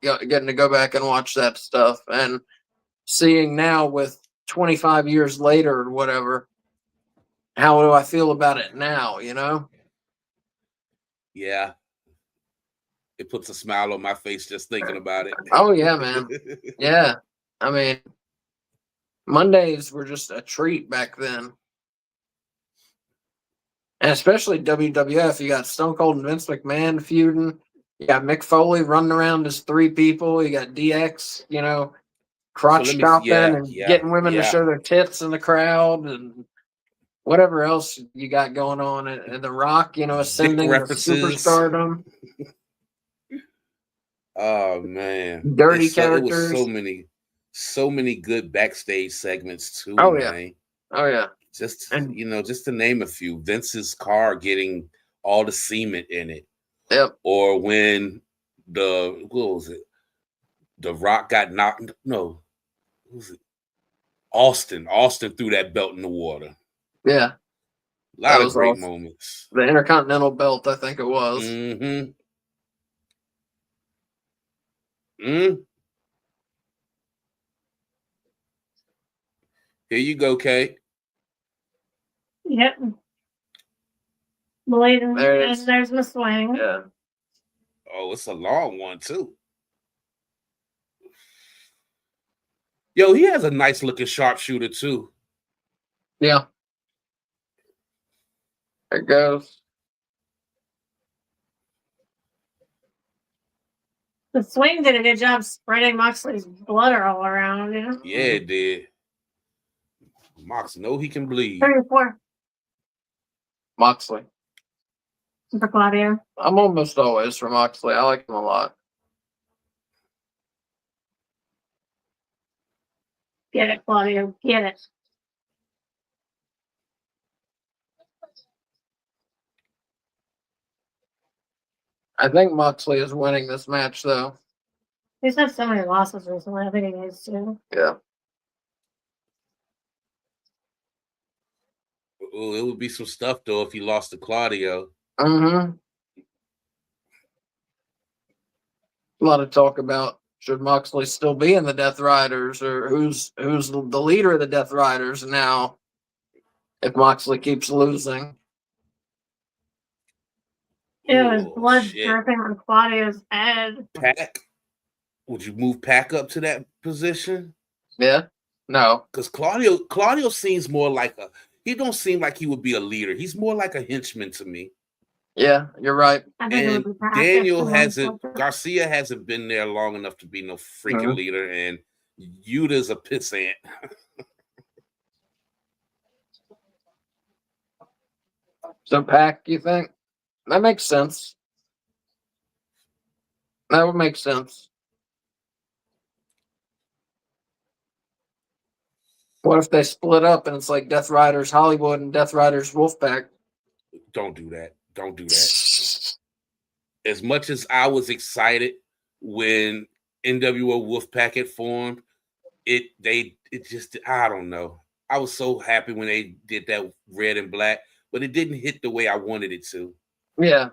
getting to go back and watch that stuff and seeing now with 25 years later or whatever, how do I feel about it now, you know? Yeah. It puts a smile on my face just thinking about it. Oh, yeah, man. Yeah. I mean, Mondays were just a treat back then. And especially WWF, you got Stone Cold and Vince McMahon feuding. You got Mick Foley running around as 3 people. You got DX, crotch stomping and getting women to show their tits in the crowd and whatever else you got going on, and The Rock, ascending to references. superstardom. Oh man, Dirty it was characters. so many good backstage segments too, Oh, man. yeah. Oh yeah. Just And just to name a few, Vince's car getting all the cement in it, yep. or when what was it? The Rock got knocked. No, what was it? Austin threw that belt in the water. Yeah. A lot of great awesome. moments. The Intercontinental belt, I think it was. Mm-hmm. Here you go, Kay. Yep. Bladen, There's- and there's the swing. Yeah. Oh, it's a long one too. Yo, he has a nice looking sharpshooter too. Yeah. There it goes. The swing did a good job spreading Moxley's blood all around. Yeah, it did. Mox know he can bleed. 34 Moxley. for Claudio. I'm almost always for Moxley. I like him a lot. Get it, Claudio. Get it. I think Moxley is winning this match, though. He's had so many losses recently. I think he needs to. Yeah. Oh, it would be some stuff though if he lost to Claudio. Mm-hmm. A lot of talk about should Moxley still be in the Death Riders, or who's the leader of the Death Riders now if Moxley keeps losing. It was blood dripping on Claudio's head. Pac? Would you move Pac up to that position? Yeah. No. Because Claudio seems more like he don't seem like he would be a leader. He's more like a henchman to me. Yeah, you're right. And Garcia hasn't been there long enough to be no freaking leader, and Yuta's a pissant. So Pac, you think? That makes sense. That would make sense. What if they split up and it's like Death Riders Hollywood and Death Riders Wolfpack? Don't do that. Don't do that. As much as I was excited when NWO Wolfpack had formed, it just, I don't know. I was so happy when they did that red and black, but it didn't hit the way I wanted it to. Yeah.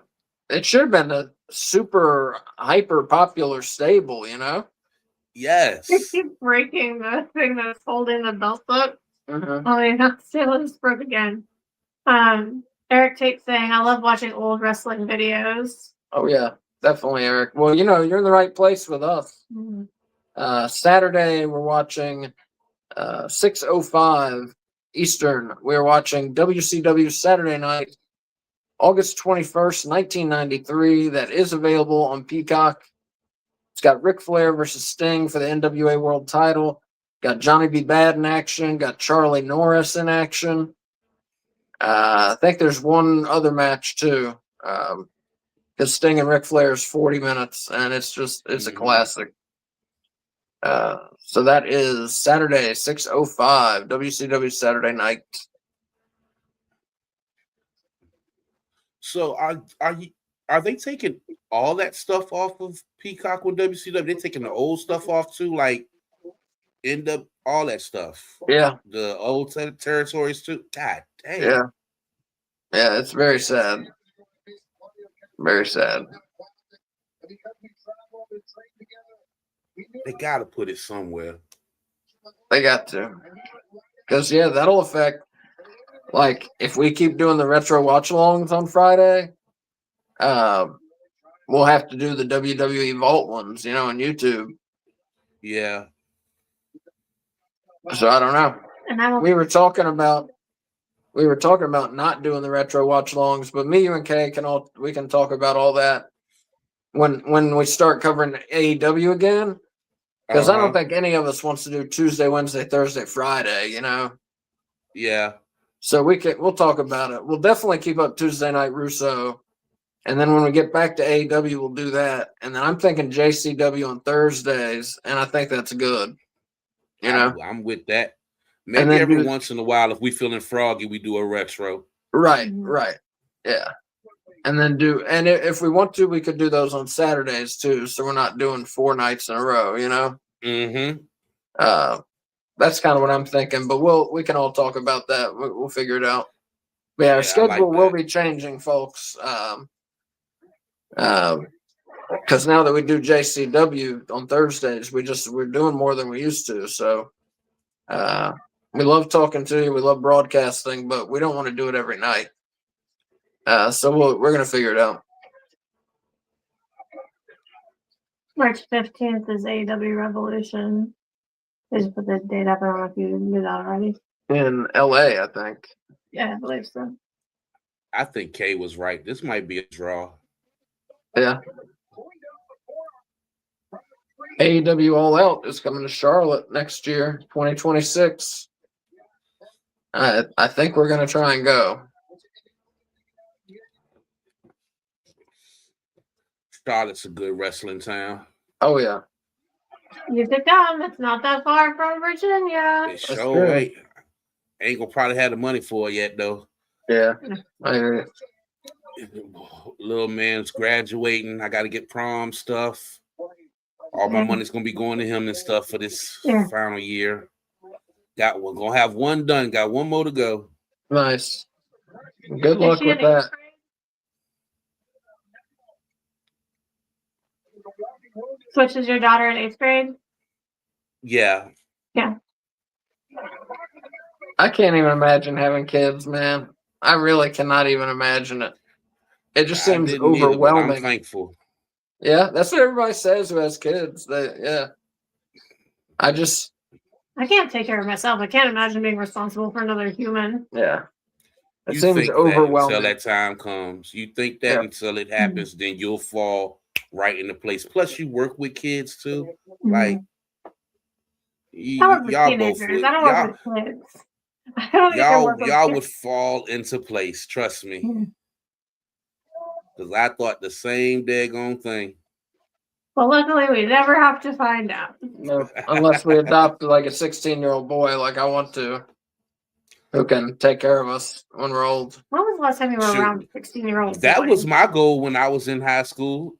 It should have been a super hyper popular stable, Yes. They keep breaking the thing that's holding the belt up. Mm-hmm. Oh, yeah, still just broke again. Eric Tate saying, I love watching old wrestling videos. Oh, yeah. Definitely, Eric. Well, you're in the right place with us. Mm-hmm. Saturday, we're watching 6:05 Eastern. We're watching WCW Saturday Night, August 21st, 1993. That is available on Peacock. It's got Ric Flair versus Sting for the NWA World Title. Got Johnny B. Bad in action. Got Charlie Norris in action. I think there's one other match too. Because Sting and Ric Flair is 40 minutes, and it's a classic. So that is Saturday, 6:05, WCW Saturday Night. So are they taking all that stuff off of Peacock with WCW? They're taking the old stuff off too, like end up all that stuff. Yeah. The old territories too. God damn. Yeah. Yeah, it's very sad. Very sad. They got to put it somewhere. They got to. Because, that'll affect, like, if we keep doing the retro watch-alongs on Friday, we'll have to do the WWE Vault ones, on YouTube. Yeah. So I don't know. And we were talking about not doing the retro watch-alongs, but me, you, and Kay we can talk about all that when we start covering AEW again. Because I don't think any of us wants to do Tuesday, Wednesday, Thursday, Friday, Yeah. So we'll talk about it. We'll definitely keep up Tuesday Night Russo. And then when we get back to AEW, we'll do that. And then I'm thinking JCW on Thursdays, and I think that's good. You know? I'm with that. Maybe every once in a while, if we feeling froggy, we do a retro. Right. Yeah. And then if we want to, we could do those on Saturdays too. So we're not doing 4 nights in a row, you know? Mm-hmm. That's kind of what I'm thinking, but we can all talk about that. We'll figure it out. But yeah, our schedule will be changing, folks. Because now that we do JCW on Thursdays, we're doing more than we used to. So we love talking to you, we love broadcasting, but we don't want to do it every night. So we're gonna figure it out. March 15th is AEW Revolution. They just put the date up. I don't know if you knew that already. In LA, I think. Yeah, I believe so. I think Kay was right. This might be a draw. Yeah. AEW All Out is coming to Charlotte next year, 2026. I think we're gonna try and go. Charlotte's a good wrestling town. Oh yeah. You could come. It's not that far from Virginia. It sure ain't gonna probably have the money for it yet though. Yeah, I hear you. Little man's graduating. I got to get prom stuff. All my money's gonna be going to him and stuff for this final year. We're gonna have one done. Got one more to go. Nice. Good luck with that. Switch is your daughter in 8th grade? Yeah. I can't even imagine having kids, man. I really cannot even imagine it. It just seems overwhelming. I'm thankful. Yeah, that's what everybody says who has kids. I can't take care of myself. I can't imagine being responsible for another human. Yeah. It seems overwhelming. Until that time comes. You think that until it happens, then you'll fall right into place. Plus, you work with kids too. Like, y'all both would. Y'all would fall into place. Trust me. Because I thought the same daggone thing. Well, luckily, we never have to find out. No, unless we adopt like a 16-year-old boy, like I want to, who can take care of us when we're old. When was the last time you were around a 16-year-old? That was my goal when I was in high school.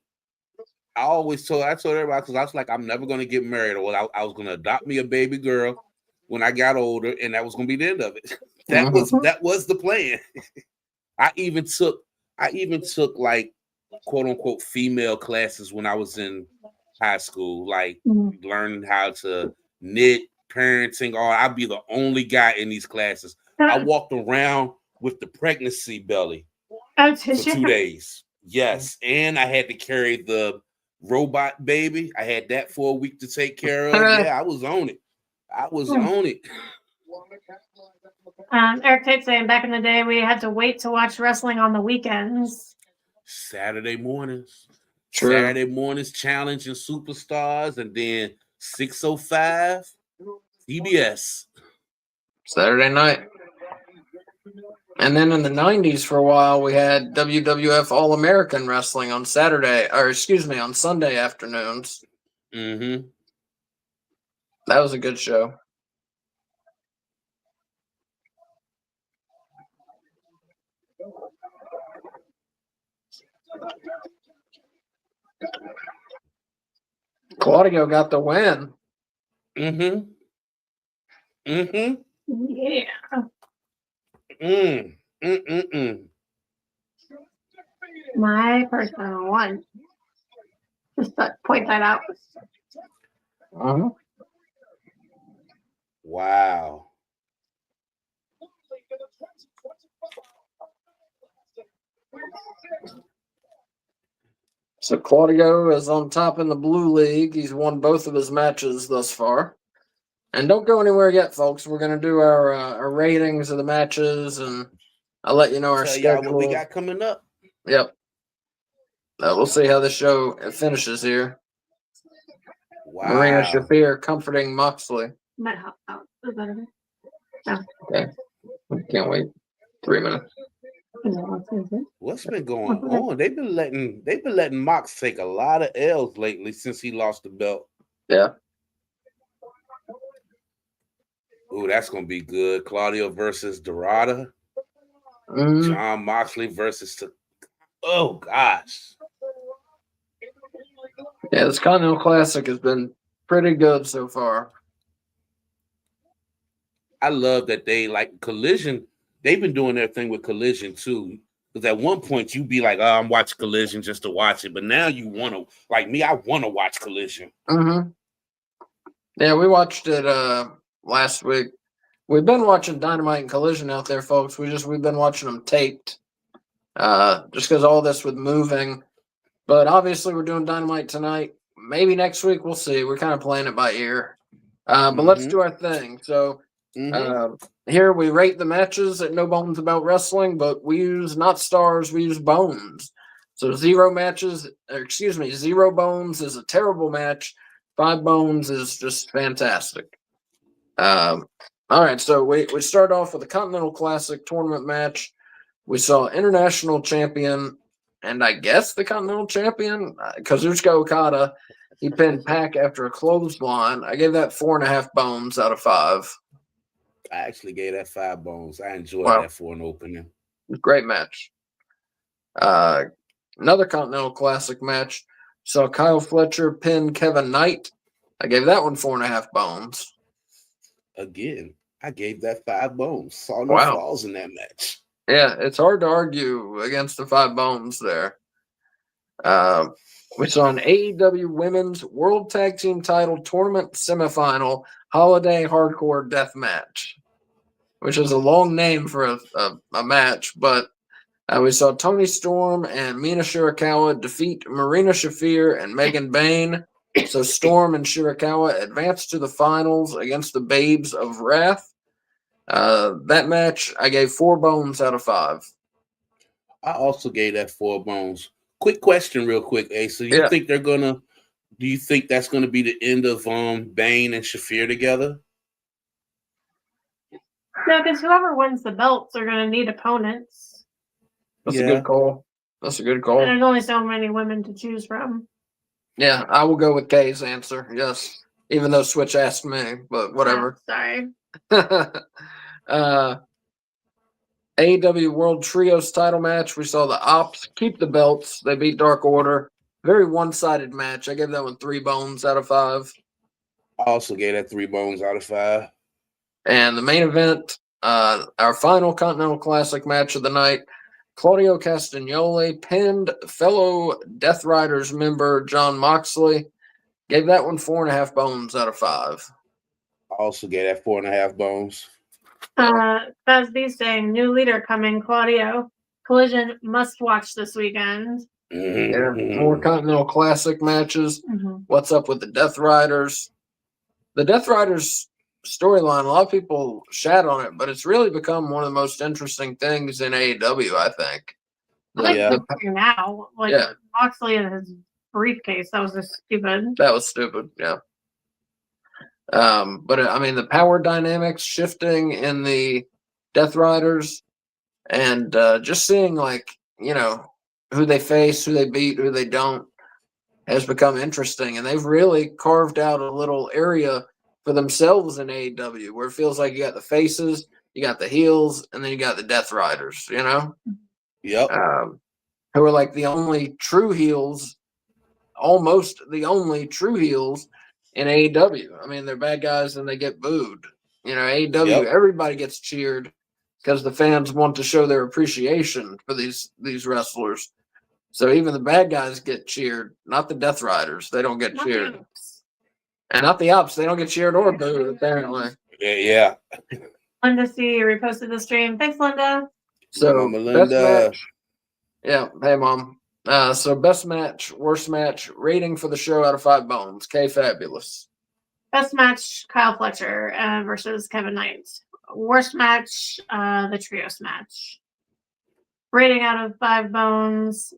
I told everybody, because I was like, I'm never going to get married, or I was going to adopt me a baby girl when I got older, and that was going to be the end of it. That was the plan. I even took like quote unquote female classes when I was in high school, like learning how to knit, parenting. I'd be the only guy in these classes. I walked around with the pregnancy belly for 2 days. Yes, and I had to carry the robot baby. I had that for a week to take care of. Yeah, I was on it. On it. Eric Tate saying back in the day we had to wait to watch wrestling on the weekends. Saturday mornings. True. Saturday mornings challenging superstars, and then 6:05 CBS. Saturday night. And then in the 90s for a while we had WWF All American Wrestling on Sunday afternoons. Mm-hmm. That was a good show. Claudio got the win. Mm-hmm. Yeah. My personal one. Just to point that out. Wow. So Claudio is on top in the Blue League. He's won both of his matches thus far. And don't go anywhere yet, folks. We're going to do our ratings of the matches, and I'll let you know our schedule. What we got coming up. Yep. We'll see how the show finishes here. Wow. Marina Shafir comforting Moxley. Might help out. Okay. Can't wait. 3 minutes. What's been going on? They've been letting Mox take a lot of L's lately since he lost the belt. Yeah. Ooh, that's gonna be good. Claudio versus Dorada. Mhm. John Moxley versus. Oh gosh. Yeah, this Continental Classic has been pretty good so far. I love that they like Collision. They've been doing their thing with Collision too. Because at one point you'd be like, "Oh, I'm watching Collision just to watch it," but now you want to, like me, I want to watch Collision. Mm-hmm. Yeah, we watched it last week. We've been watching Dynamite and Collision out there, folks. We've been watching them taped. Just because all this with moving. But obviously we're doing Dynamite tonight. Maybe next week, we'll see. We're kind of playing it by ear. But let's do our thing. So here we rate the matches at No Bones About Wrestling, but we use not stars, we use bones. So 0 bones is a terrible match. 5 bones is just fantastic. All right, so we start off with a Continental Classic tournament match. We saw International Champion, and I guess the Continental Champion, Kazuchika Okada. He pinned Pac after a clothesline. I gave that 4.5 bones out of 5. I actually gave that 5 bones. I enjoyed that for an opening. Great match. Another Continental Classic match. Saw Kyle Fletcher pin Kevin Knight. I gave that one 4.5 bones. Again, I gave that 5 bones. Saw no flaws in that match. Yeah, it's hard to argue against the 5 bones there. We saw an AEW Women's World Tag Team Title Tournament Semifinal Holiday Hardcore Death Match, which is a long name for a match, but we saw Toni Storm and Mina Shirakawa defeat Marina Shafir and Megan Bayne. So Storm and Shirakawa advanced to the finals against the Babes of Wrath. That match, I gave 4 bones out of 5. I also gave that 4 bones. Quick question, real quick, Asa. Do you think do you think that's gonna be the end of Bane and Shafir together? No, because whoever wins the belts are gonna need opponents. That's a good call. That's a good call. And there's only so many women to choose from. Yeah, I will go with Kay's answer. Yes. Even though Switch asked me, but whatever. Sorry. AEW World Trios title match. We saw the Ops keep the belts. They beat Dark Order. Very one-sided match. I gave that one 3 bones out of 5. I also gave that 3 bones out of 5. And the main event, our final Continental Classic match of the night, Claudio Castagnoli pinned fellow Death Riders member John Moxley. Gave that one 4.5 bones out of 5. I also gave that 4.5 bones. Buzz B saying, new leader coming, Claudio. Collision must watch this weekend. Yeah, more Continental Classic matches. What's up with the Death Riders? The Death Riders storyline, a lot of people shat on it, but it's really become one of the most interesting things in AEW, I think. Now, Moxley and his briefcase, that was just stupid. That was stupid, yeah. But I mean, the power dynamics shifting in the Death Riders, and just seeing who they face, who they beat, who they don't, has become interesting. And they've really carved out a little area for themselves in AEW where it feels like you got the faces, you got the heels, and then you got the Death Riders, Yep. Who are like the only true heels, almost the only true heels in AEW. I mean, they're bad guys and they get booed. AEW, everybody gets cheered because the fans want to show their appreciation for these wrestlers. So even the bad guys get cheered, not the Death Riders. They don't get cheered. And not the Ops. They don't get cheered or booed, apparently. Yeah. Linda C. reposted the stream. Thanks, Linda. So, Mama best Linda. match. Yeah. Hey, Mom. So, best match, worst match, rating for the show out of 5 bones. K Fabulous. Best match, Kyle Fletcher versus Kevin Knight. Worst match, the Trios match. Rating out of 5 bones.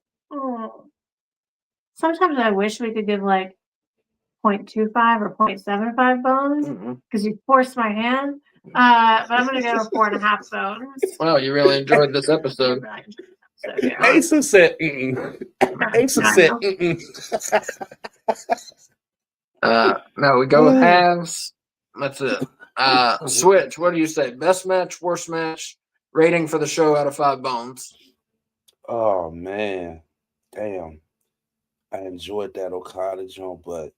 Sometimes I wish we could give 0.25 or 0.75 bones because you forced my hand. But I'm gonna go 4.5 bones. Wow, you really enjoyed this episode. So, yeah. Asa said, mm-mm. Asa said, mm-mm. No, we go halves. That's it. Switch. What do you say? Best match, worst match, rating for the show out of 5 bones. Oh man, damn! I enjoyed that Okada joint, but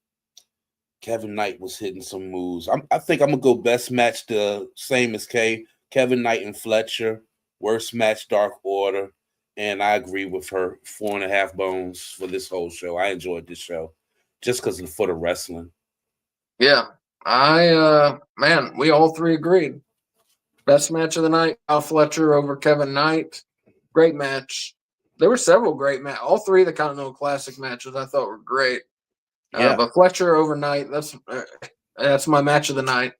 Kevin Knight was hitting some moves. I think I'm gonna go best match the same as K. Kevin Knight and Fletcher. Worst match Dark Order, and I agree with her. 4.5 bones for this whole show. I enjoyed this show just because for the wrestling. Yeah, man, we all three agreed. Best match of the night, Al Fletcher over Kevin Knight. Great match. There were several great matches. All three of the Continental Classic matches I thought were great. Yeah. But Fletcher over Knight, that's my match of the night.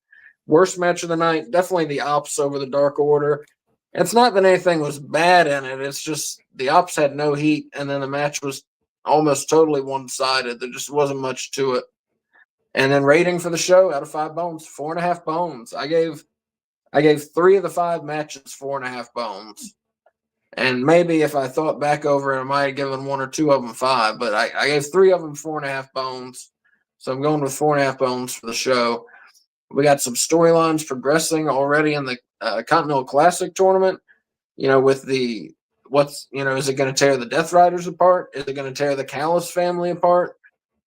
Worst match of the night, definitely the Ops over the Dark Order. It's not that anything was bad in it. It's just the Ops had no heat, and then the match was almost totally one-sided. There just wasn't much to it. And then rating for the show out of 5 bones, 4.5 bones. I gave 3 of the 5 matches 4.5 bones. And maybe if I thought back over it, I might have given 1 or 2 of them 5, but I gave 3 of them 4.5 bones. So I'm going with 4.5 bones for the show. We got some storylines progressing already in the Continental Classic tournament. With is it going to tear the Death Riders apart? Is it going to tear the Callis family apart?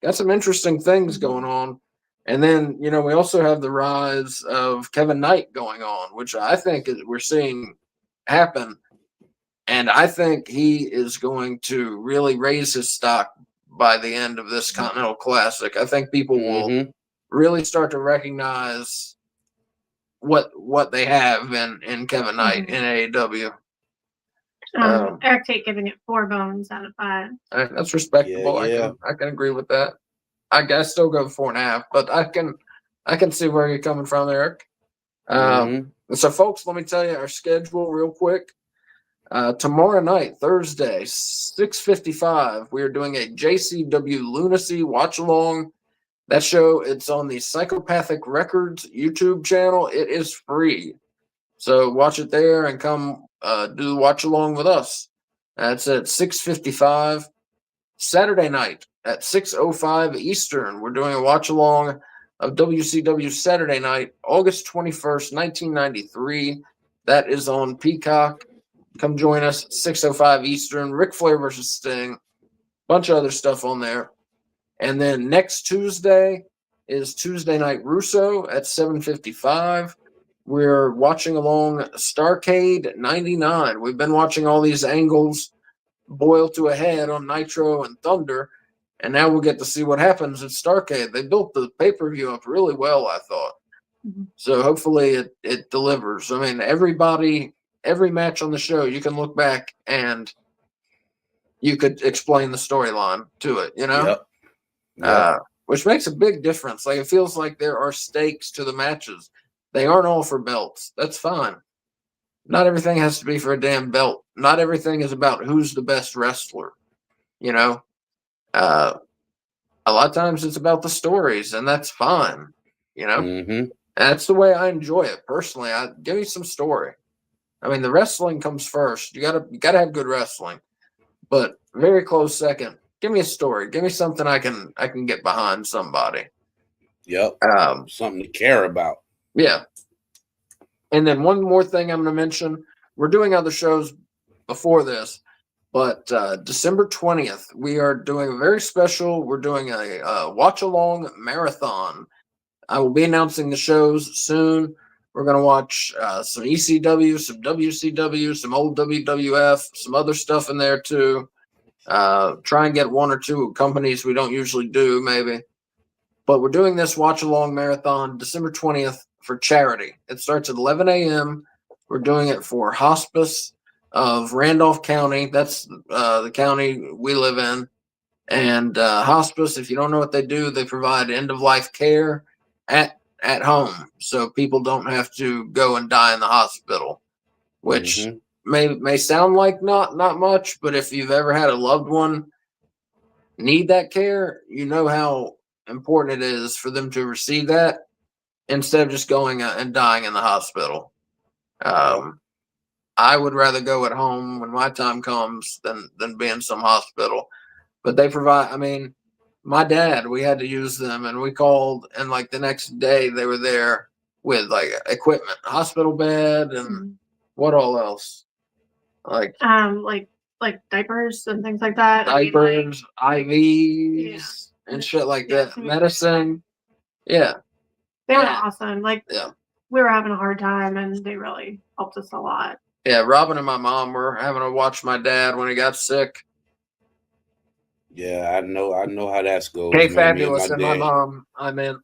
Got some interesting things going on. And then, we also have the rise of Kevin Knight going on, which I think we're seeing happen. And I think he is going to really raise his stock by the end of this Continental Classic. I think people will really start to recognize what they have in Kevin Knight in AEW. Eric Tate giving it 4 bones out of 5. That's respectable. Yeah. I can agree with that. I guess still go 4.5, but I can see where you're coming from, Eric. So, folks, let me tell you our schedule real quick. Tomorrow night, Thursday, 6:55, we are doing a JCW Lunacy watch along. That show, it's on the Psychopathic Records YouTube channel. It is free. So watch it there and come do the watch along with us. That's at 6:55. Saturday night at 6:05 Eastern, we're doing a watch along of WCW Saturday night, August 21st, 1993. That is on Peacock. Come join us, 6:05 Eastern. Ric Flair versus Sting. Bunch of other stuff on there. And then next Tuesday is Tuesday Night Russo at 7:55. We're watching along Starrcade 99. We've been watching all these angles boil to a head on Nitro and Thunder, and now we'll get to see what happens at Starrcade. They built the pay-per-view up really well, I thought. So hopefully it delivers. I mean, every match on the show, you can look back and you could explain the storyline to it, Yep. Which makes a big difference. Like, it feels like there are stakes to the matches. They aren't all for belts. That's fine. Not everything has to be for a damn belt. Not everything is about who's the best wrestler. A lot of times it's about the stories, and that's fine. That's the way I enjoy it personally. Give me some story. I mean, the wrestling comes first. You gotta have good wrestling, but very close second. Give me a story. Give me something I can get behind somebody. Yep. Something to care about. Yeah. And then one more thing I'm going to mention. We're doing other shows before this, but December 20th, we are doing a very special. We're doing a watch-along marathon. I will be announcing the shows soon. We're going to watch some ECW, some WCW, some old WWF, some other stuff in there too. Try and get 1 or 2 companies we don't usually do, maybe. But we're doing this watch-along marathon December 20th for charity. It starts at 11 a.m. We're doing it for Hospice of Randolph County. That's the county we live in. And Hospice, if you don't know what they do, they provide end-of-life care at home, so people don't have to go and die in the hospital, which may sound like not much, but if you've ever had a loved one need that care, you know how important it is for them to receive that. instead of just going and dying in the hospital. I would rather go at home when my time comes than be in some hospital. But they provide. I mean, my dad, we had to use them, and we called, and like the next day they were there with like equipment, hospital bed, and what all else, like diapers and things like that. diapers, IVs, and shit like that, medicine. Yeah, they were awesome. Like, yeah, we were having a hard time, and they really helped us a lot. Yeah, Robin and my mom were having to watch my dad when he got sick. Yeah, I know how that's goes. K Fabulous and my mom. I meant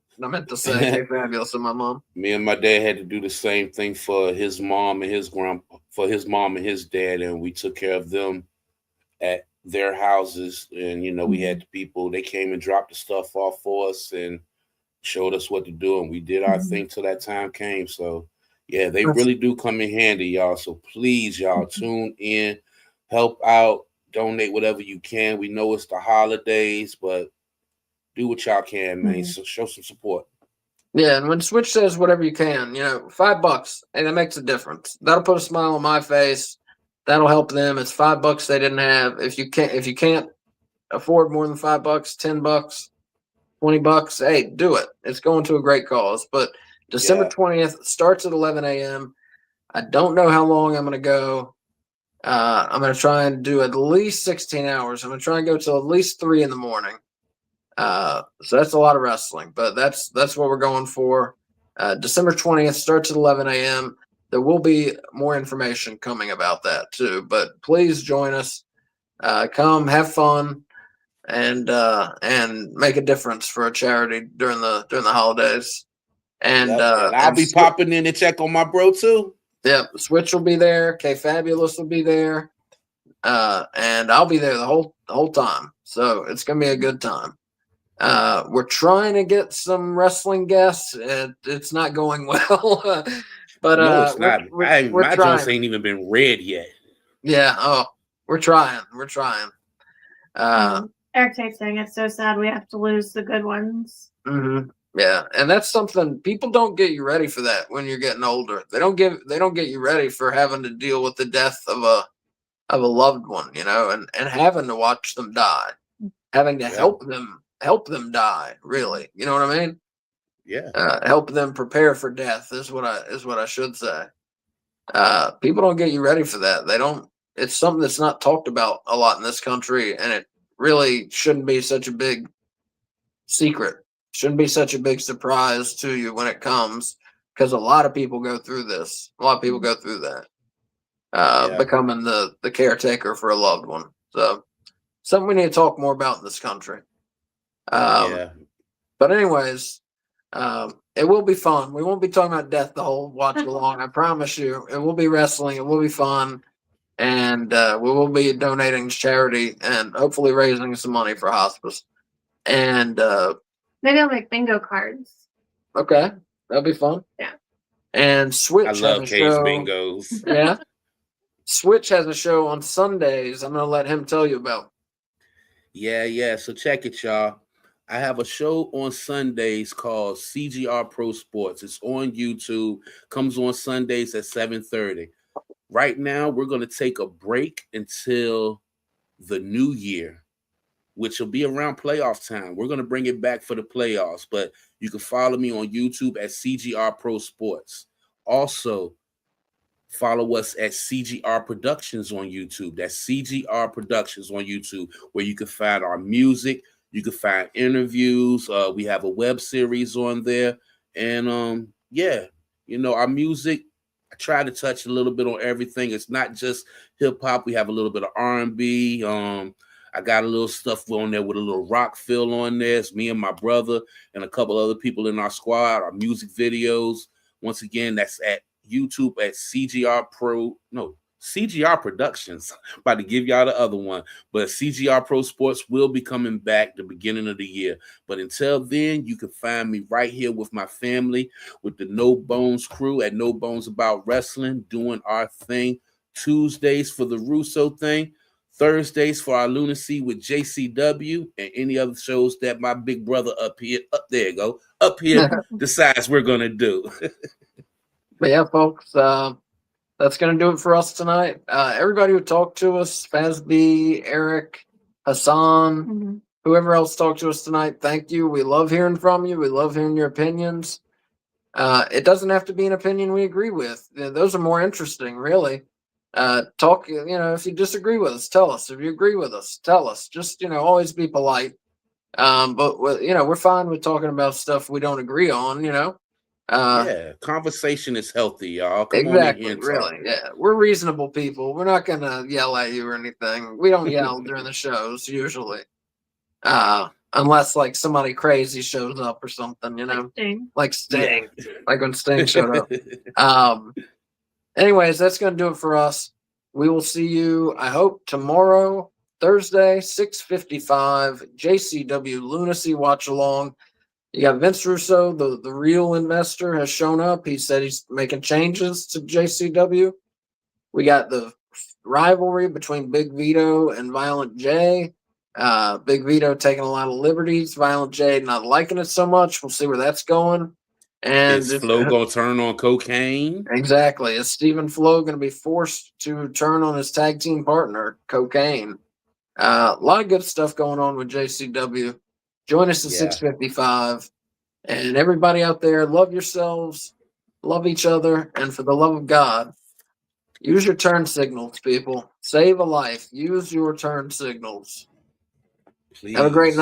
to say K Fabulous and my mom. Me and my dad had to do the same thing for his mom and his mom and his dad, and we took care of them at their houses. And we had people, they came and dropped the stuff off for us and showed us what to do, and we did our thing till that time came. So yeah, they really do come in handy, y'all. So please, y'all, tune in, help out, donate whatever you can. We know it's the holidays, but do what y'all can, man. So show some support. Yeah, and when Switch says whatever you can, $5, and it makes a difference. That'll put a smile on my face. That'll help them. It's $5 they didn't have. If you can't afford more than $5, $10, $20, hey, do it. It's going to a great cause. But December 20th starts at 11 a.m. I don't know how long I'm going to go. I'm going to try and do at least 16 hours. I'm going to try and go till at least 3 in the morning. So that's a lot of wrestling, but that's what we're going for. December 20th starts at 11 a.m. There will be more information coming about that too, but please join us. Come, have fun, and make a difference for a charity during the holidays. And I'll be popping in to check on my bro too. Yep, Switch will be there. K Fabulous will be there, and I'll be there the whole time. So it's gonna be a good time. We're trying to get some wrestling guests. It's not going well, but no, it's not. My Jones ain't even been read yet. Yeah. Oh, we're trying. We're trying. Eric Tate's saying it's so sad we have to lose the good ones. Mm-hmm. Yeah, and that's something people don't get you ready for that when you're getting older. They don't get you ready for having to deal with the death of a loved one, and having to watch them die, having to help them die. Really, you know what I mean? Yeah. Help them prepare for death is what I should say. People don't get you ready for that. They don't. It's something that's not talked about a lot in this country, and it really shouldn't be such a big secret. Shouldn't be such a big surprise to you when it comes, because a lot of people go through this. A lot of people go through that, becoming the caretaker for a loved one. So something we need to talk more about in this country. But anyways, it will be fun. We won't be talking about death the whole watch along. I promise you. It will be wrestling. It will be fun. And we will be donating to charity and hopefully raising some money for hospice. And maybe I'll make bingo cards. Okay, that'll be fun. Yeah. And Switch I love has a K's show. bingos. Yeah. Switch has a show on Sundays. I'm gonna let him tell you about. Yeah. So check it, y'all. I have a show on Sundays called CGR Pro Sports. It's on YouTube. Comes on Sundays at 7:30. Right now, we're going to take a break until the new year, which will be around playoff time. We're going to bring it back for the playoffs, but you can follow me on YouTube at CGR Pro Sports. Also, follow us at CGR Productions on YouTube. That's CGR Productions on YouTube, where you can find our music. You can find interviews. We have a web series on there. And our music, I try to touch a little bit on everything. It's not just hip hop. We have a little bit of R&B. I got a little stuff on there with a little rock feel on there. It's me and my brother and a couple other people in our squad. Our music videos. Once again, that's at YouTube at CGR Productions. I'm about to give y'all the other one. But CGR Pro Sports will be coming back the beginning of the year. But until then, you can find me right here with my family, with the No Bones crew at No Bones About Wrestling, doing our thing. Tuesdays for the Russo thing. Thursdays for our lunacy with JCW and any other shows that my big brother up here decides we're gonna do. But yeah, folks, that's gonna do it for us tonight. Everybody who talked to us, Fazby, Eric, Hassan, whoever else talked to us tonight, thank you. We love hearing from you. We love hearing your opinions. It doesn't have to be an opinion we agree with. Those are more interesting, really. Talk, if you disagree with us, tell us. If you agree with us, tell us. Just, always be polite. But we're fine with talking about stuff we don't agree on, Yeah, conversation is healthy, y'all. Come exactly, on in here and really. talk. Yeah, we're reasonable people. We're not gonna yell at you or anything. We don't yell during the shows usually, unless like somebody crazy shows up or something, like Sting, like when Sting showed up. Anyways, that's gonna do it for us. We will see you, I hope, tomorrow, Thursday, 6:55, JCW Lunacy Watch Along. You got Vince Russo, the real investor, has shown up. He said he's making changes to JCW. We got the rivalry between Big Vito and Violent J. Big Vito taking a lot of liberties. Violent J not liking it so much. We'll see where that's going. And is Flo gonna turn on cocaine? Exactly. Is Stephen Flo going to be forced to turn on his tag team partner, cocaine? A lot of good stuff going on with JCW. Join us at 6:55. And everybody out there, love yourselves, love each other, and for the love of God, use your turn signals, people. Save a life. Use your turn signals. Please. Have a great night.